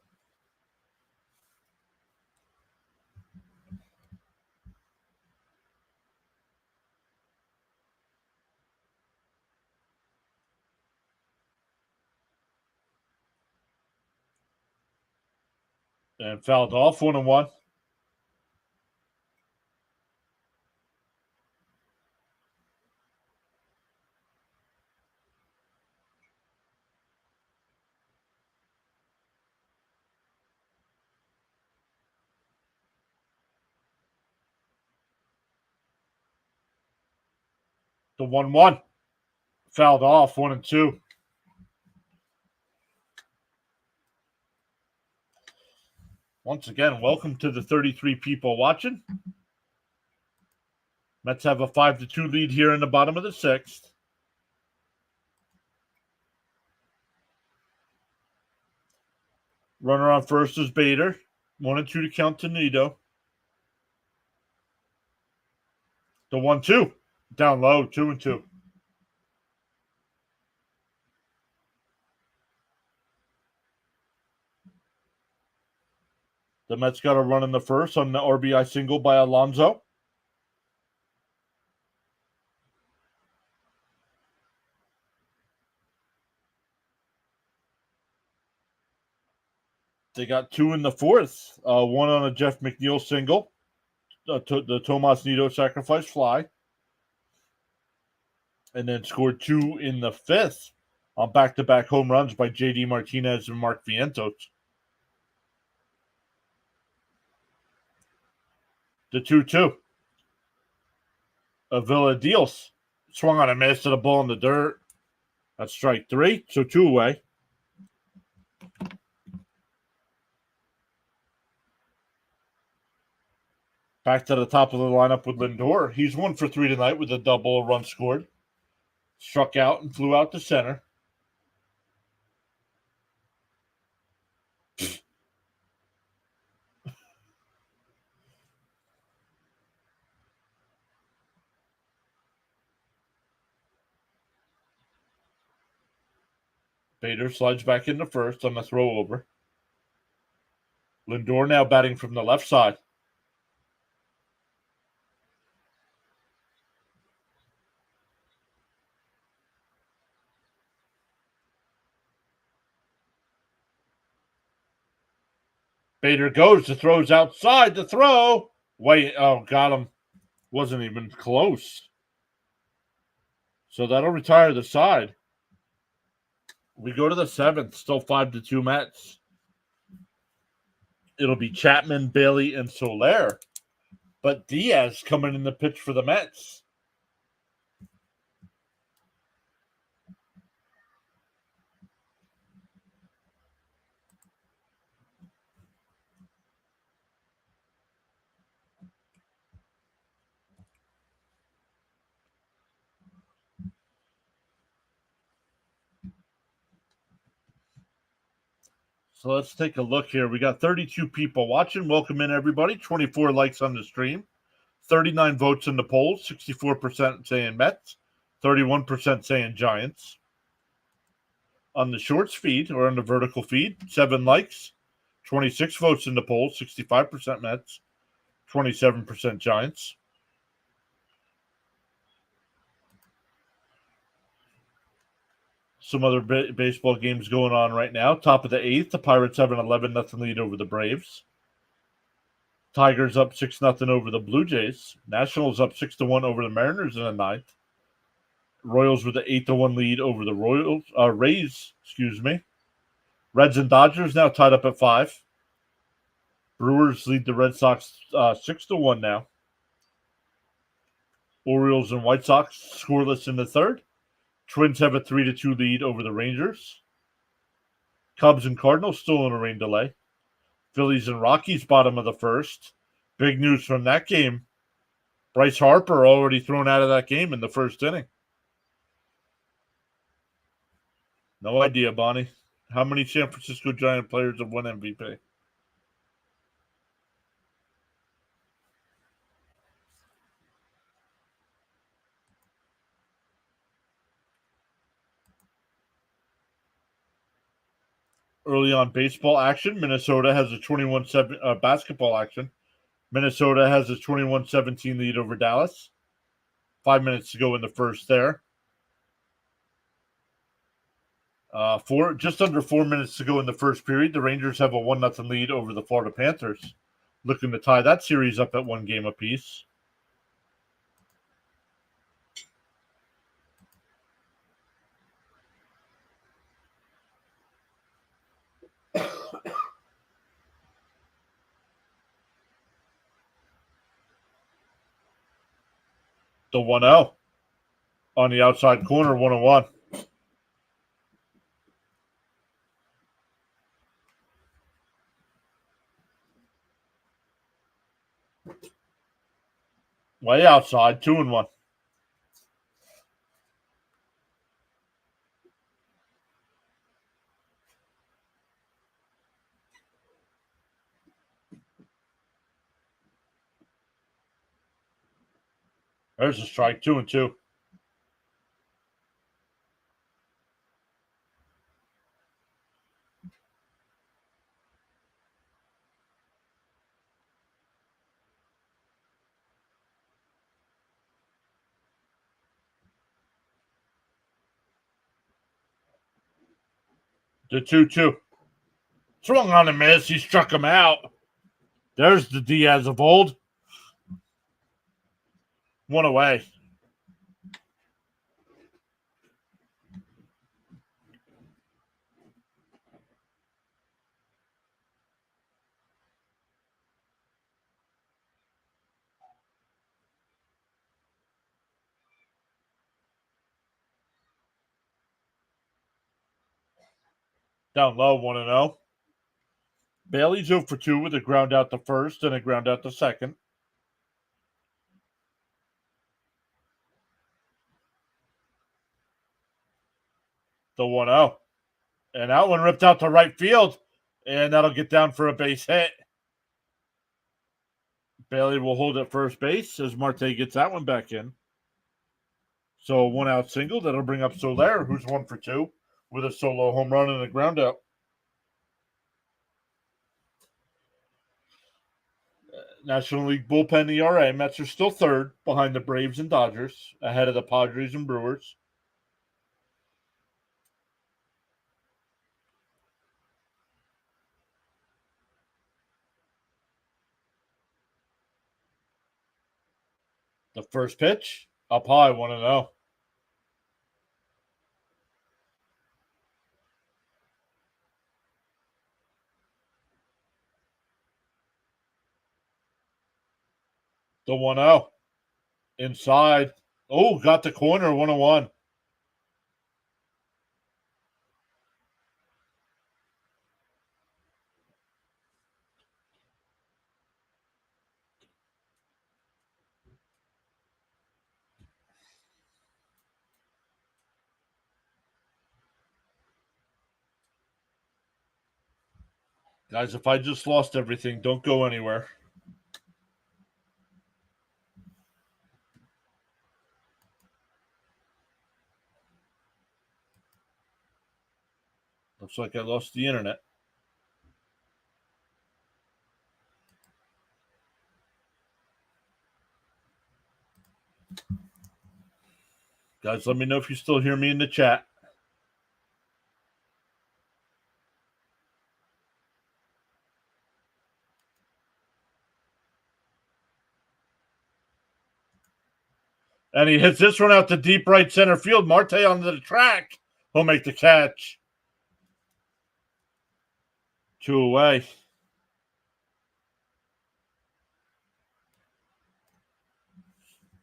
[SPEAKER 1] And fouled off, 1-1. The 1-1. Fouled off, 1-2. Once again, welcome to the 33 people watching. Mets have a 5-2 lead here in the bottom of the 6th. Runner on first is Bader. 1-2 to count to Nido. The 1-2. Down low, 2-2. The Mets got a run in the first on the RBI single by Alonso. They got 2 in the fourth. One on a Jeff McNeil single. The Tomas Nido sacrifice fly. And then scored 2 in the fifth on back-to-back home runs by J.D. Martinez and Mark Vientos. The 2-2. Avila deals. Swung on a miss to the ball in the dirt. That's strike 3, so 2 away. Back to the top of the lineup with Lindor. He's 1 for 3 tonight with a double, a run scored. Struck out and flew out to center. Bader slides back into first on the throw over. Lindor now batting from the left side. Bader goes. The throw's outside. The throw. Wait. Oh, got him. Wasn't even close. So that'll retire the side. We go to the 7th. Still 5-2 Mets. It'll be Chapman, Bailey, and Soler. But Diaz coming in the pitch for the Mets. So let's take a look here. We got 32 people watching. Welcome in, everybody. 24 likes on the stream. 39 votes in the polls. 64% saying Mets. 31% saying Giants. On the shorts feed or on the vertical feed, 7 likes. 26 votes in the polls. 65% Mets. 27% Giants. Some other baseball games going on right now. Top of the 8th, the Pirates have an 11-0 lead over the Braves. Tigers up 6-0 over the Blue Jays. Nationals up 6-1 over the Mariners in the 9th. Royals with an 8-1 lead over the Rays. Reds and Dodgers now tied up at 5. Brewers lead the Red Sox 6-1 now. Orioles and White Sox scoreless in the 3rd. Twins have a 3-2 lead over the Rangers. Cubs and Cardinals still in a rain delay. Phillies and Rockies bottom of the 1st. Big news from that game. Bryce Harper already thrown out of that game in the 1st inning. No idea, Bonnie. How many San Francisco Giant players have won MVP? Early on baseball action, Minnesota has a 21-7 basketball action. Minnesota has a 21-17 lead over Dallas. 5 minutes to go in the 1st there. Just under 4 minutes to go in the 1st period. The Rangers have a 1-0 lead over the Florida Panthers, looking to tie that series up at 1 game apiece. The 1-0 on the outside corner, 1-1. Way outside, 2-1. There's a strike, 2-2. The 2-2. Swung on a miss. He struck him out. There's the Diaz of old. 1 away. Down low, 1-0. Bailey's 0 for 2 with a ground out to 1st and a ground out to 2nd. The 1-0. And that one ripped out to right field. And that'll get down for a base hit. Bailey will hold at first base as Marte gets that one back in. So 1 out single. That'll bring up Soler, who's 1 for 2 with a solo home run and a ground out. National League bullpen ERA. Mets are still 3rd behind the Braves and Dodgers, ahead of the Padres and Brewers. The first pitch, up high, 1-0. The 1-0. Inside. Oh, got the corner, 1-1. Guys, if I just lost everything, don't go anywhere. Looks like I lost the internet. Guys, let me know if you still hear me in the chat. And he hits this one out to deep right center field. Marte onto the track. He'll make the catch. 2 away.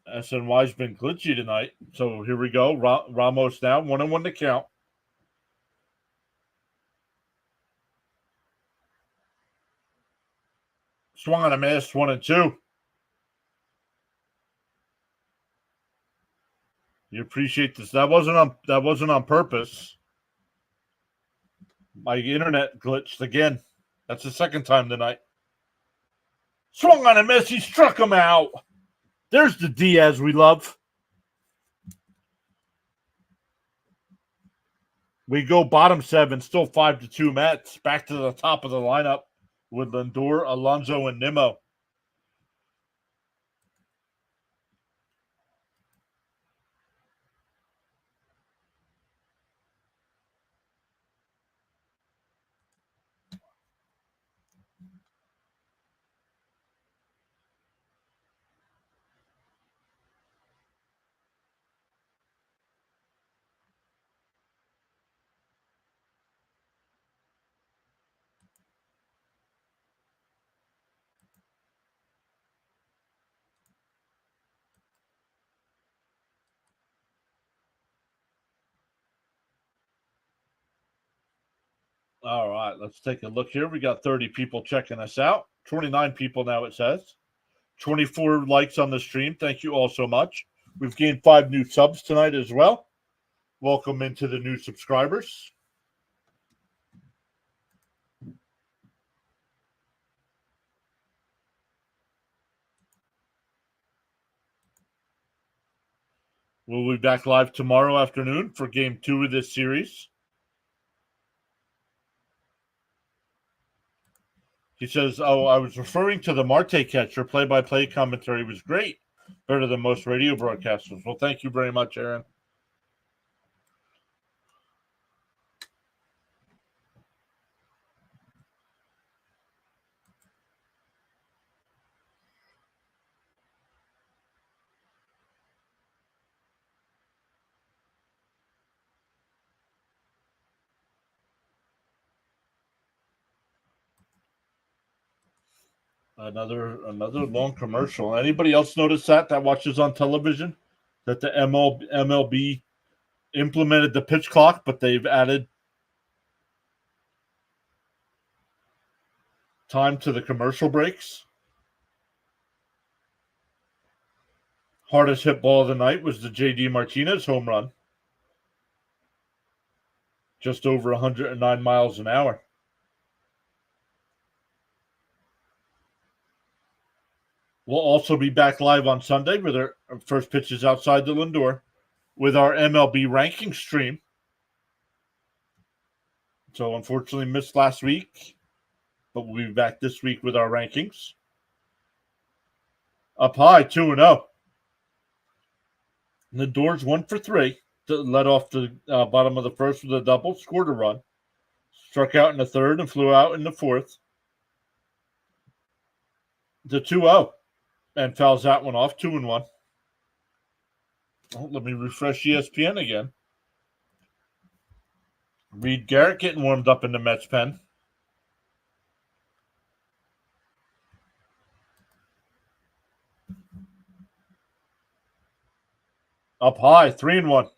[SPEAKER 1] SNY's been glitchy tonight. So here we go. Ramos now. 1-1 to count. Swung on a miss. 1-2. You appreciate this. That wasn't on purpose. My internet glitched again. That's the second time tonight. Swung on a miss. He struck him out. There's the Diaz we love. We go bottom 7, still 5-2 Mets. Back to the top of the lineup with Lindor, Alonso, and Nimmo. All right, let's take a look here. We got 30 people checking us out. 29 people now, it says. 24 likes on the stream. Thank you all so much. We've gained 5 new subs tonight as well. Welcome into the new subscribers. We'll be back live tomorrow afternoon for game 2 of this series. He says, oh, I was referring to the Marte catcher. Play-by-play commentary was great. Better than most radio broadcasters. Well, thank you very much, Aaron. Another long commercial. Anybody else notice that watches on television? That the MLB implemented the pitch clock, but they've added time to the commercial breaks. Hardest hit ball of the night was the J.D. Martinez home run. Just over 109 miles an hour. We'll also be back live on Sunday with our first pitches outside the Lindor with our MLB ranking stream. So unfortunately missed last week, but we'll be back this week with our rankings. Up high, 2-0. Lindor's 1 for 3. Led off the bottom of the first with a double, scored a run. Struck out in the third and flew out in the fourth. The 2-0. And fouls that one off, 2-1. Oh, let me refresh ESPN again. Reed Garrett getting warmed up in the Mets pen. Up high, 3-1.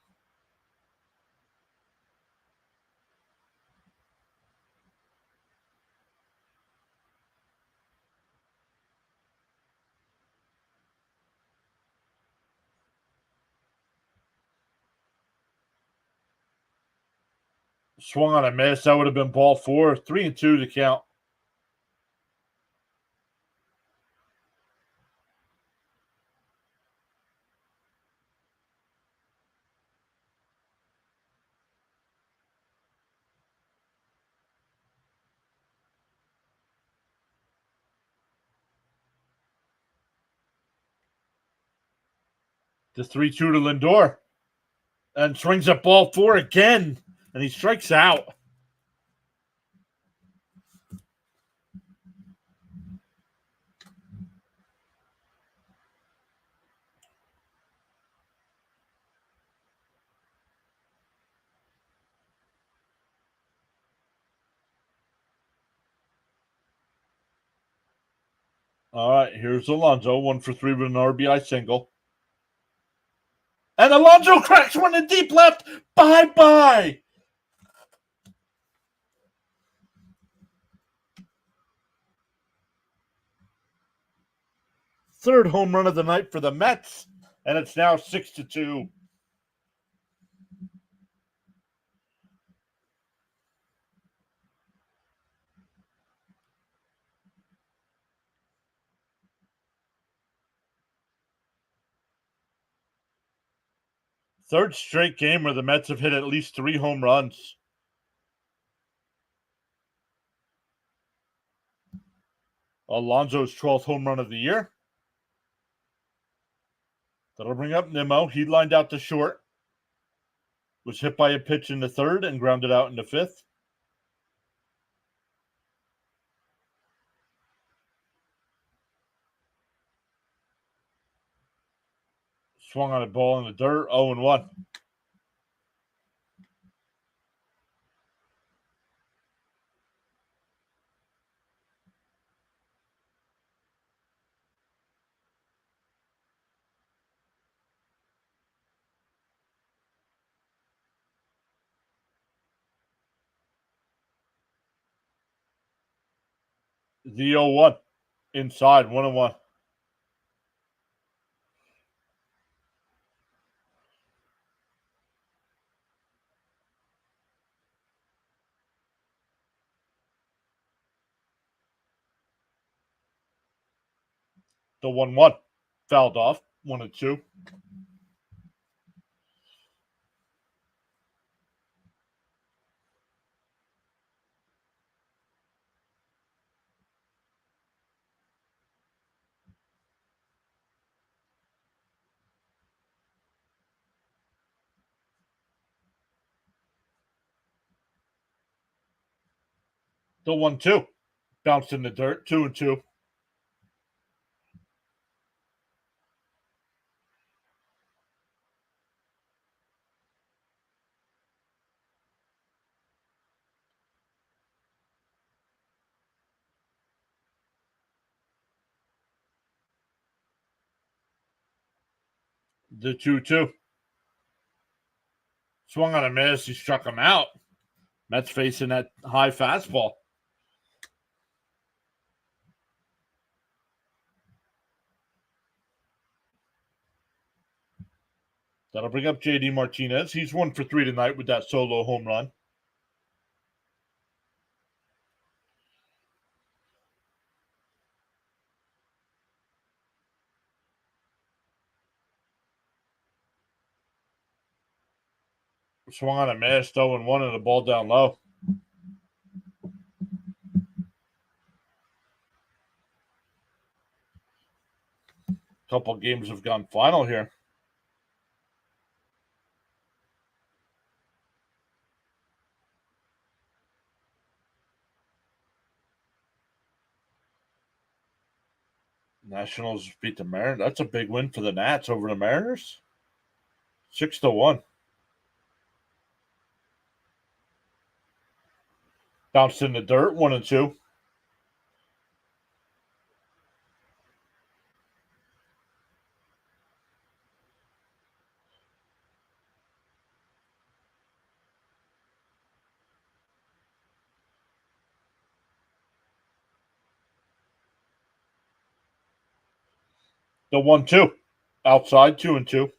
[SPEAKER 1] Swung on a miss. That would have been ball 4. 3-2 to count. The 3-2 to Lindor. And swings at ball 4 again. And he strikes out. All right, here's Alonso. 1 for 3 with an RBI single. And Alonso cracks one in deep left. Bye-bye. Third home run of the night for the Mets. And it's now 6-2. Third straight game where the Mets have hit at least 3 home runs. Alonso's 12th home run of the year. That'll bring up Nimmo. He lined out to short. Was hit by a pitch in the third and grounded out in the fifth. Swung on a ball in the dirt. 0-1. The 0-1. Inside. 1-1. The 1-1. Fouled off. 1-2. The 1-2. Bounced in the dirt. 2-2. The 2-2. Swung on a miss. He struck him out. Mets facing that high fastball. That'll bring up J.D. Martinez. He's 1 for 3 tonight with that solo home run. Swung on a miss. 0-1 and the ball down low. Couple games have gone final here. Nationals beat the Mariners. That's a big win for the Nats over the Mariners. 6-1. Bounced in the dirt. 1-2. The 1-2. Outside. 2-2.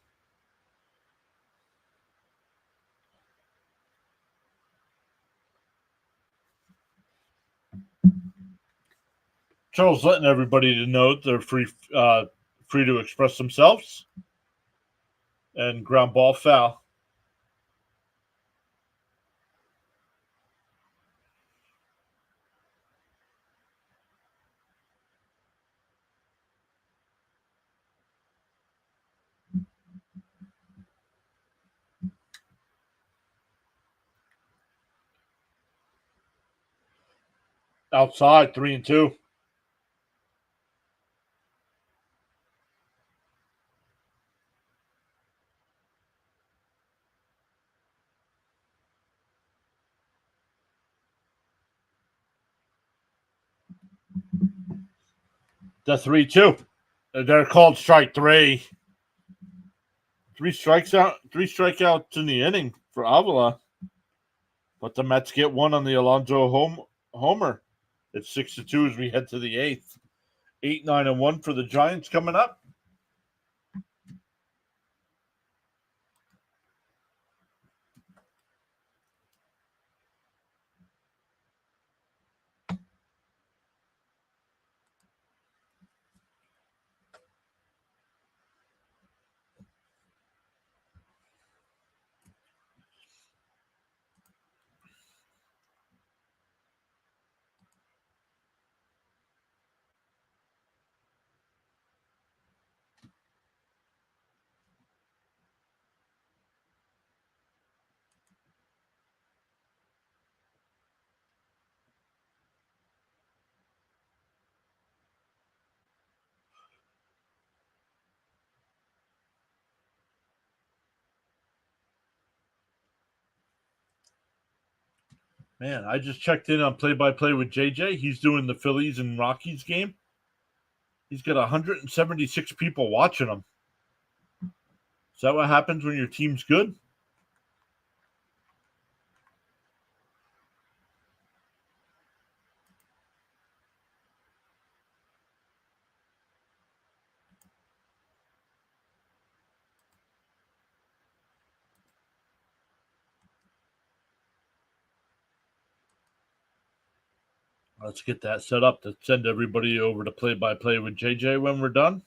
[SPEAKER 1] Charles letting everybody to know they're free to express themselves. And ground ball foul. Outside. 3-2. The 3-2. They're called strike 3. 3 strikeouts in the inning for Avila. But the Mets get one on the Alonso homer. It's 6-2 as we head to the 8th. 8-9-1 for the Giants coming up. Man, I just checked in on play-by-play with JJ. He's doing the Phillies and Rockies game. He's got 176 people watching him. Is that what happens when your team's good? Let's get that set up to send everybody over to play-by-play with JJ when we're done.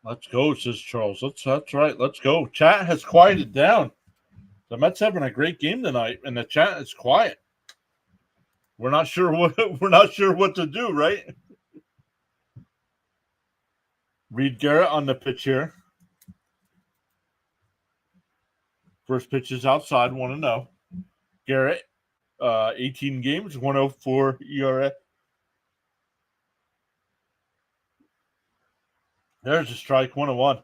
[SPEAKER 1] Let's go, says Charles. That's right. Let's go. Chat has quieted down. The Mets having a great game tonight, and the chat is quiet. We're not sure what to do, right? Reed Garrett on the pitch here. First pitch is outside, 1-0. Garrett, 18 games, 104 ERA. There's a strike, 1-1.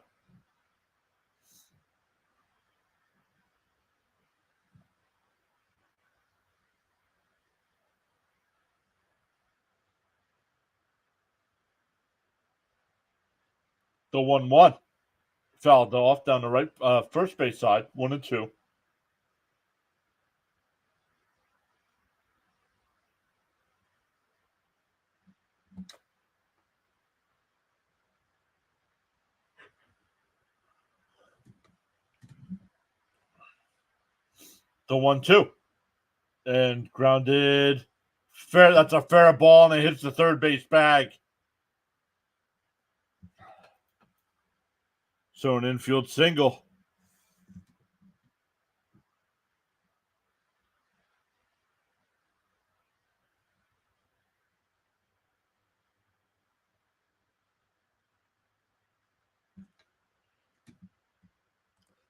[SPEAKER 1] The 1-1. Fouled off down the right first base side, 1-2. The 1-2. And grounded. Fair. That's a fair ball, and it hits the third base bag. So an infield single.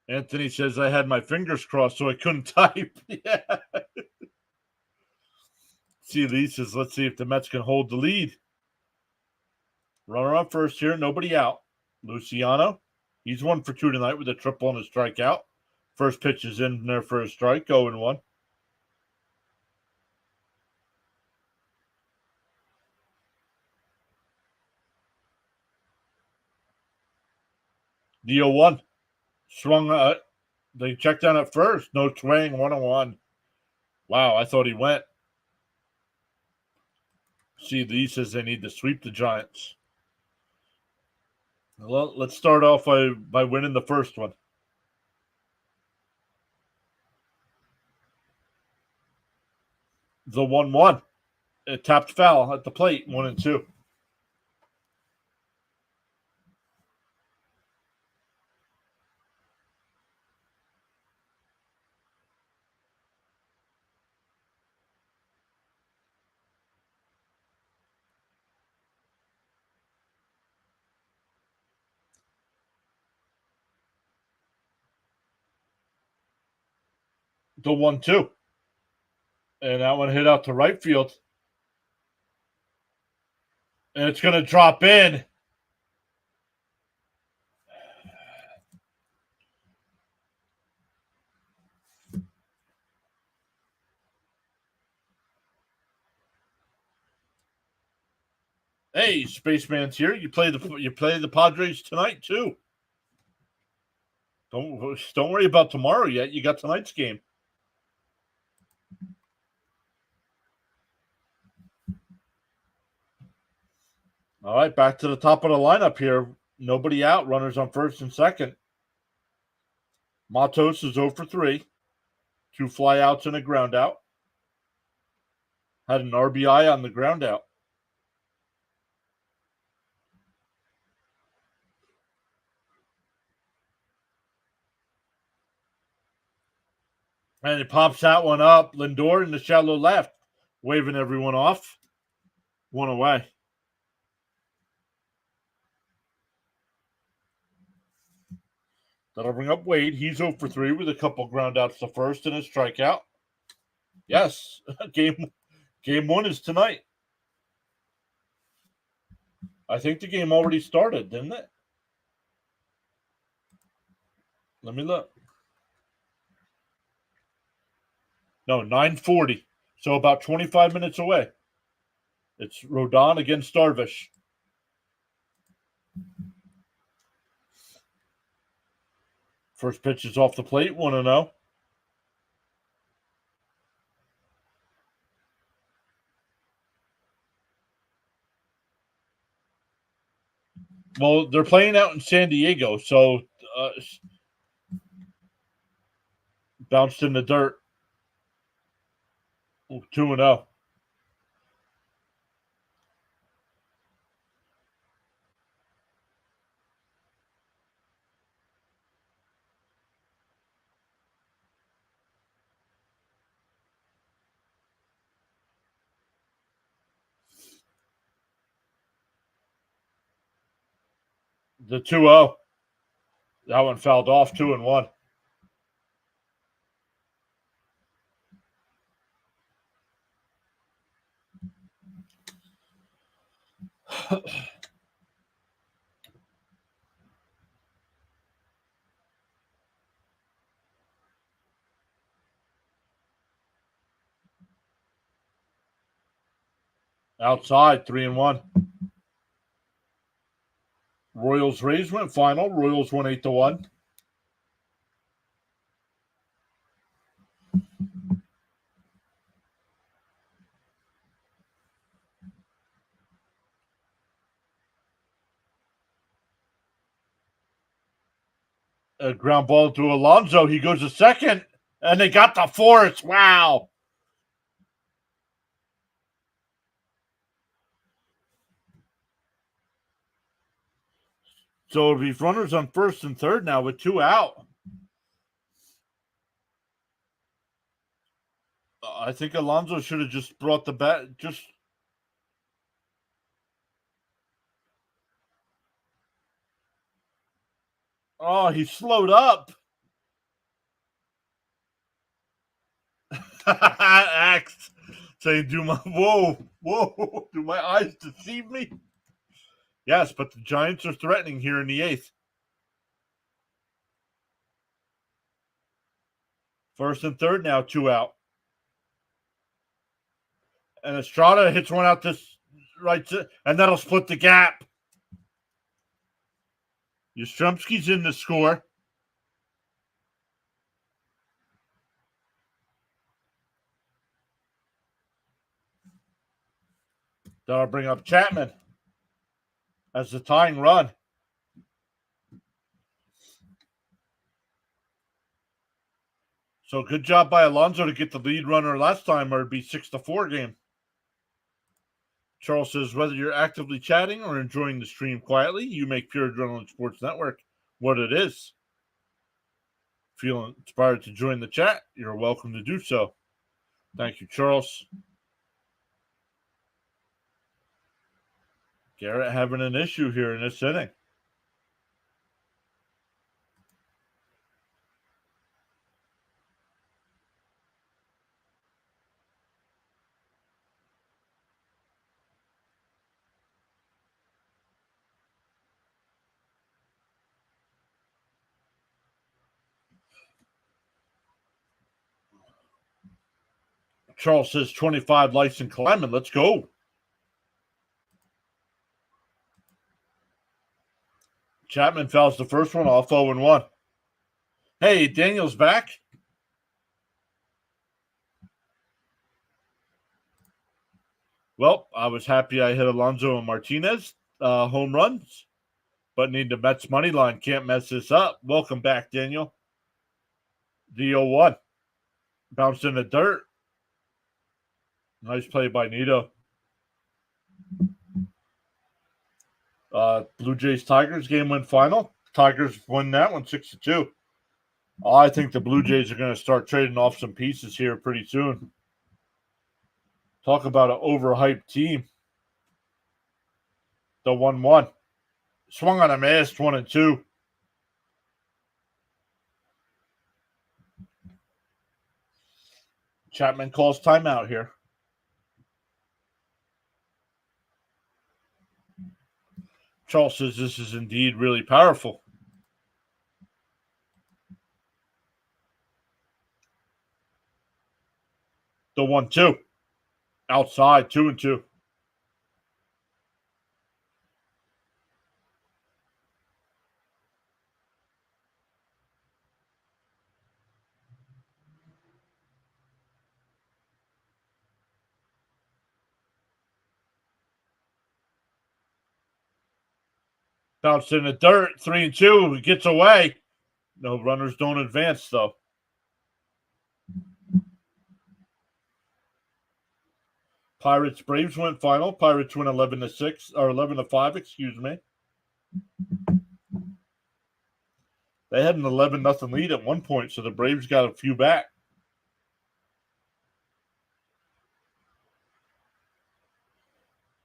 [SPEAKER 1] Anthony says I had my fingers crossed so I couldn't type. Yeah. See, Lee says, let's see if the Mets can hold the lead. Runner on first here, nobody out. Luciano, he's 1 for 2 tonight with a triple and a strikeout. First pitch is in there for a strike, 0-1. The 0-1. Swung, they checked down at first. No swing, 1-1. Wow, I thought he went. See, Lee says they need to sweep the Giants. Well, let's start off by winning the first one. The 1-1. It tapped foul at the plate, 1-2. The 1-2. And that one hit out to right field. And it's going to drop in. Hey, Spaceman's here. You play the Padres tonight too. Don't worry about tomorrow yet. You got tonight's game. All right, back to the top of the lineup here. Nobody out. Runners on first and second. Matos is 0 for 3. 2 flyouts and a ground out. Had an RBI on the ground out. And it pops that one up. Lindor in the shallow left, waving everyone off. 1 away. That'll bring up Wade. He's 0 for 3 with a couple ground outs to first and a strikeout. Yes, game 1 is tonight. I think the game already started, didn't it? Let me look. No, 9:40. So about 25 minutes away. It's Rodon against Darvish. First pitch is off the plate, 1-0. Well, they're playing out in San Diego, so bounced in the dirt. 2-0. The 2-0. That one fouled off, 2-1. Outside, 3-1. Royals Rays went final. Royals won 8-1. A ground ball to Alonso. He goes to second, and they got the force. Wow. So it'll be runners on first and third now with 2 out. I think Alonso should have just brought the bat. He slowed up. Axe saying, do my eyes deceive me? Yes, but the Giants are threatening here in the 8th. First and third now, 2 out. And Estrada hits one out this right, and that'll split the gap. Yastrzemski's in the score. That'll bring up Chapman as the tying run. So good job by Alonso to get the lead runner last time, or it'd be 6-4 game. Charles says, whether you're actively chatting or enjoying the stream quietly, you make Pure Adrenaline Sports Network what it is. Feeling inspired to join the chat, you're welcome to do so. Thank you, Charles. Garrett having an issue here in this inning. Charles says 25 licensed climbing. Let's go. Chapman fouls the first one off 0-1. Hey, Daniel's back. Well, I was happy I hit Alonso and Martinez home runs, but need the Mets money line. Can't mess this up. Welcome back, Daniel. The 0-1. Bounced in the dirt. Nice play by Nito. Blue Jays Tigers game win final. Tigers win that one 6-2. I think the Blue Jays are going to start trading off some pieces here pretty soon. Talk about an overhyped team. The 1-1. Swung on a miss, 1-2. Chapman calls timeout here. Charles says this is indeed really powerful. The 1-2. Outside, 2-2. Bounced in the dirt, 3-2. He gets away. No runners don't advance, though. Pirates Braves went final. Pirates win 11-6 or 11-5, excuse me. They had an 11-0 lead at one point, so the Braves got a few back.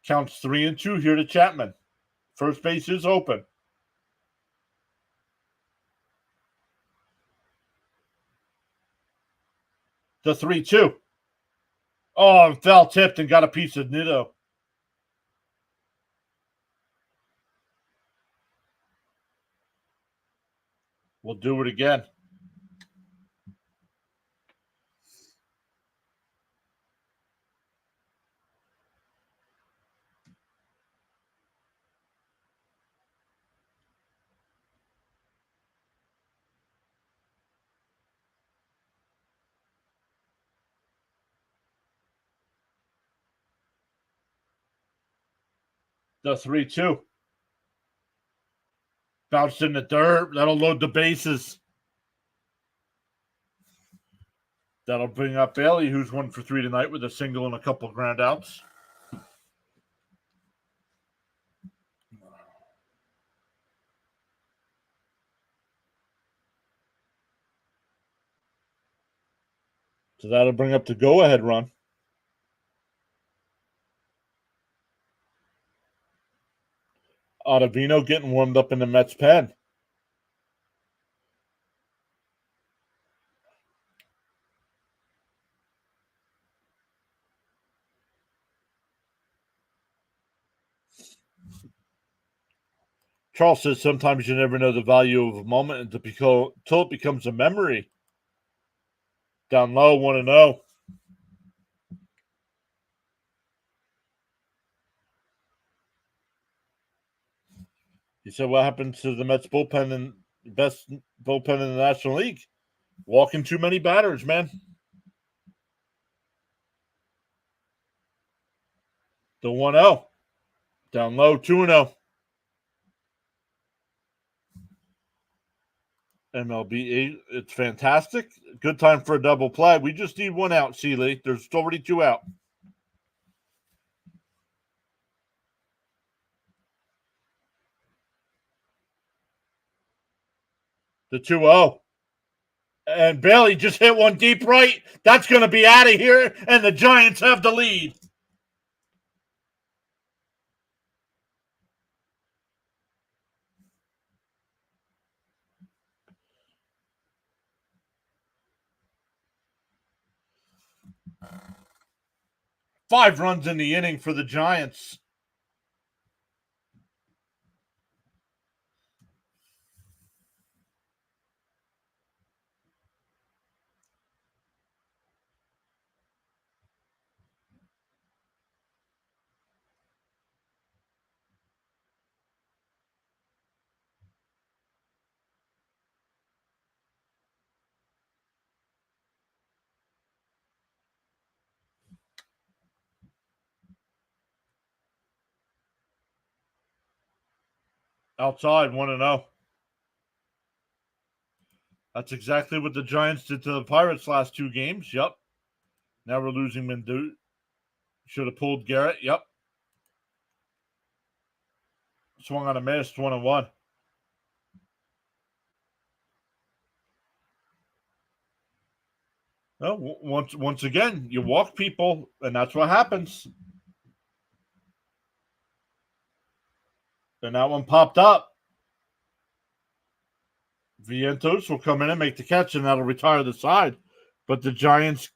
[SPEAKER 1] Counts 3-2 here to Chapman. First base is open. The 3-2. Oh, foul tipped and got a piece of Nito. We'll do it again. The 3-2. Bounced in the dirt. That'll load the bases. That'll bring up Bailey, who's 1 for 3 tonight with a single and a couple of ground outs. So that'll bring up the go-ahead run. Ottavino getting warmed up in the Mets pen. Charles says sometimes you never know the value of a moment until it becomes a memory. Down low, 1-0. He said, what happened to the Mets bullpen and best bullpen in the National League? Walking too many batters, man. The 1-0. Down low, 2-0. MLB, it's fantastic. Good time for a double play. We just need one out, Seeley. There's already 2 out. The 2-0. And Bailey just hit one deep right. That's going to be out of here, and the Giants have the lead. Five runs in the inning for the Giants. Outside, 1-0. That's exactly what the Giants did to the Pirates last 2 games. Yep. Now we're losing Mendoza. Should have pulled Garrett. Yep. Swung on a miss, 1-1. No, once again, you walk people, and that's what happens. And that one popped up. Vientos will come in and make the catch, and that'll retire the side. But the Giants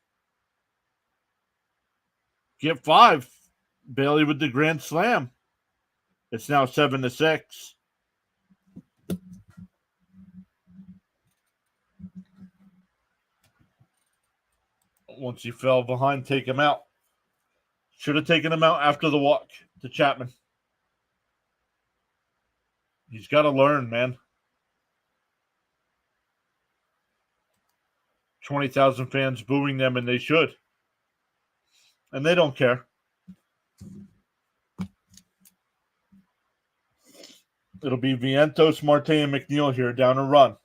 [SPEAKER 1] get 5. Bailey with the grand slam. It's now 7-6. Once he fell behind, take him out. Should have taken him out after the walk to Chapman. He's got to learn, man. 20,000 fans booing them, and they should. And they don't care. It'll be Vientos, Marte, and McNeil here down a run.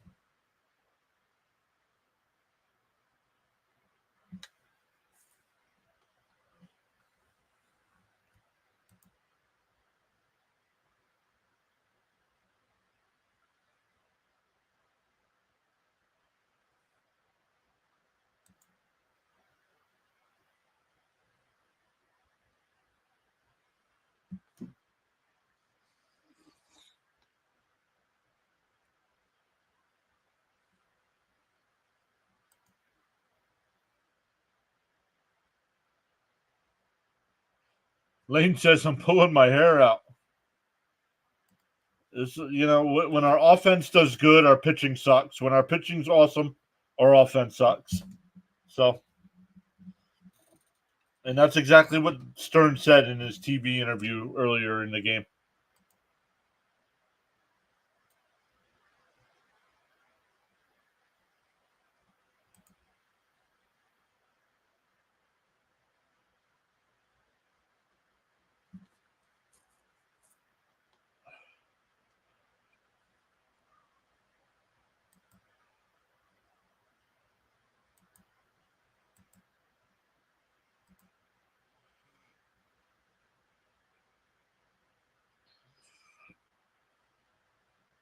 [SPEAKER 1] Lane says, I'm pulling my hair out. This, when our offense does good, our pitching sucks. When our pitching's awesome, our offense sucks. So, and that's exactly what Stern said in his TV interview earlier in the game.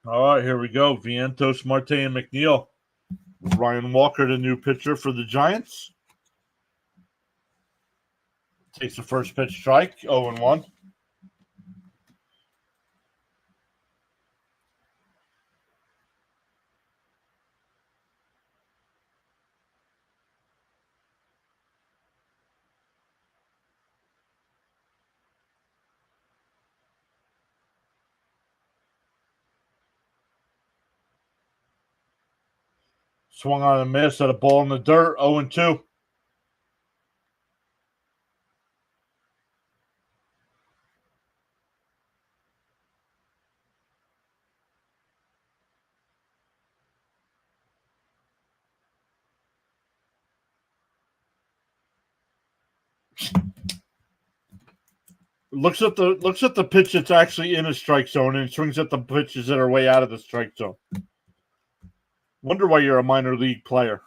[SPEAKER 1] All right, here we go. Vientos, Marte, and McNeil. Ryan Walker, the new pitcher for the Giants. Takes the first pitch strike, 0-1. Swung on a miss at a ball in the dirt, 0-2. Looks at the pitch that's actually in a strike zone and swings at the pitches that are way out of the strike zone. Wonder why you're a minor league player.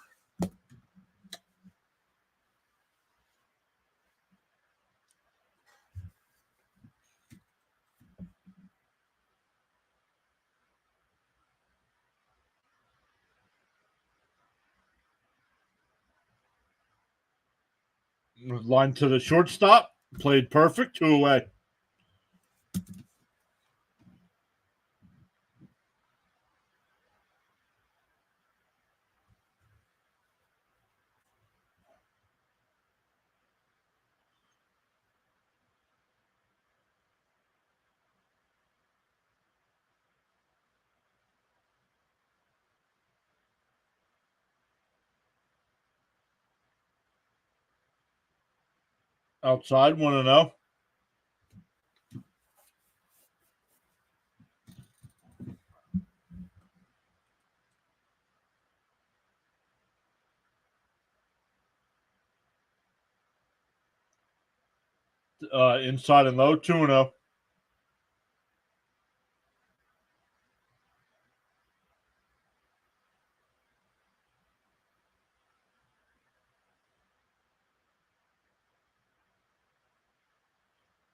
[SPEAKER 1] Line to the shortstop, played perfect, 2 away. Outside, 1-0. Inside and low, 2-0.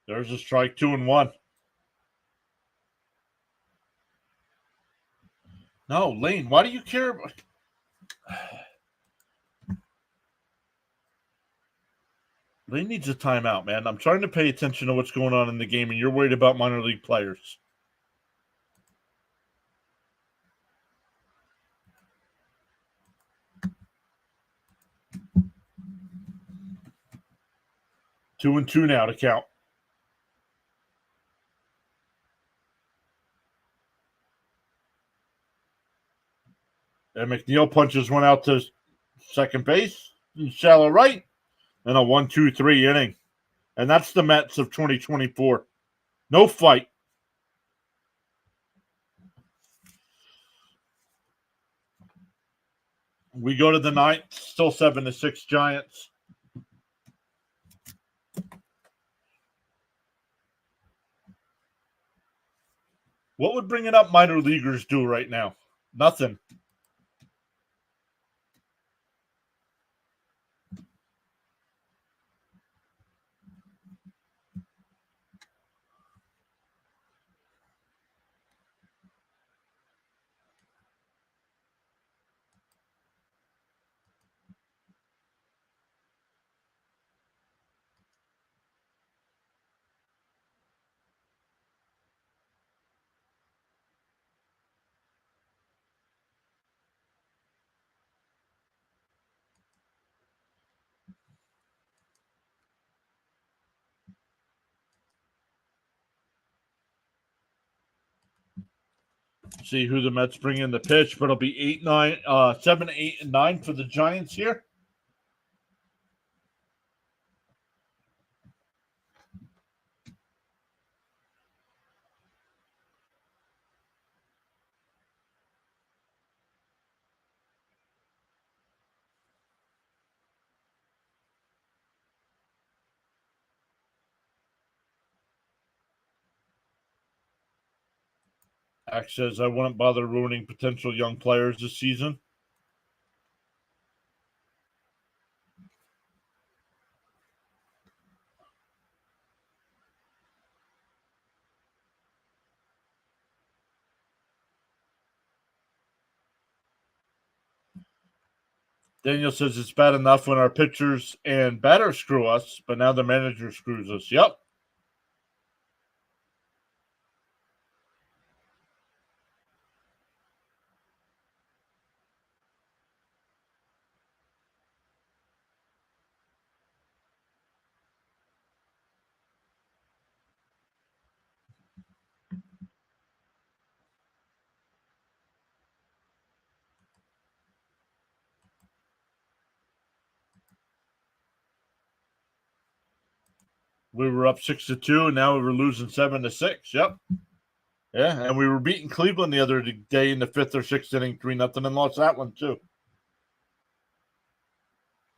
[SPEAKER 1] There's a strike, 2-1. No, Lane, why do you care about... Lane needs a timeout, man. I'm trying to pay attention to what's going on in the game, and you're worried about minor league players. Two and two now to count. And McNeil punches one out to second base, shallow right, and a 1-2-3 inning. And that's the Mets of 2024. No fight. We go to the ninth, still 7-6 Giants. What would bringing up minor leaguers do right now? Nothing. See who the Mets bring in the pitch, but it'll be 7, 8, and 9 for the Giants here. Axe says, I wouldn't bother ruining potential young players this season. Daniel says it's bad enough when our pitchers and batters screw us, but now the manager screws us. Yep. We were up 6-2, and now we were losing 7-6. Yep. Yeah, and we were beating Cleveland the other day in the 5th or 6th inning, 3-0, and lost that one too.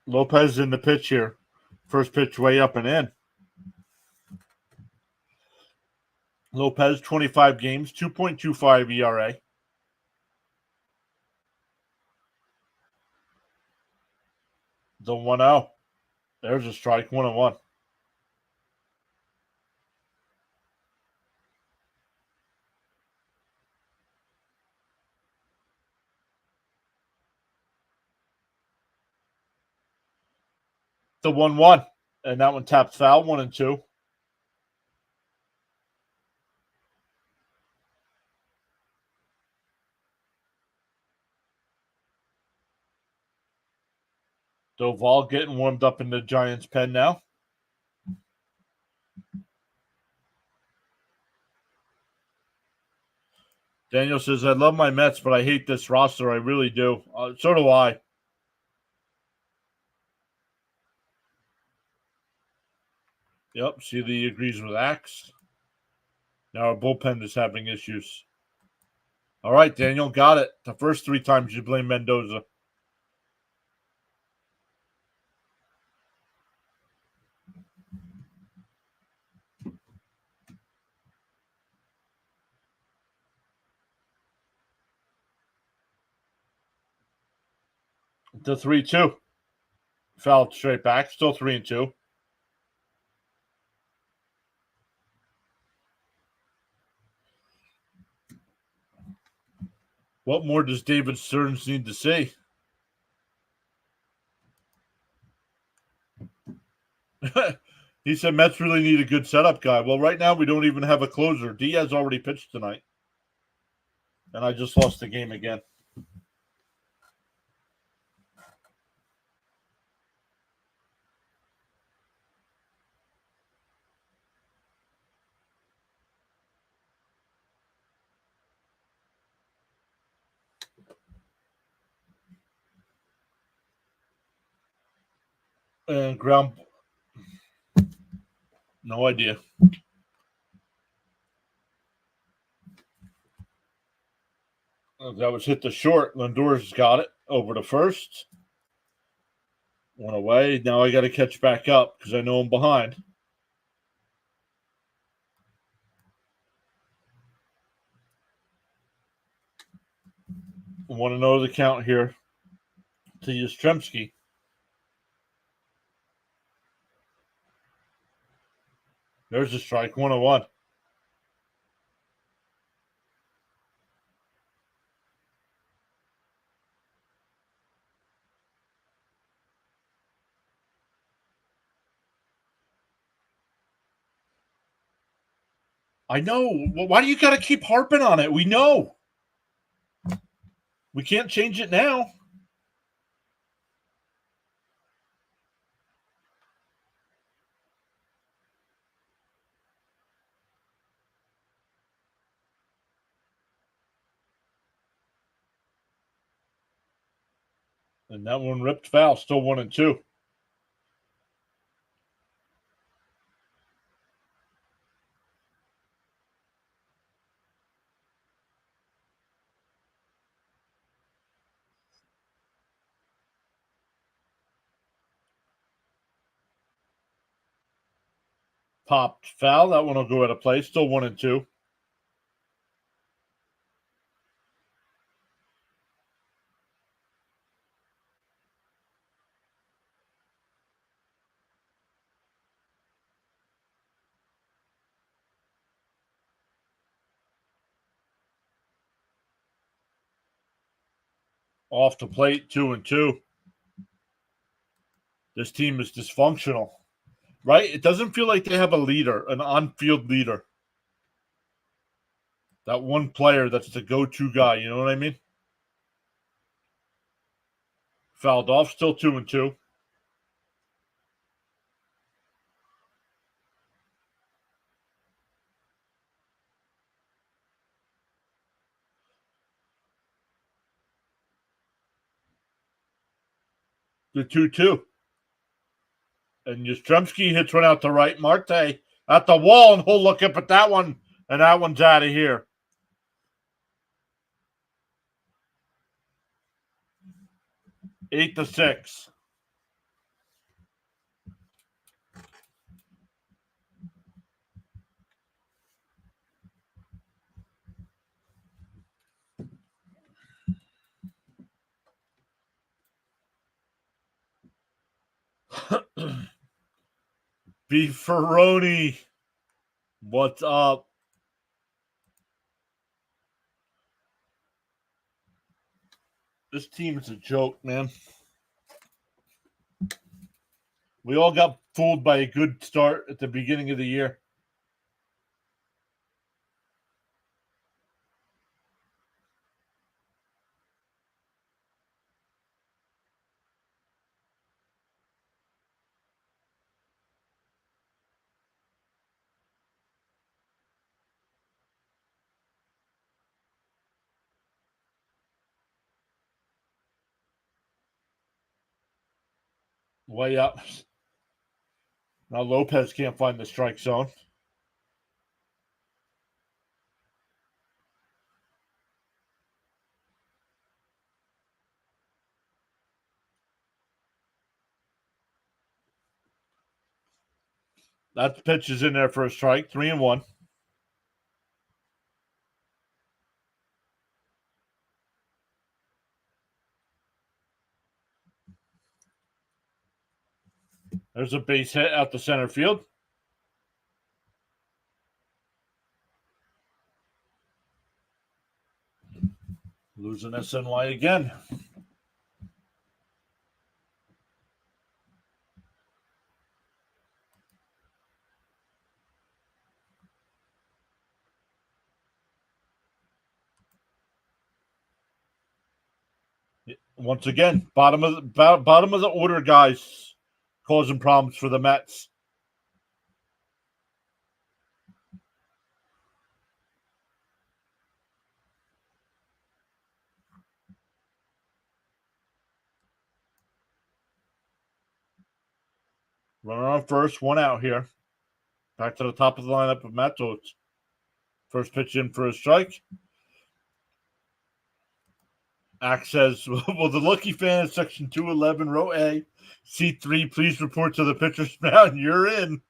[SPEAKER 1] Lopez in the pitch here. First pitch way up and in. Lopez, 25 games, 2.25 ERA. The 1-0. There's a strike, 1-1. The 1-1. And that one tapped foul, 1-2. Doval getting warmed up in the Giants' pen now. Daniel says, I love my Mets, but I hate this roster. I really do. So do I. Yep, see, he agrees with Axe. Now our bullpen is having issues. All right, Daniel, got it. The first 3 times you blame Mendoza. The 3-2. Fouled straight back. Still 3-2. What more does David Stearns need to see? He said Mets really need a good setup guy. Well, right now we don't even have a closer. Diaz already pitched tonight. And I just lost the game again. And ground. No idea. That was hit the short. Lindor's got it over to first. One away. Now I got to catch back up because I know I'm behind. I want to know the count here to Yastrzemski. There's a strike. 1-1. I know. Why do you got to keep harping on it? We know. We can't change it now. And that one ripped foul. Still 1-2. Popped foul. That one will go out of play. Still 1-2. Off the plate. 2-2. This team is dysfunctional, right? It doesn't feel like they have a leader, an on-field leader. That one player that's the go-to guy, you know what I mean? Fouled off, still 2-2. The 2-2. And Yastrzemski hits one out to right. Marte at the wall, and he'll look up at that one, and that one's out of here. 8-6. Beefaroni, what's up? This team is a joke, man. We all got fooled by a good start at the beginning of the year. Way up. Now Lopez can't find the strike zone. That pitch is in there for a strike. 3-1. There's a base hit out to center field. Losing SNY again. Once again, bottom of the order guys causing problems for the Mets. Runner on first, one out here. Back to the top of the lineup of Matos. First pitch in for a strike. Axe says, will the lucky fan in section 211, row A, C3, please report to the pitcher's mound? You're in.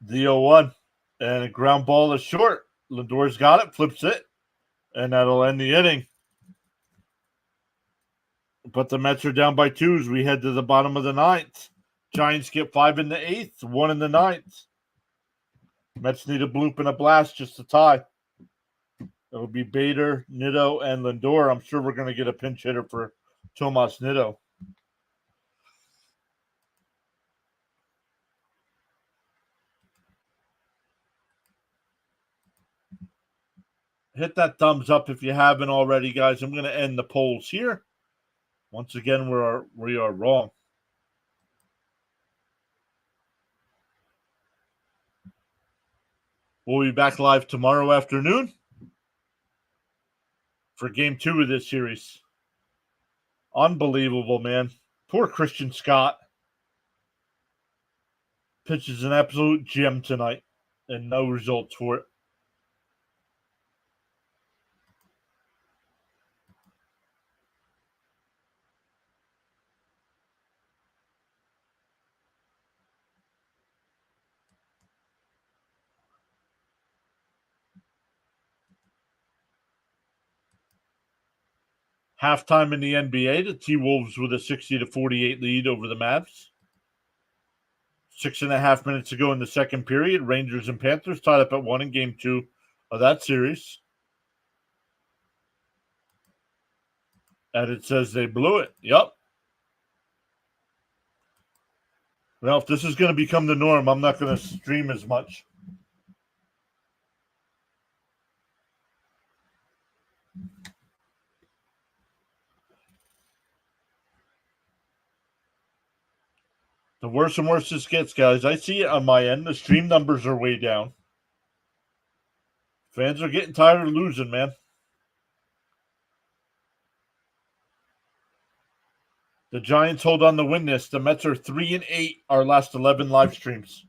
[SPEAKER 1] The 0-1. And a ground ball is short. Lindor's got it, flips it, and that'll end the inning. But the Mets are down by 2 as we head to the bottom of the 9th. Giants get 5 in the 8th, 1 in the 9th. Mets need a bloop and a blast just to tie. It'll be Bader, Nitto, and Lindor. I'm sure we're going to get a pinch hitter for Tomas Nitto. Hit that thumbs up if you haven't already, guys. I'm going to end the polls here. Once again, we are wrong. We'll be back live tomorrow afternoon for game 2 of this series. Unbelievable, man. Poor Christian Scott. Pitches an absolute gem tonight, and no results for it. Halftime in the NBA, the T-Wolves with a 60-48 lead over the Mavs. 6.5 minutes ago in the second period, Rangers and Panthers tied up at 1 in game 2 of that series. And it says they blew it. Yep. Well, if this is going to become the norm, I'm not going to stream as much. The worse and worse this gets, guys. I see it on my end. The stream numbers are way down. Fans are getting tired of losing, man. The Giants hold on to win this. The Mets are 3-8 our last 11 live streams.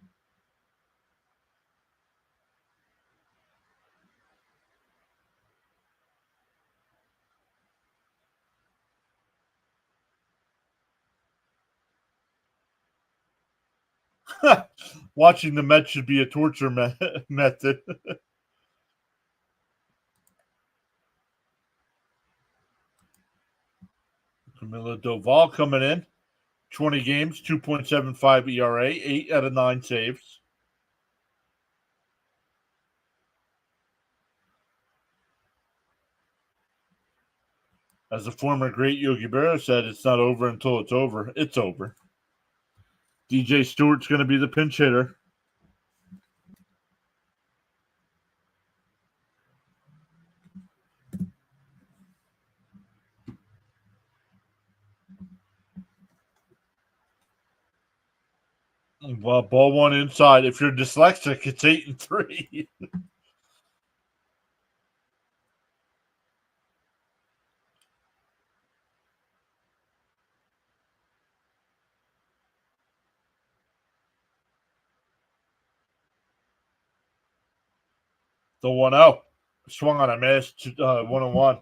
[SPEAKER 1] Watching the Mets should be a torture method. Camilo Doval coming in. 20 games, 2.75 ERA, 8 out of 9 saves. As the former great Yogi Berra said, it's not over until it's over. It's over. DJ Stewart's going to be the pinch hitter. Well, ball one inside. If you're dyslexic, it's 8-3. The 1-0. Swung on a miss. 1-1.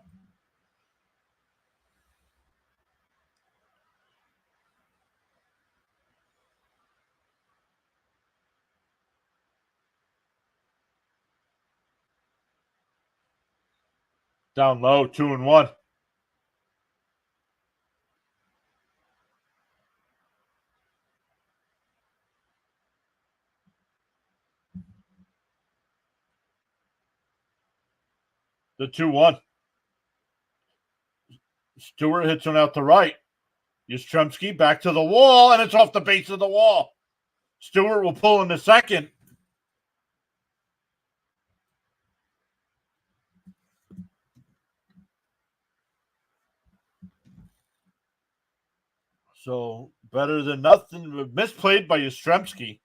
[SPEAKER 1] Down low, 2-1. The 2-1. Stewart hits one out to right. Yastrzemski back to the wall, and it's off the base of the wall. Stewart will pull in the second. So better than nothing. Misplayed by Yastrzemski.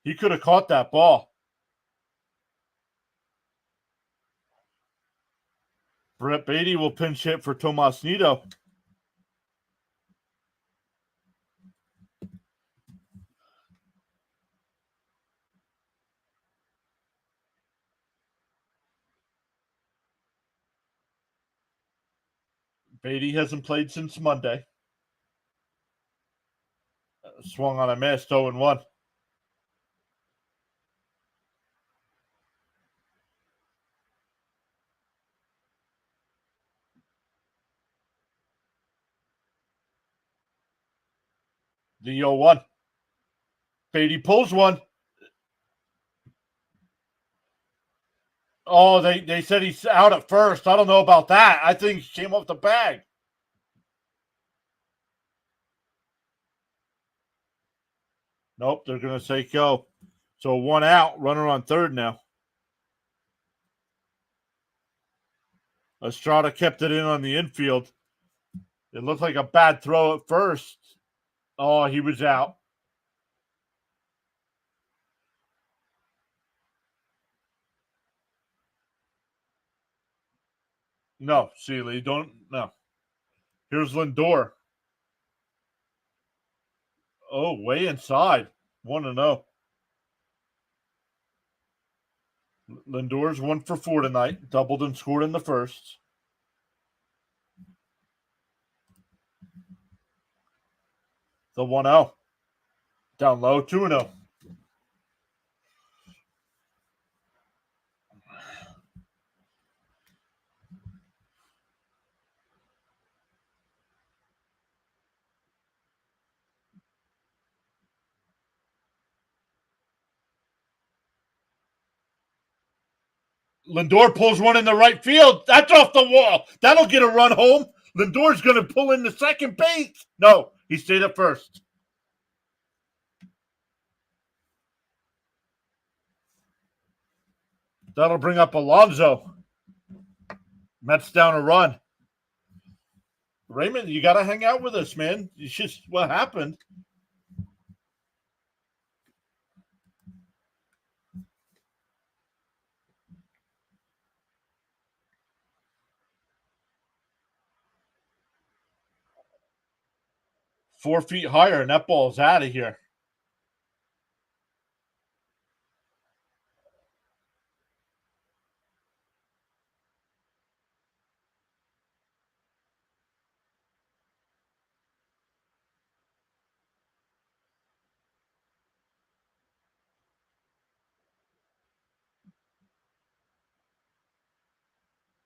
[SPEAKER 1] He could have caught that ball. Brett Beatty will pinch hit for Tomas Nido. Beatty hasn't played since Monday. Swung on a miss, 0-1. The 0-1. Beatty pulls one. Oh, they said he's out at first. I don't know about that. I think he came off the bag. Nope, they're going to say go. So 1 out, runner on third now. Estrada kept it in on the infield. It looked like a bad throw at first. Oh, he was out. No, Seeley, don't. No. Here's Lindor. Oh, way inside. 1-0. Lindor's 1 for 4 tonight. Doubled and scored in the first. The 1-0. Down low, 2-0. Lindor pulls one in the right field. That's off the wall. That'll get a run home. Lindor's going to pull into second base. No, he stayed at first. That'll bring up Alonso. Mets down a run. Raymond, you got to hang out with us, man. It's just what happened. .4 feet higher, and that ball's out of here.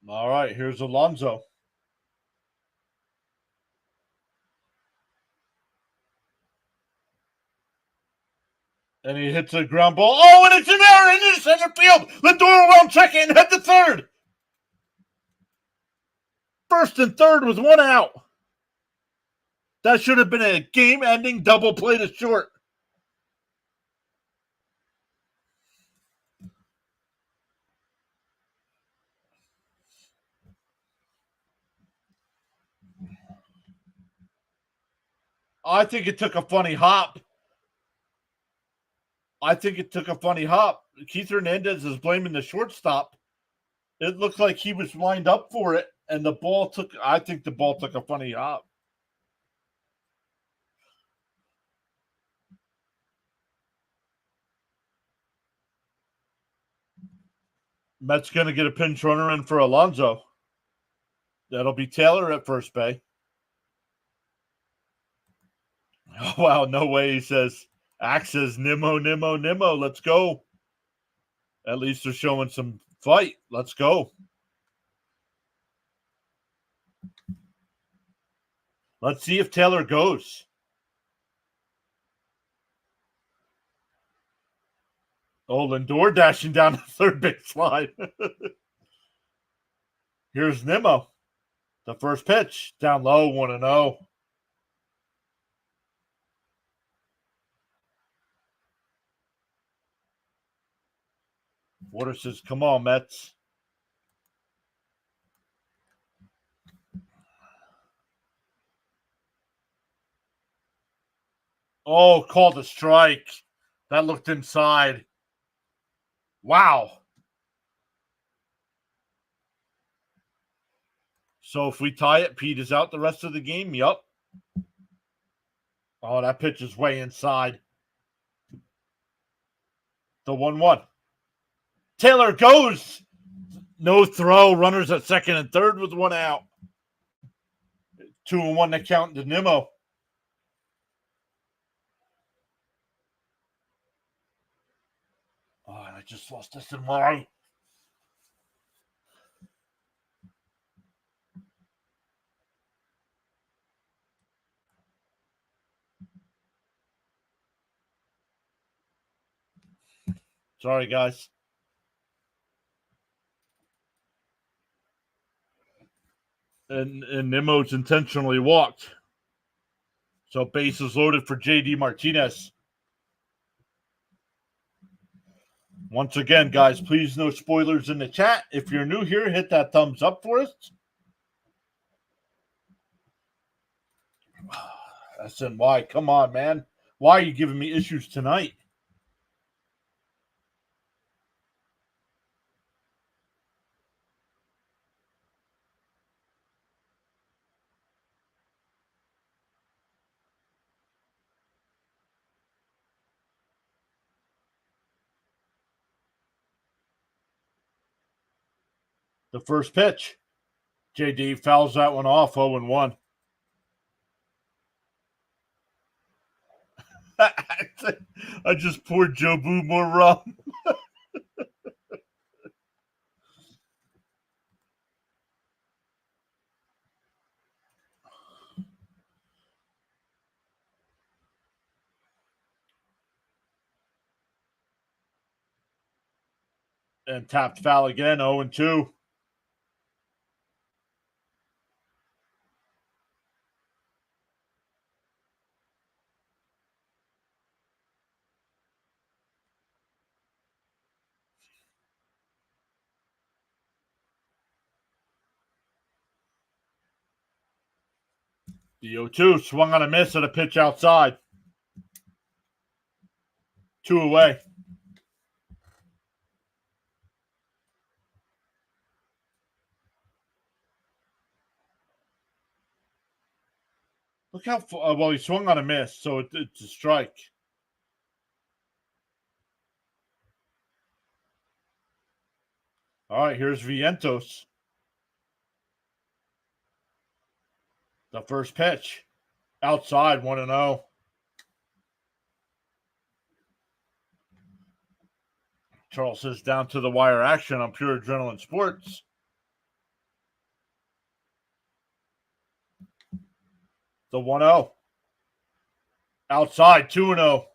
[SPEAKER 1] All right, here's Alonso. And he hits a ground ball. Oh, and it's an error into center field. Lindor around second and head to third. First and third with one out. That should have been a game-ending double play to short. I think it took a funny hop. Keith Hernandez is blaming the shortstop. It looked like he was lined up for it, and I think the ball took a funny hop. Mets going to get a pinch runner in for Alonso. That'll be Taylor at first base. Oh, wow, no way, he says. Axe says, Nimmo, Nimmo, Nimmo, let's go. At least they're showing some fight. Let's go. Let's see if Taylor goes. Oh, Lindor dashing down the third base line. Here's Nimmo. The first pitch. Down low, 1-0. Water says, come on, Mets. Oh, called a strike. That looked inside. Wow. So if we tie it, Pete is out the rest of the game? Yup. Oh, that pitch is way inside. The 1-1. Taylor goes. No throw. Runners at second and third with one out. 2-1 to count to Nimmo. Oh, and I just lost this in line. Sorry, guys. And Nimmo's intentionally walked. So base is loaded for JD Martinez. Once again, guys, please no spoilers in the chat. If you're new here, hit that thumbs up for us. SNY, come on, man. Why are you giving me issues tonight? The first pitch. JD fouls that one off, 0-1. I just poured Jobu more rum. And tapped foul again, 0-2. The 0-2 swung on a miss at a pitch outside. 2 away. Look how well he swung on a miss, so it's a strike. All right, here's Vientos. The first pitch. Outside, 1-0. Charles says down to the wire action on Pure Adrenaline Sports. The 1-0. Outside, 2-0.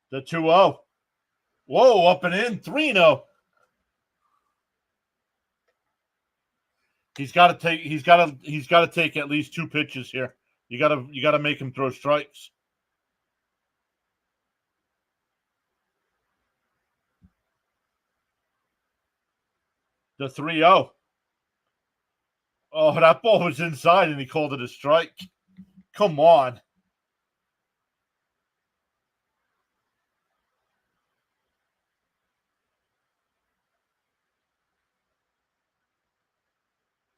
[SPEAKER 1] The 2-0. Whoa, up and in, 3-0. He's got to take at least 2 pitches here. You got to make him throw strikes. The 3-0. Oh, that ball was inside and he called it a strike. Come on.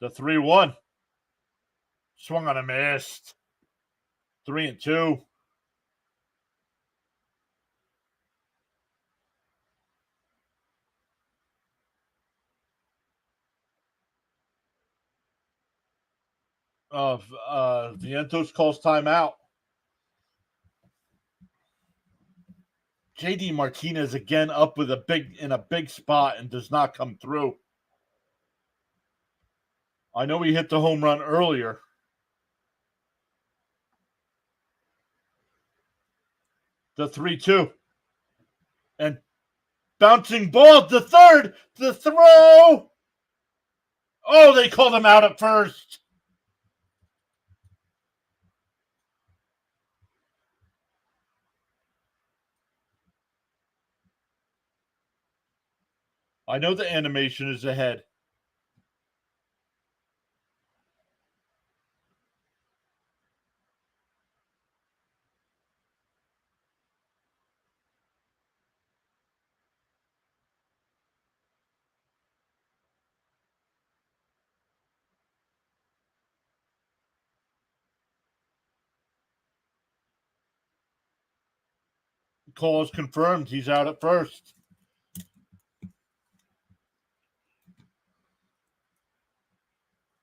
[SPEAKER 1] The 3-1. Swung on a miss. 3-2. Vientos calls timeout. JD Martinez again up with in a big spot and does not come through. I know he hit the home run earlier. The 3-2. And bouncing ball to third. The throw. Oh, they called him out at first. I know the animation is ahead. Call is confirmed. He's out at first.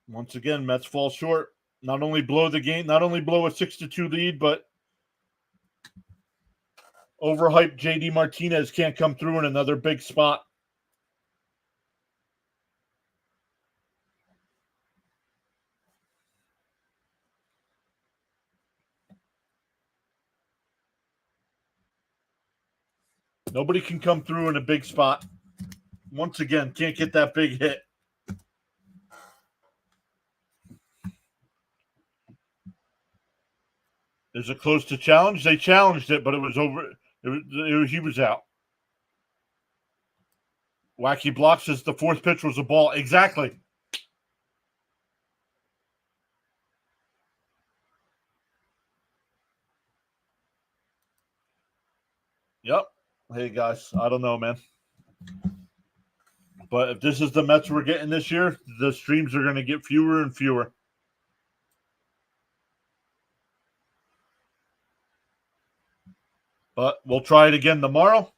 [SPEAKER 1] Once again, Mets fall short. Not only blow a 6-2 lead, but overhyped JD Martinez can't come through in another big spot. Nobody can come through in a big spot. Once again, can't get that big hit. Is it close to challenge? They challenged it, but it was over. He was out. Wacky Block says the fourth pitch was a ball. Exactly. Yep. Hey, guys, I don't know, man. But if this is the Mets we're getting this year, the streams are going to get fewer and fewer. But we'll try it again tomorrow.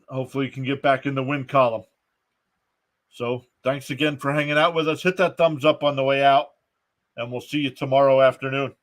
[SPEAKER 1] Hopefully you can get back in the win column. So thanks again for hanging out with us. Hit that thumbs up on the way out, and we'll see you tomorrow afternoon.